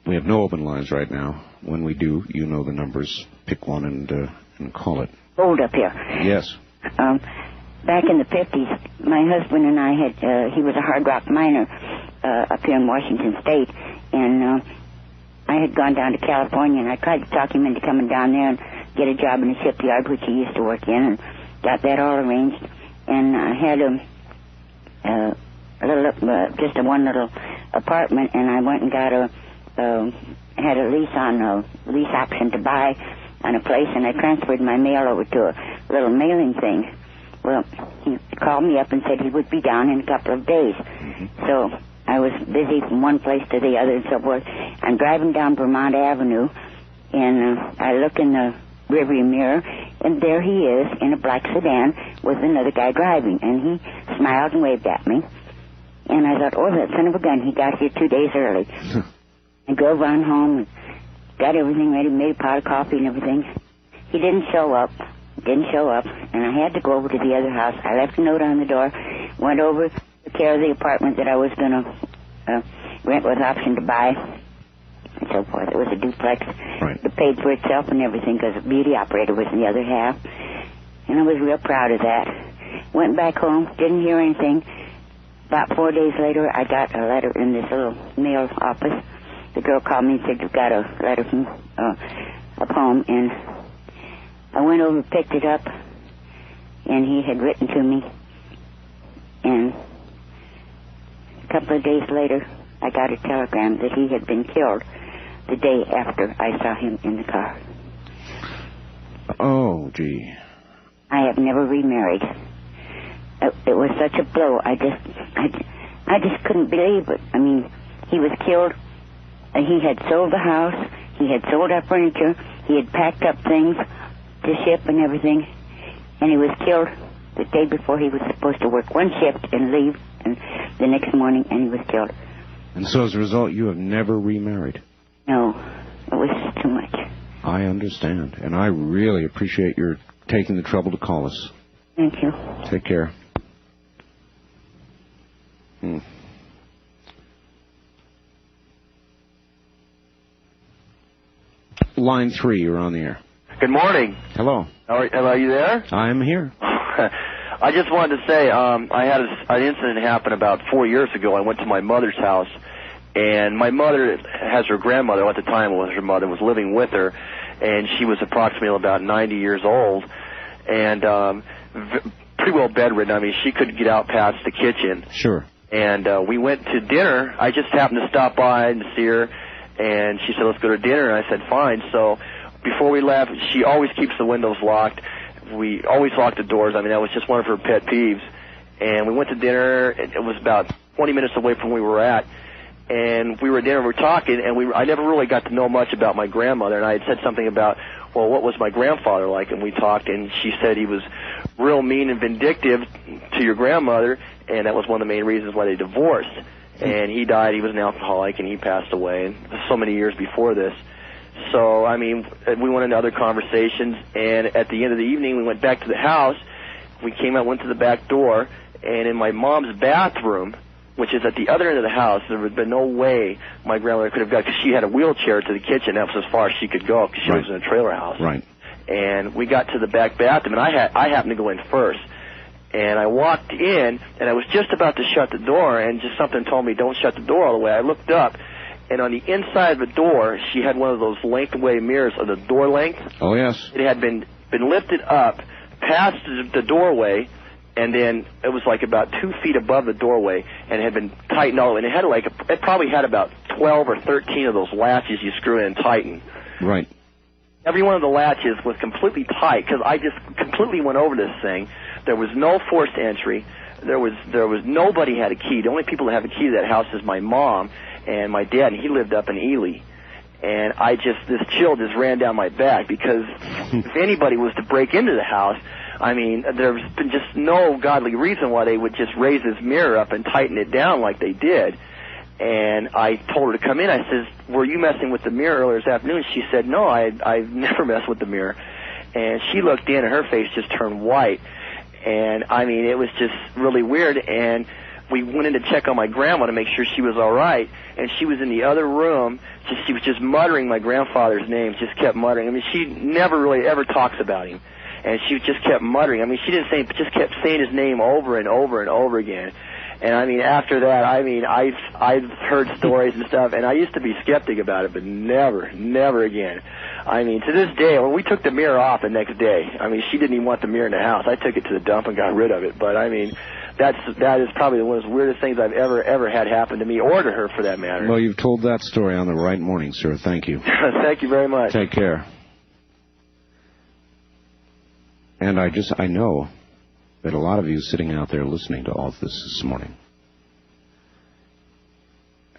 We have no open lines right now. When we do, you know the numbers. Pick one and call it. Hold up here. Yes. Back in the 50s, my husband and I had, he was a hard rock miner up here in Washington State, and I had gone down to California, and I tried to talk him into coming down there and get a job in a shipyard, which he used to work in, and got that all arranged. And I had just a one little apartment, and I went and got had a lease option to buy on a place, and I transferred my mail over to a little mailing thing. Well, he called me up and said he would be down in a couple of days. Mm-hmm. So I was busy from one place to the other and so forth. I'm driving down Vermont Avenue, and I look in the rearview mirror, and there he is in a black sedan with another guy driving, and he smiled and waved at me. And I thought, oh, that son of a gun, he got here 2 days early. I drove on home and got everything ready, made a pot of coffee and everything. he didn't show up, and I had to go over to the other house. I left a note on the door, went over, took care of the apartment that I was going to rent with option to buy, and so forth. It was a duplex. Right. It paid for itself and everything because the beauty operator was in the other half, and I was real proud of that. Went back home, didn't hear anything. About 4 days later, I got a letter in this little mail office. The girl called me and said, "You've got a letter from a poem," and I went over, picked it up, and he had written to me. And a couple of days later, I got a telegram that he had been killed the day after I saw him in the car. Oh, gee. I have never remarried. It was such a blow. I just couldn't believe it. I mean, he was killed. He had sold the house. He had sold our furniture. He had packed up things to ship and everything. And he was killed the day before he was supposed to work one shift and leave, and the next morning, and he was killed. And so as a result, you have never remarried? No, it was too much. I understand. And I really appreciate your taking the trouble to call us. Thank you. Take care. Line 3, you're on the air. Good morning. Hello. Are you there? I'm here. I just wanted to say I had an incident happen about 4 years ago. I went to my mother's house, and my mother has her grandmother, at the time was her mother, was living with her, and she was approximately about 90 years old, and pretty well bedridden. I mean, she couldn't get out past the kitchen. Sure. And we went to dinner. I just happened to stop by and see her, and she said, "Let's go to dinner." And I said, "Fine." So before we left, she always keeps the windows locked. We always lock the doors. I mean, that was just one of her pet peeves. And we went to dinner. It was about 20 minutes away from where we were at. And we were at dinner, we were talking, and I never really got to know much about my grandmother. And I had said something about, well, what was my grandfather like? And we talked, and she said he was real mean and vindictive to your grandmother, and that was one of the main reasons why they divorced. And he died. He was an alcoholic, and he passed away, and so many years before this. So, I mean, we went into other conversations, and at the end of the evening, we went back to the house. We came out, went to the back door, and in my mom's bathroom, which is at the other end of the house, there would have been no way my grandmother could have got, because she had a wheelchair to the kitchen. That was as far as she could go, because she lives in a trailer house. Right. And we got to the back bathroom, and I happened to go in first. And I walked in, and I was just about to shut the door, and just something told me, don't shut the door all the way. I looked up, and on the inside of the door, she had one of those length-away mirrors of the door length. Oh, yes. It had been lifted up past the doorway, and then it was like about 2 feet above the doorway, and it had been tightened all the way. And it had it probably had about 12 or 13 of those latches you screw in and tighten. Right. Every one of the latches was completely tight, because I just completely went over this thing. There was no forced entry. There was nobody had a key. The only people that have a key to that house is my mom and my dad, and he lived up in Ely. And this chill just ran down my back, because if anybody was to break into the house, I mean, there's been just no godly reason why they would just raise this mirror up and tighten it down like they did. And I told her to come in. I says, "Were you messing with the mirror earlier this afternoon?" She said, "No, I've never messed with the mirror." And she looked in, and her face just turned white. And, I mean, it was just really weird. And we went in to check on my grandma to make sure she was all right. And she was in the other room. She was just muttering my grandfather's name, just kept muttering. I mean, she never really ever talks about him. And she just kept muttering. I mean, she didn't say, but just kept saying his name over and over and over again. And, I mean, after that, I mean, I've heard stories and stuff, and I used to be skeptic about it, but never again. I mean, to this day, when we took the mirror off the next day, I mean, she didn't even want the mirror in the house. I took it to the dump and got rid of it. But, I mean, that is probably one of the weirdest things I've ever had happen to me, or to her, for that matter. Well, you've told that story on the right morning, sir. Thank you. Thank you very much. Take care. And I know that a lot of you sitting out there listening to all this morning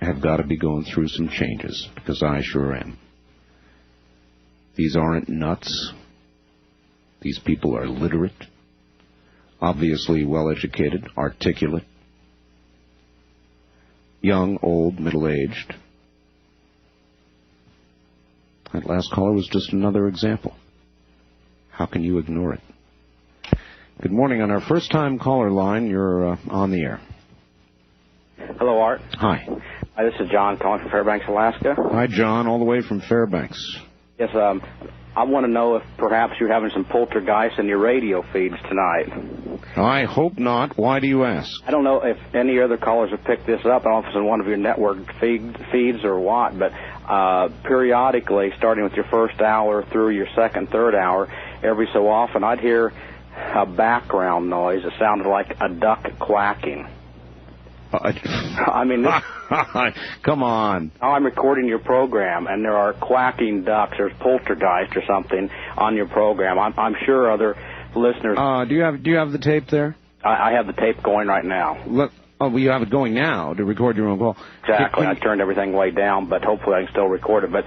have got to be going through some changes, because I sure am. These aren't nuts. These people are literate, obviously well-educated, articulate, young, old, middle-aged. That last caller was just another example. How can you ignore it? Good morning. On our first-time caller line, you're on the air. Hello, Art. Hi. Hi, this is John calling from Fairbanks, Alaska. Hi, John, all the way from Fairbanks. Yes, I want to know if perhaps you're having some poltergeist in your radio feeds tonight. I hope not. Why do you ask? I don't know if any other callers have picked this up. I don't know if it's in one of your network feeds or what, but periodically, starting with your first hour through your second, third hour, every so often I'd hear a background noise. It sounded like a duck quacking. I mean, this, come on. Now I'm recording your program, and there are quacking ducks. There's poltergeist or something on your program. I'm sure other listeners. Do you have the tape there? I have the tape going right now. Look. Oh, well, you have it going now to record your own call. Exactly. I turned everything way down, but hopefully I can still record it. But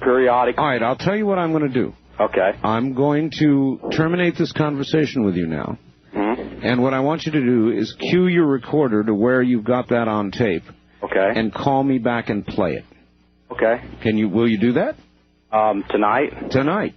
periodically. All right, I'll tell you what I'm going to do. Okay. I'm going to terminate this conversation with you now. Mm-hmm. And what I want you to do is cue your recorder to where you've got that on tape. Okay. And call me back and play it. Okay. Will you do that? Tonight? Tonight.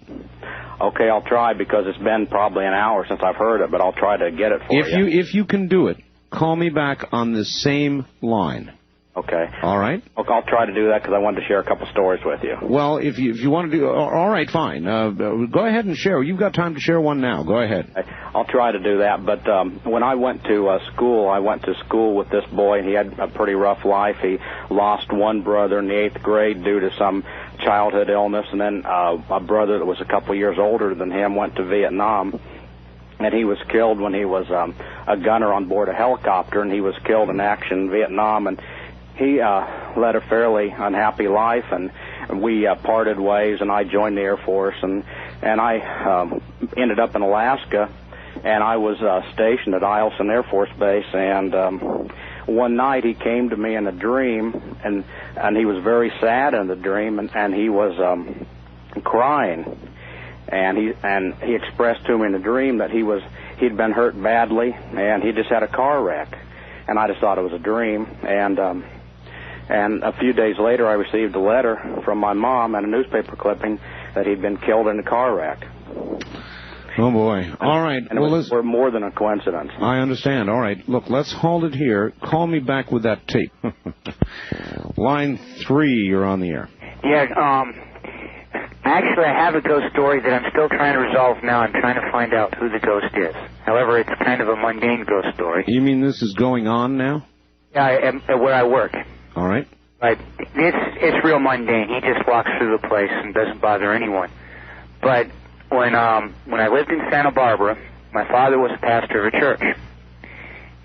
Okay, I'll try because it's been probably an hour since I've heard it, but I'll try to get it for you. If you can do it, call me back on the same line. Okay. All right? Okay, I'll try to do that because I wanted to share a couple stories with you. Well, if you want to do... All right, fine. Go ahead and share. You've got time to share one now. Go ahead. I'll try to do that. But when I went to school, I went to school with this boy, and he had a pretty rough life. He lost one brother in the 8th grade due to some childhood illness, and then a brother that was a couple years older than him went to Vietnam. And he was killed when he was a gunner on board a helicopter, and he was killed in action in Vietnam. And he led a fairly unhappy life, and we parted ways, and I joined the Air Force, and I ended up in Alaska, and I was stationed at Eielson Air Force Base, and one night he came to me in a dream, and he was very sad in the dream, and he was crying. And he expressed to me in the dream that he'd been hurt badly, and he just had a car wreck. And I just thought it was a dream. And a few days later, I received a letter from my mom and a newspaper clipping that he'd been killed in a car wreck. Oh, boy. All right. And it was more than a coincidence. I understand. All right. Look, let's hold it here. Call me back with that tape. Line 3, you're on the air. Yeah, actually, I have a ghost story that I'm still trying to resolve now. I'm trying to find out who the ghost is. However, it's kind of a mundane ghost story. You mean this is going on now? Yeah, where I work. All right. But it's real mundane. He just walks through the place and doesn't bother anyone. But when I lived in Santa Barbara, my father was a pastor of a church.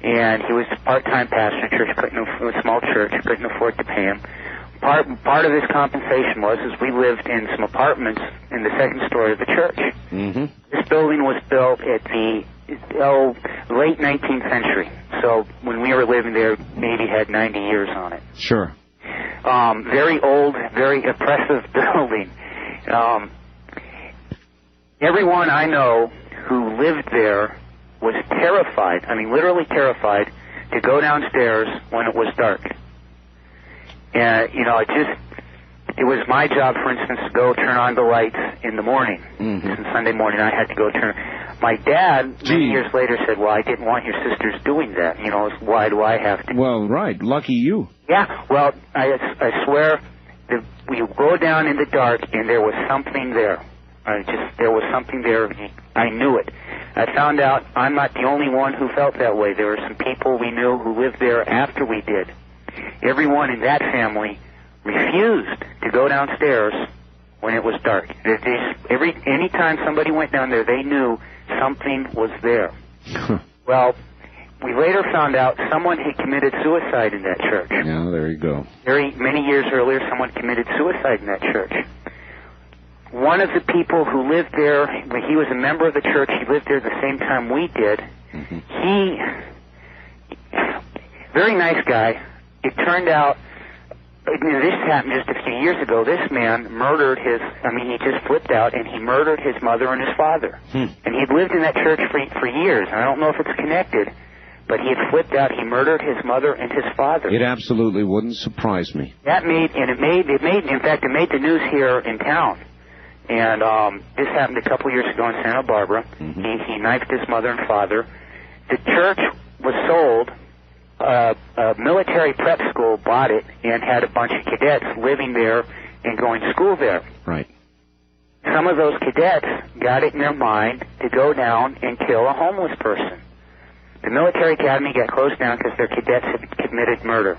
And he was a part-time pastor of a church, a small church, couldn't afford to pay him. Part of his compensation was we lived in some apartments in the second story of the church. Mm-hmm. This building was built at the late 19th century. So when we were living there, maybe had 90 years on it. Sure. Very old, very oppressive building. Everyone I know who lived there was terrified, I mean literally terrified, to go downstairs when it was dark. And, it was my job, for instance, to go turn on the lights in the morning. Mm-hmm. And Sunday morning I had to go turn. My dad, many years later, said, well, I didn't want your sisters doing that. Why do I have to? Well, right. Lucky you. Yeah. Well, I swear that we go down in the dark and there was something there. There was something there. I knew it. I found out I'm not the only one who felt that way. There were some people we knew who lived there after we did. Everyone in that family refused to go downstairs when it was dark. Any time somebody went down there, they knew something was there. Well, we later found out someone had committed suicide in that church. Yeah, there you go. Many years earlier, someone committed suicide in that church. One of the people who lived there, he was a member of the church, he lived there the same time we did. Mm-hmm. Very nice guy. It turned out, this happened just a few years ago, this man murdered he just flipped out and he murdered his mother and his father. And he'd lived in that church for years. I don't know if it's connected, but he had flipped out, he murdered his mother and his father. It absolutely wouldn't surprise me. It made the news here in town. And this happened a couple years ago in Santa Barbara. Mm-hmm. He knifed his mother and father. The church was sold. A military prep school bought it and had a bunch of cadets living there and going to school there. Right. Some of those cadets got it in their mind to go down and kill a homeless person. The military academy got closed down because their cadets had committed murder.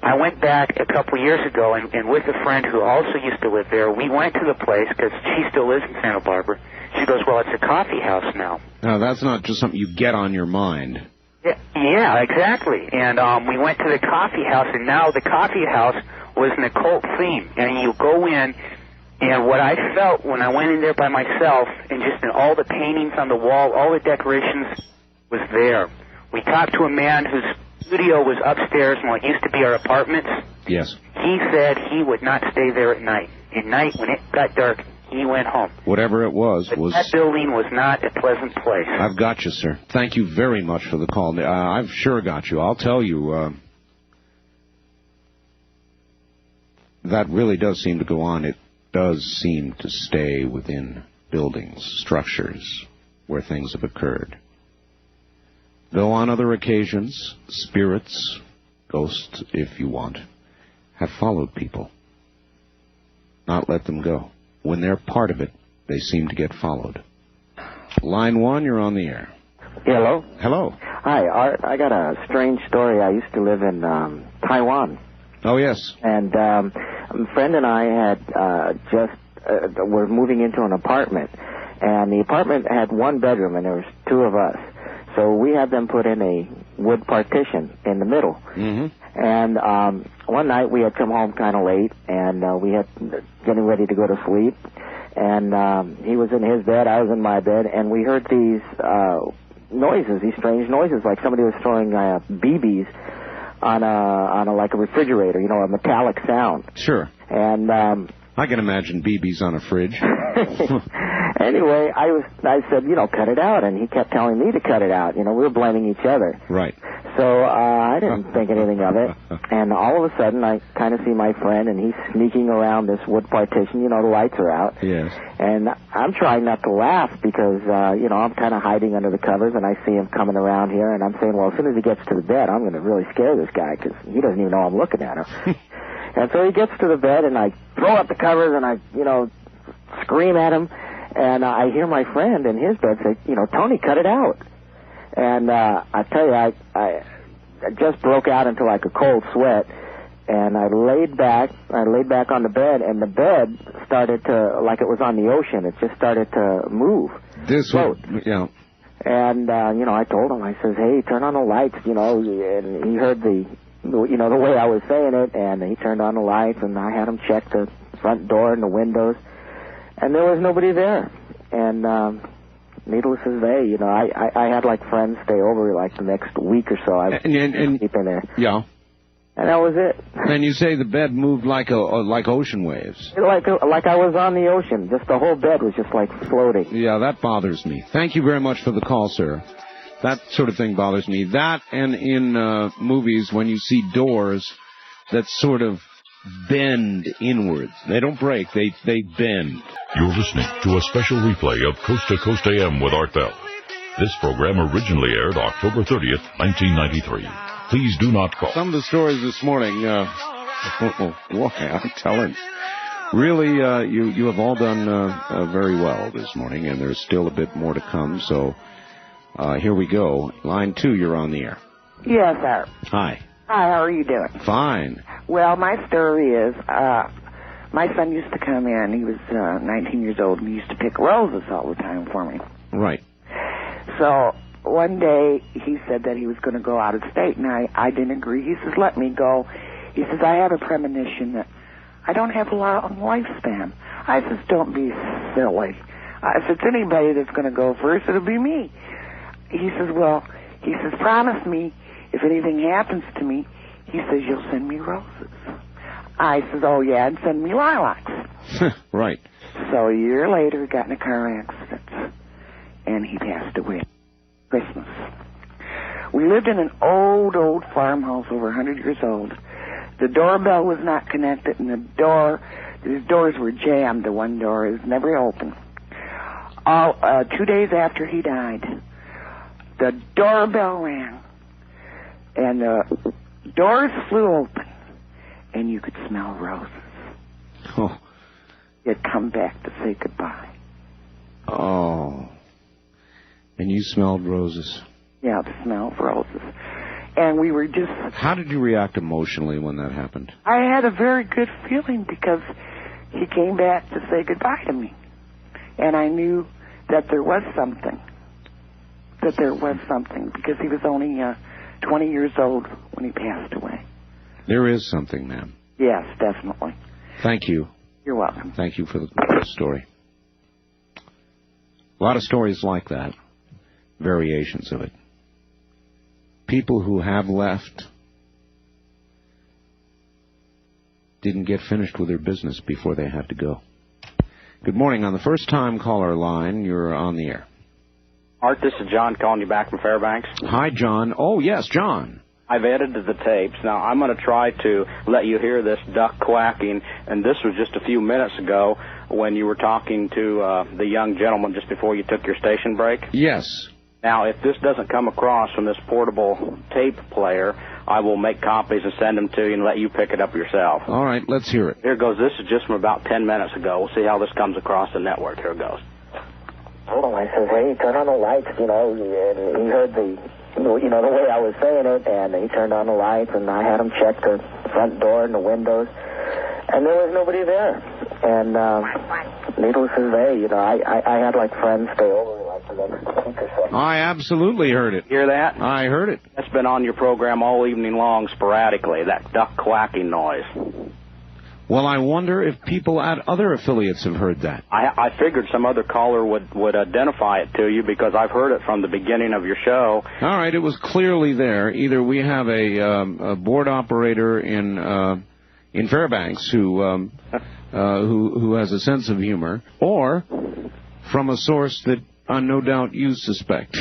I went back a couple years ago, and with a friend who also used to live there, we went to the place because she still lives in Santa Barbara. She goes, well, it's a coffee house now. Now, that's not just something you get on your mind. Yeah, exactly. And we went to the coffee house, and now the coffee house was an occult theme. And you go in, and what I felt when I went in there by myself, and just in all the paintings on the wall, all the decorations was there. We talked to a man whose studio was upstairs in what used to be our apartments. Yes. He said he would not stay there at night. At night, when it got dark, he went home. Whatever it was. That building was not a pleasant place. I've got you, sir. Thank you very much for the call. I've sure got you. I'll tell you, that really does seem to go on. It does seem to stay within buildings, structures, where things have occurred. Though on other occasions, spirits, ghosts, if you want, have followed people. Not let them go. When they're part of it, they seem to get followed. Line 1, you're on the air. Hello? Hello. Hi, Art. I got a strange story. I used to live in Taiwan. Oh, yes. And a friend and I had were moving into an apartment. And the apartment had one bedroom, and there was two of us. So we had them put in a wood partition in the middle. Mm-hmm. And one night we had come home kind of late, and we had getting ready to go to sleep. And he was in his bed, I was in my bed, and we heard these noises, these strange noises, like somebody was throwing BBs on a like a refrigerator, you know, a metallic sound. Sure. And I can imagine BBs on a fridge. Anyway, I said, you know, cut it out, and he kept telling me to cut it out. You know, we were blaming each other. Right. So I didn't think anything of it, and all of a sudden I kind of see my friend, and he's sneaking around this wood partition. You know, the lights are out. Yes. And I'm trying not to laugh because, you know, I'm kind of hiding under the covers, and I see him coming around here, and I'm saying, well, as soon as he gets to the bed, I'm going to really scare this guy because he doesn't even know I'm looking at him. And so he gets to the bed, and I throw up the covers, and I, you know, scream at him. And I hear my friend in his bed say, you know, Tony, cut it out. And I tell you, I just broke out into like a cold sweat. And I laid back on the bed, and the bed started to, like it was on the ocean, it just started to move. Float. Yeah. And, you know, I told him, I says, hey, turn on the lights, you know, and he heard the way I was saying it, and he turned on the lights, and I had him check the front door and the windows. And there was nobody there. And needless to say, you know, I had like friends stay over like the next week or so. I was sleeping there. Yeah. And that was it. And you say the bed moved like ocean waves. Like I was on the ocean. Just the whole bed was just like floating. Yeah, that bothers me. Thank you very much for the call, sir. That sort of thing bothers me. That and in movies when you see doors that sort of bend inwards. They don't break, they bend. You're listening to a special replay of Coast to Coast AM with Art Bell. This program originally aired October 30th, 1993. Please do not call. Some of the stories this morning, boy, I'm telling. Really, you have all done very well this morning, and there's still a bit more to come, so here we go. Line 2, you're on the air. Yes, sir. Hi. Hi, how are you doing? Fine. Well, my story is, my son used to come in. He was 19 years old, and he used to pick roses all the time for me. Right. So one day he said that he was going to go out of state, and I didn't agree. He says, let me go. He says, I have a premonition that I don't have a long lifespan. I says, don't be silly. If it's anybody that's going to go first, it'll be me. He says, promise me if anything happens to me, he says, you'll send me roses. I says, oh, yeah, and send me lilacs. Right. So a year later, he got in a car accident, and he passed away Christmas. We lived in an old farmhouse over 100 years old. The doorbell was not connected, and the door The doors were jammed. The one door is never open. 2 days after he died, the doorbell rang, and the doors flew open, and you could smell roses. Oh. He had come back to say goodbye. Oh. And you smelled roses. Yeah, the smell of roses. And we were just... How did you react emotionally when that happened? I had a very good feeling because he came back to say goodbye to me. And I knew that there was something. That there was something because he was only 20 years old when he passed away. There is something, ma'am. Yes, definitely. Thank you. You're welcome. Thank you for the story. A lot of stories like that. Variations of it. People who have left didn't get finished with their business before they had to go. Good morning. On the first-time caller line, you're on the air. Art, this is John calling you back from Fairbanks. Hi, John. Oh, yes, John. I've edited the tapes. Now, I'm going to try to let you hear this duck quacking, and this was just a few minutes ago when you were talking to the young gentleman just before you took your station break. Yes. Now, if this doesn't come across from this portable tape player, I will make copies and send them to you and let you pick it up yourself. All right, let's hear it. Here goes. This is just from about 10 minutes ago. We'll see how this comes across the network. Here it goes. Oh, I said, hey, turn on the lights, and he heard the way I was saying it, and he turned on the lights, and I had him check the front door and the windows, and there was nobody there. And needless to say, I had like friends stay over like the next week or so. I absolutely heard it. Hear that? I heard it. That's been on your program all evening long, sporadically, that duck quacking noise. Well, I wonder if people at other affiliates have heard that. I figured some other caller would identify it to you because I've heard it from the beginning of your show. All right, it was clearly there. Either we have a board operator in Fairbanks who has a sense of humor, or from a source that no doubt you suspect.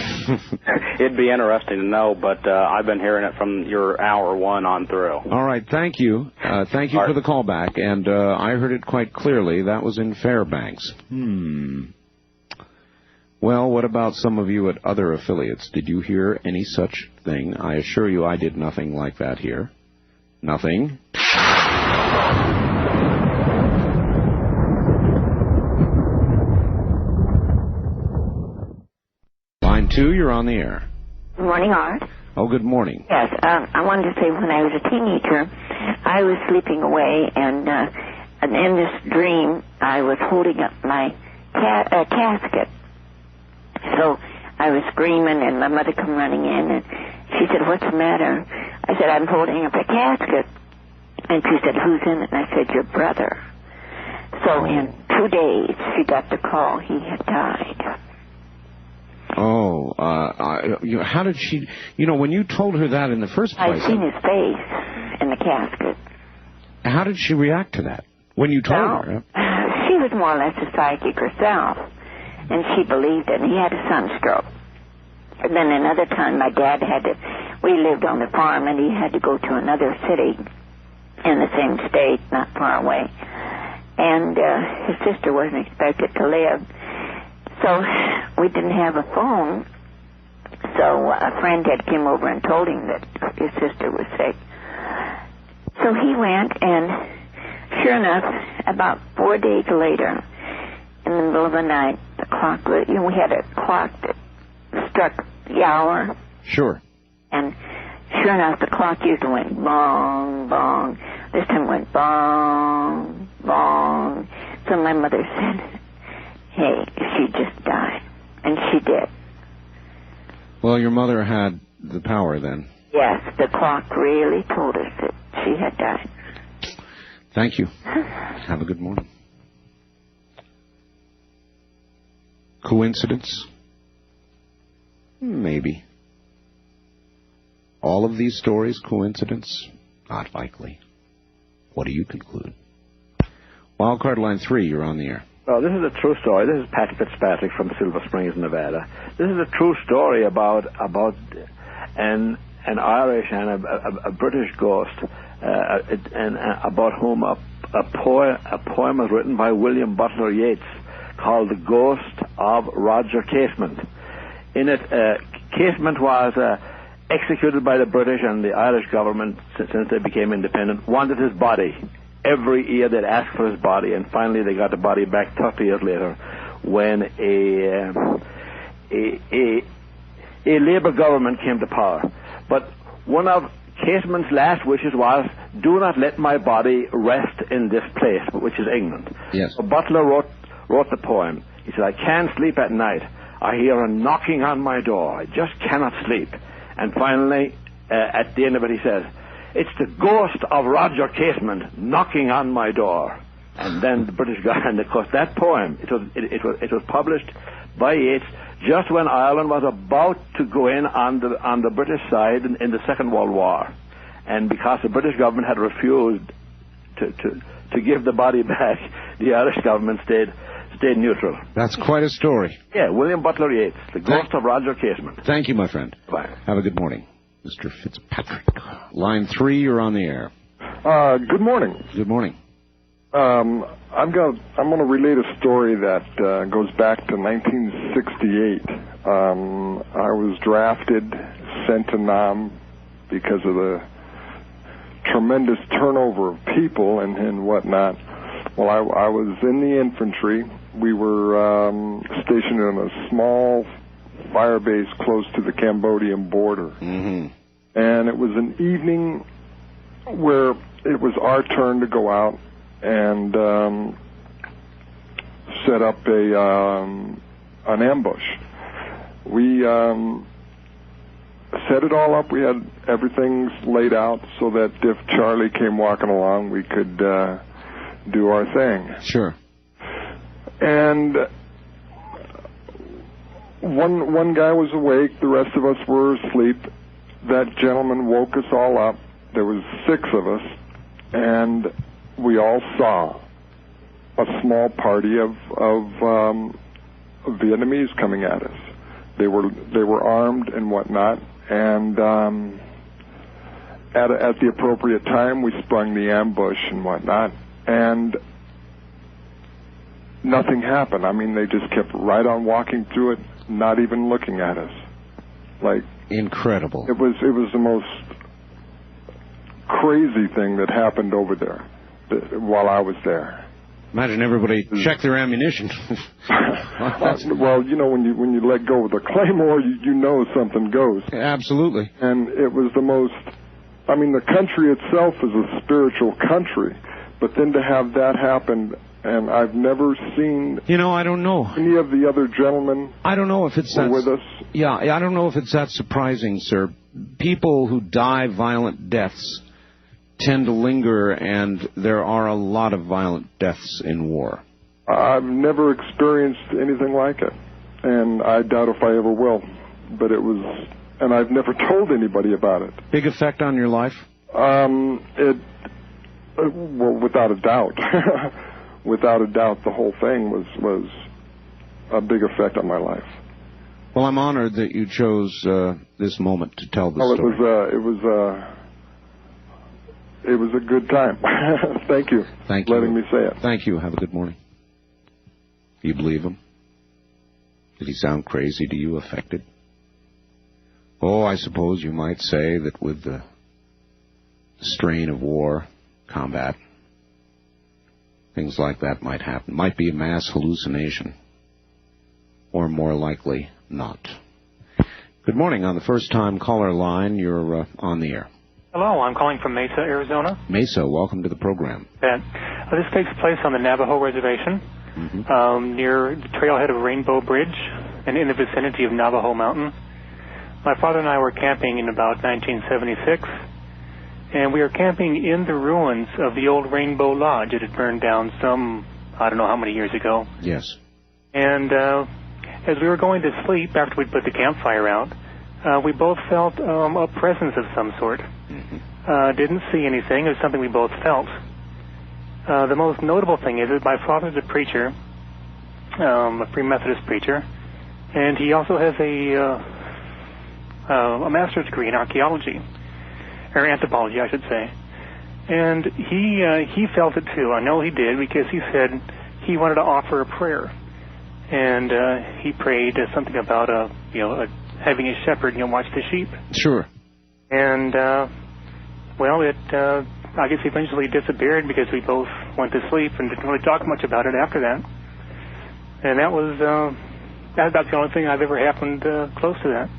It'd be interesting to know, but I've been hearing it from your hour one on through. All right, thank you. Thank you for the call back, and I heard it quite clearly. That was in Fairbanks. Well, what about some of you at other affiliates? Did you hear any such thing? I assure you I did nothing like that here. Nothing. Line 2, you're on the air. Good morning, Art. Oh, good morning. Yes, I wanted to say when I was a teenager, I was sleeping away, and in this dream, I was holding up my casket. So I was screaming, and my mother come running in, and she said, "What's the matter?" I said, "I'm holding up a casket." And she said, "Who's in it?" And I said, "Your brother." So in 2 days, she got the call. He had died. Oh, how did she... when you told her that in the first place... I'd seen his face in the casket. How did she react to that when you told her? She was more or less a psychic herself, and she believed it, and he had a sunstroke. And then another time, my dad we lived on the farm, and he had to go to another city in the same state, not far away. And his sister wasn't expected to live. So we didn't have a phone. So a friend had come over and told him that his sister was sick. So he went, and sure enough, about 4 days later, in the middle of the night, the clock was, we had a clock that struck the hour. Sure. And sure enough, the clock usually went bong, bong. This time it went bong, bong. So my mother said, "Hey, she just died." And she did. Well, your mother had the power then. Yes, the clock really told us that she had died. Thank you. Have a good morning. Coincidence? Maybe. All of these stories, coincidence? Not likely. What do you conclude? Wildcard line 3, you're on the air. Oh, this is a true story. This is Pat Fitzpatrick from Silver Springs, Nevada. This is a true story about an Irish and a British ghost, and about whom a a poem was written by William Butler Yeats called The Ghost of Roger Casement. In it, Casement was executed by the British, and the Irish government, since they became independent, wanted his body. Every year they'd ask for his body, and finally they got the body back 30 years later when a Labour government came to power. But one of Casement's last wishes was, do not let my body rest in this place, which is England. Yes. So Butler wrote the poem. He said, I can't sleep at night. I hear a knocking on my door. I just cannot sleep. And finally, at the end of it, he says, it's the ghost of Roger Casement knocking on my door. And then the British guy, and of course that poem, it was published by Yeats just when Ireland was about to go in on the British side in the Second World War. And because the British government had refused to give the body back, the Irish government stayed neutral. That's quite a story. Yeah, William Butler Yeats, The Ghost of Roger Casement. Thank you, my friend. Bye. Have a good morning, Mr. Fitzpatrick. Line 3, you're on the air. Good morning. Good morning. I'm going to relate a story that goes back to 1968. I was drafted, sent to Nam because of the tremendous turnover of people and whatnot. Well, I was in the infantry. We were stationed in a small fire base close to the Cambodian border. Mm-hmm. And it was an evening where it was our turn to go out and set up an ambush. We set it all up. We had everything laid out so that if Charlie came walking along, we could do our thing. Sure. And one guy was awake. The rest of us were asleep. That gentleman woke us all up. There was 6 of us, and we all saw a small party of Vietnamese coming at us. They were armed and whatnot, and at the appropriate time, we sprung the ambush and whatnot, and nothing happened. I mean, they just kept right on walking through it, not even looking at us. Like, incredible. It was the most crazy thing that happened over there while I was there. Imagine everybody check their ammunition. Well, you know, when you let go of the claymore, you know something goes. Absolutely. And it was the most. I mean, the country itself is a spiritual country, but then to have that happen, and I've never seen. You know, I don't know. Any of the other gentlemen. I don't know if it's that with us. Yeah, I don't know if it's that surprising, sir. People who die violent deaths tend to linger, and there are a lot of violent deaths in war. I've never experienced anything like it, and I doubt if I ever will. But it was, and I've never told anybody about it. Big effect on your life? Well, without a doubt. Without a doubt, the whole thing was a big effect on my life. Well, I'm honored that you chose this moment to tell the story. It was a good time. Thank you. Thank you. Letting me say it. Thank you. Have a good morning. Do you believe him? Did he sound crazy to you, affected? Oh, I suppose you might say that with the strain of war, combat, things like that might happen. Might be a mass hallucination. Or more likely, not. Good morning. On the first-time caller line, you're on the air. Hello, I'm calling from Mesa, Arizona. Mesa, welcome to the program. This takes place on the Navajo Reservation, near the trailhead of Rainbow Bridge, and in the vicinity of Navajo Mountain. My father and I were camping in about 1976, and we were camping in the ruins of the old Rainbow Lodge. It had burned down I don't know how many years ago. Yes. And as we were going to sleep, after we'd put the campfire out, we both felt a presence of some sort. Didn't see anything. It was something we both felt. The most notable thing is that my father's a preacher, a Free Methodist preacher, and he also has a master's degree in archaeology, or anthropology, I should say. And he felt it too. I know he did, because he said he wanted to offer a prayer, and he prayed something about having a shepherd watch the sheep. Sure. And it I guess eventually disappeared because we both went to sleep and didn't really talk much about it after that. And that was that's the only thing I've ever happened close to that.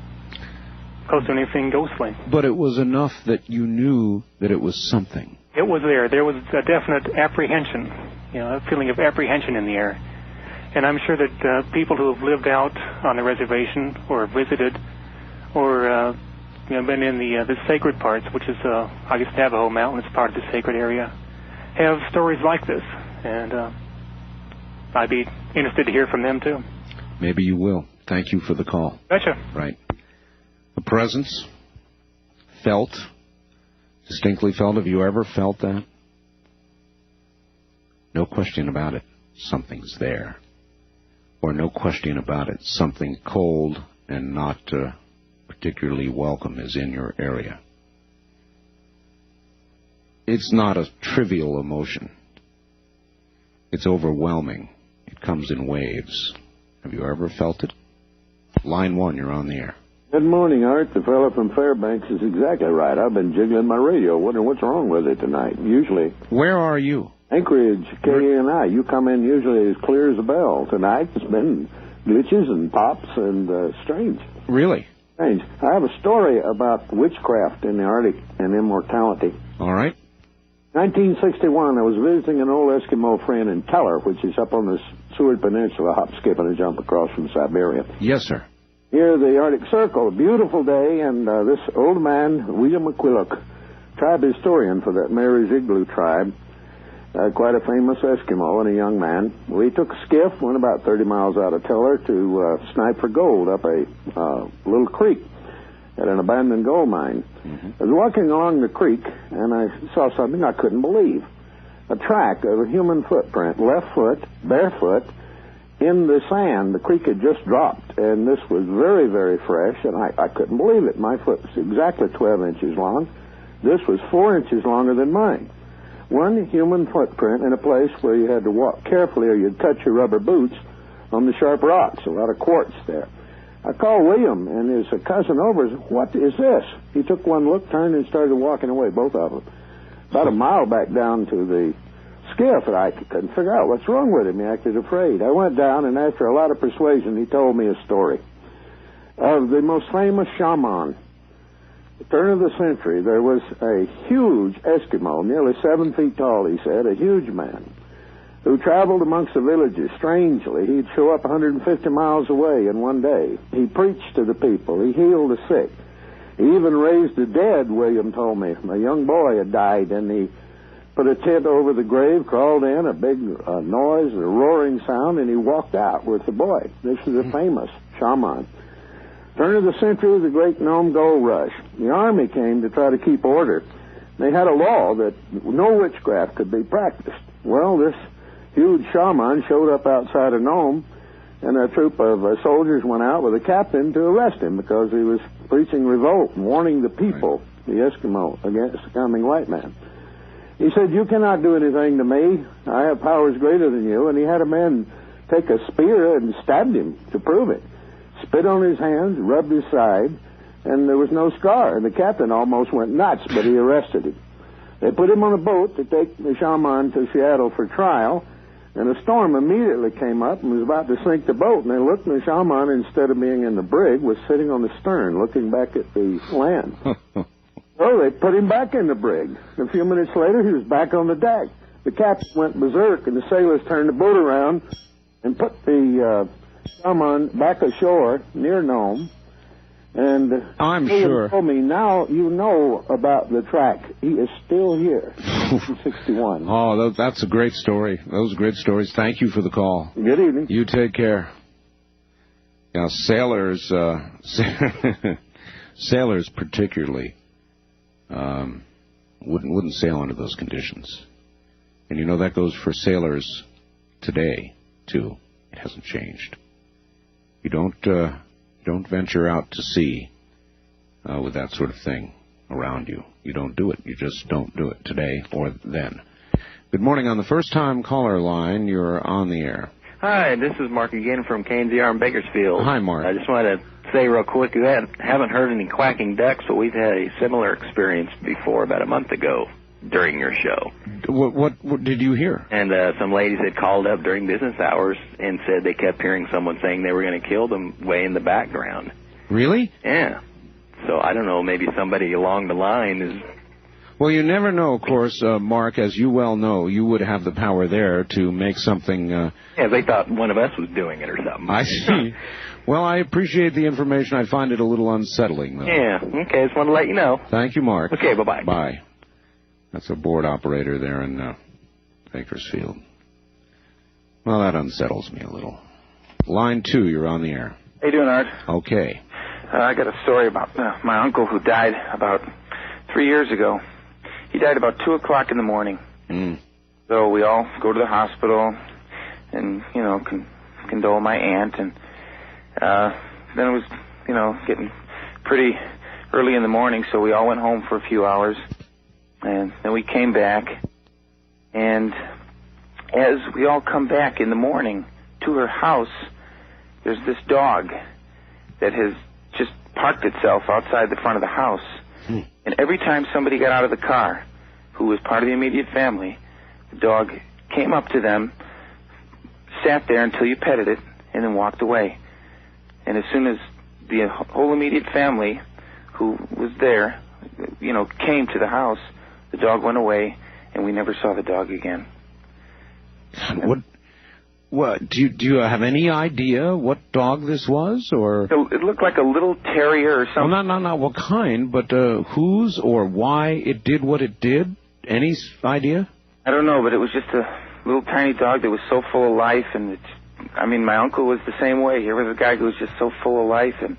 Close to anything ghostly. But it was enough that you knew that it was something. It was there. There was a definite apprehension, a feeling of apprehension in the air. And I'm sure that people who have lived out on the reservation or visited or been in the sacred parts, which is, I guess, Navajo Mountain is part of the sacred area, have stories like this. And I'd be interested to hear from them, too. Maybe you will. Thank you for the call. Gotcha. Right. A presence, felt, distinctly felt. Have you ever felt that? No question about it. Something's there. Or no question about it. Something cold and not particularly welcome is in your area. It's not a trivial emotion. It's overwhelming. It comes in waves. Have you ever felt it? Line 1, you're on the air. Good morning, Art. The fellow from Fairbanks is exactly right. I've been jiggling my radio, wondering what's wrong with it tonight. Usually. Where are you? Anchorage, KNI. You come in usually as clear as a bell. Tonight it's been glitches and pops and strange. Really? Strange. I have a story about witchcraft in the Arctic and immortality. All right. 1961, I was visiting an old Eskimo friend in Teller, which is up on the Seward Peninsula, hop, skip, and a jump across from Siberia. Yes, sir. Near the Arctic Circle, a beautiful day, and this old man, William McQuillock, tribe historian for that Mary's Igloo tribe, quite a famous Eskimo and a young man. We took a skiff, went about 30 miles out of Teller to snipe for gold up a little creek at an abandoned gold mine. I was walking along the creek, and I saw something I couldn't believe. A track of a human footprint, left foot, barefoot, in the sand. The creek had just dropped, and this was very, very fresh, and I couldn't believe it. My foot was exactly 12 inches long. This was 4 inches longer than mine. One human footprint in a place where you had to walk carefully or you'd cut your rubber boots on the sharp rocks, a lot of quartz there. I called William and his cousin over and said, "What is this?" He took one look, turned, and started walking away, both of them. About a mile back down to the skiff, and I couldn't figure out what's wrong with him. He acted afraid. I went down, and after a lot of persuasion, he told me a story of the most famous shaman. At the turn of the century, there was a huge Eskimo, nearly 7 feet tall, he said, a huge man, who traveled amongst the villages. Strangely, he'd show up 150 miles away in one day. He preached to the people. He healed the sick. He even raised the dead, William told me. A young boy had died, and he put a tent over the grave, crawled in, a big noise, a roaring sound, and he walked out with the boy. This is a famous shaman. Turn of the century, the Great Nome Gold Rush. The Army came to try to keep order. They had a law that no witchcraft could be practiced. Well, this huge shaman showed up outside of Nome, and a troop of soldiers went out with a captain to arrest him because he was preaching revolt and warning the people, the Eskimo, against the coming white man. He said, "You cannot do anything to me. I have powers greater than you." And he had a man take a spear and stabbed him to prove it. Spit on his hands, rubbed his side, and there was no scar. And the captain almost went nuts, but he arrested him. They put him on a boat to take the shaman to Seattle for trial, and a storm immediately came up and was about to sink the boat. And they looked, and the shaman, instead of being in the brig, was sitting on the stern looking back at the land. So they put him back in the brig. A few minutes later, he was back on the deck. The captain went berserk, and the sailors turned the boat around and put the shaman back ashore near Nome. And I'm sure. Told me, now you know about the track. He is still here. 61. Oh, that's a great story. Those are great stories. Thank you for the call. Good evening. You take care. Yeah, sailors, sailors particularly, wouldn't sail under those conditions. And you know that goes for sailors today too. It hasn't changed. You don't venture out to sea with that sort of thing. around you. You don't do it. You just don't do it today or then. Good morning. On the first-time caller line, you're on the air. Hi, this is Mark again from KNZR in Bakersfield. Hi, Mark. I just wanted to say real quick, we haven't heard any quacking ducks, but we've had a similar experience before about a month ago during your show. What did you hear? And some ladies had called up during business hours and said they kept hearing someone saying they were going to kill them way in the background. Really? Yeah. So I don't know, maybe somebody along the line is... Well, you never know, of course, Mark, as you well know, you would have the power there to make something... Yeah, they thought one of us was doing it or something. I see. Well, I appreciate the information. I find it a little unsettling, though. Yeah, okay, just want to let you know. Thank you, Mark. Okay, bye-bye. Bye. That's a board operator there in Bakersfield. Well, that unsettles me a little. Line 2, you're on the air. How you doing, Art? Okay. I got a story about my uncle who died about 3 years ago. He died about 2 o'clock in the morning. So we all go to the hospital and, condole my aunt. And then it was, getting pretty early in the morning, so we all went home for a few hours. And then we came back. And as we all come back in the morning to her house, there's this dog that has just parked itself outside the front of the house. And every time somebody got out of the car who was part of the immediate family, the dog came up to them, sat there until you petted it, and then walked away. And as soon as the whole immediate family who was there, came to the house, the dog went away, and we never saw the dog again. What do you have any idea what dog this was, or? It looked like a little terrier or something. Well, not what kind, but whose or why it did what it did. Any idea? I don't know, but it was just a little tiny dog that was so full of life, and my uncle was the same way. Here was a guy who was just so full of life, and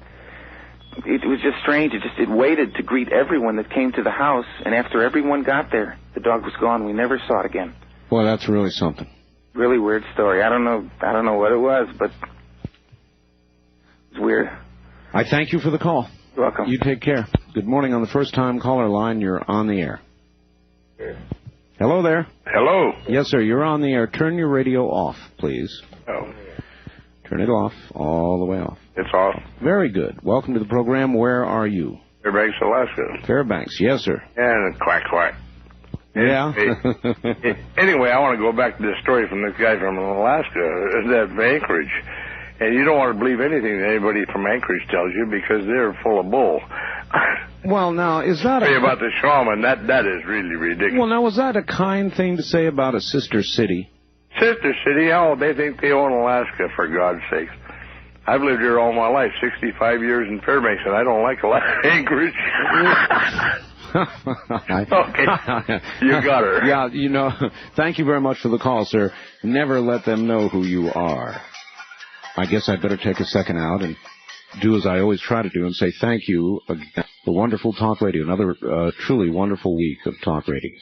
it was just strange. It waited to greet everyone that came to the house, and after everyone got there, the dog was gone. We never saw it again. Well, that's really something. Really weird story. I don't know what it was, but it's weird. I thank you for the call. You're welcome. You take care. Good morning. On the first-time caller line, you're on the air. Hello there. Hello. Yes, sir. You're on the air. Turn your radio off, please. Oh. Turn it off, all the way off. It's off. Very good. Welcome to the program. Where are you? Fairbanks, Alaska. Fairbanks. Yes, sir. And quack, quack. Yeah. Anyway, I want to go back to this story from this guy from Alaska, that Anchorage. And you don't want to believe anything that anybody from Anchorage tells you because they're full of bull. Well, now, is that about the shaman, that is really ridiculous. Well, now, was that a kind thing to say about a sister city? Sister city? Oh, they think they own Alaska, for God's sakes. I've lived here all my life, 65 years in Fairbanks, and I don't like Anchorage. Okay, you got her. Yeah, thank you very much for the call, sir. Never let them know who you are. I guess I'd better take a second out and do as I always try to do and say thank you again for wonderful talk radio, another truly wonderful week of talk radio.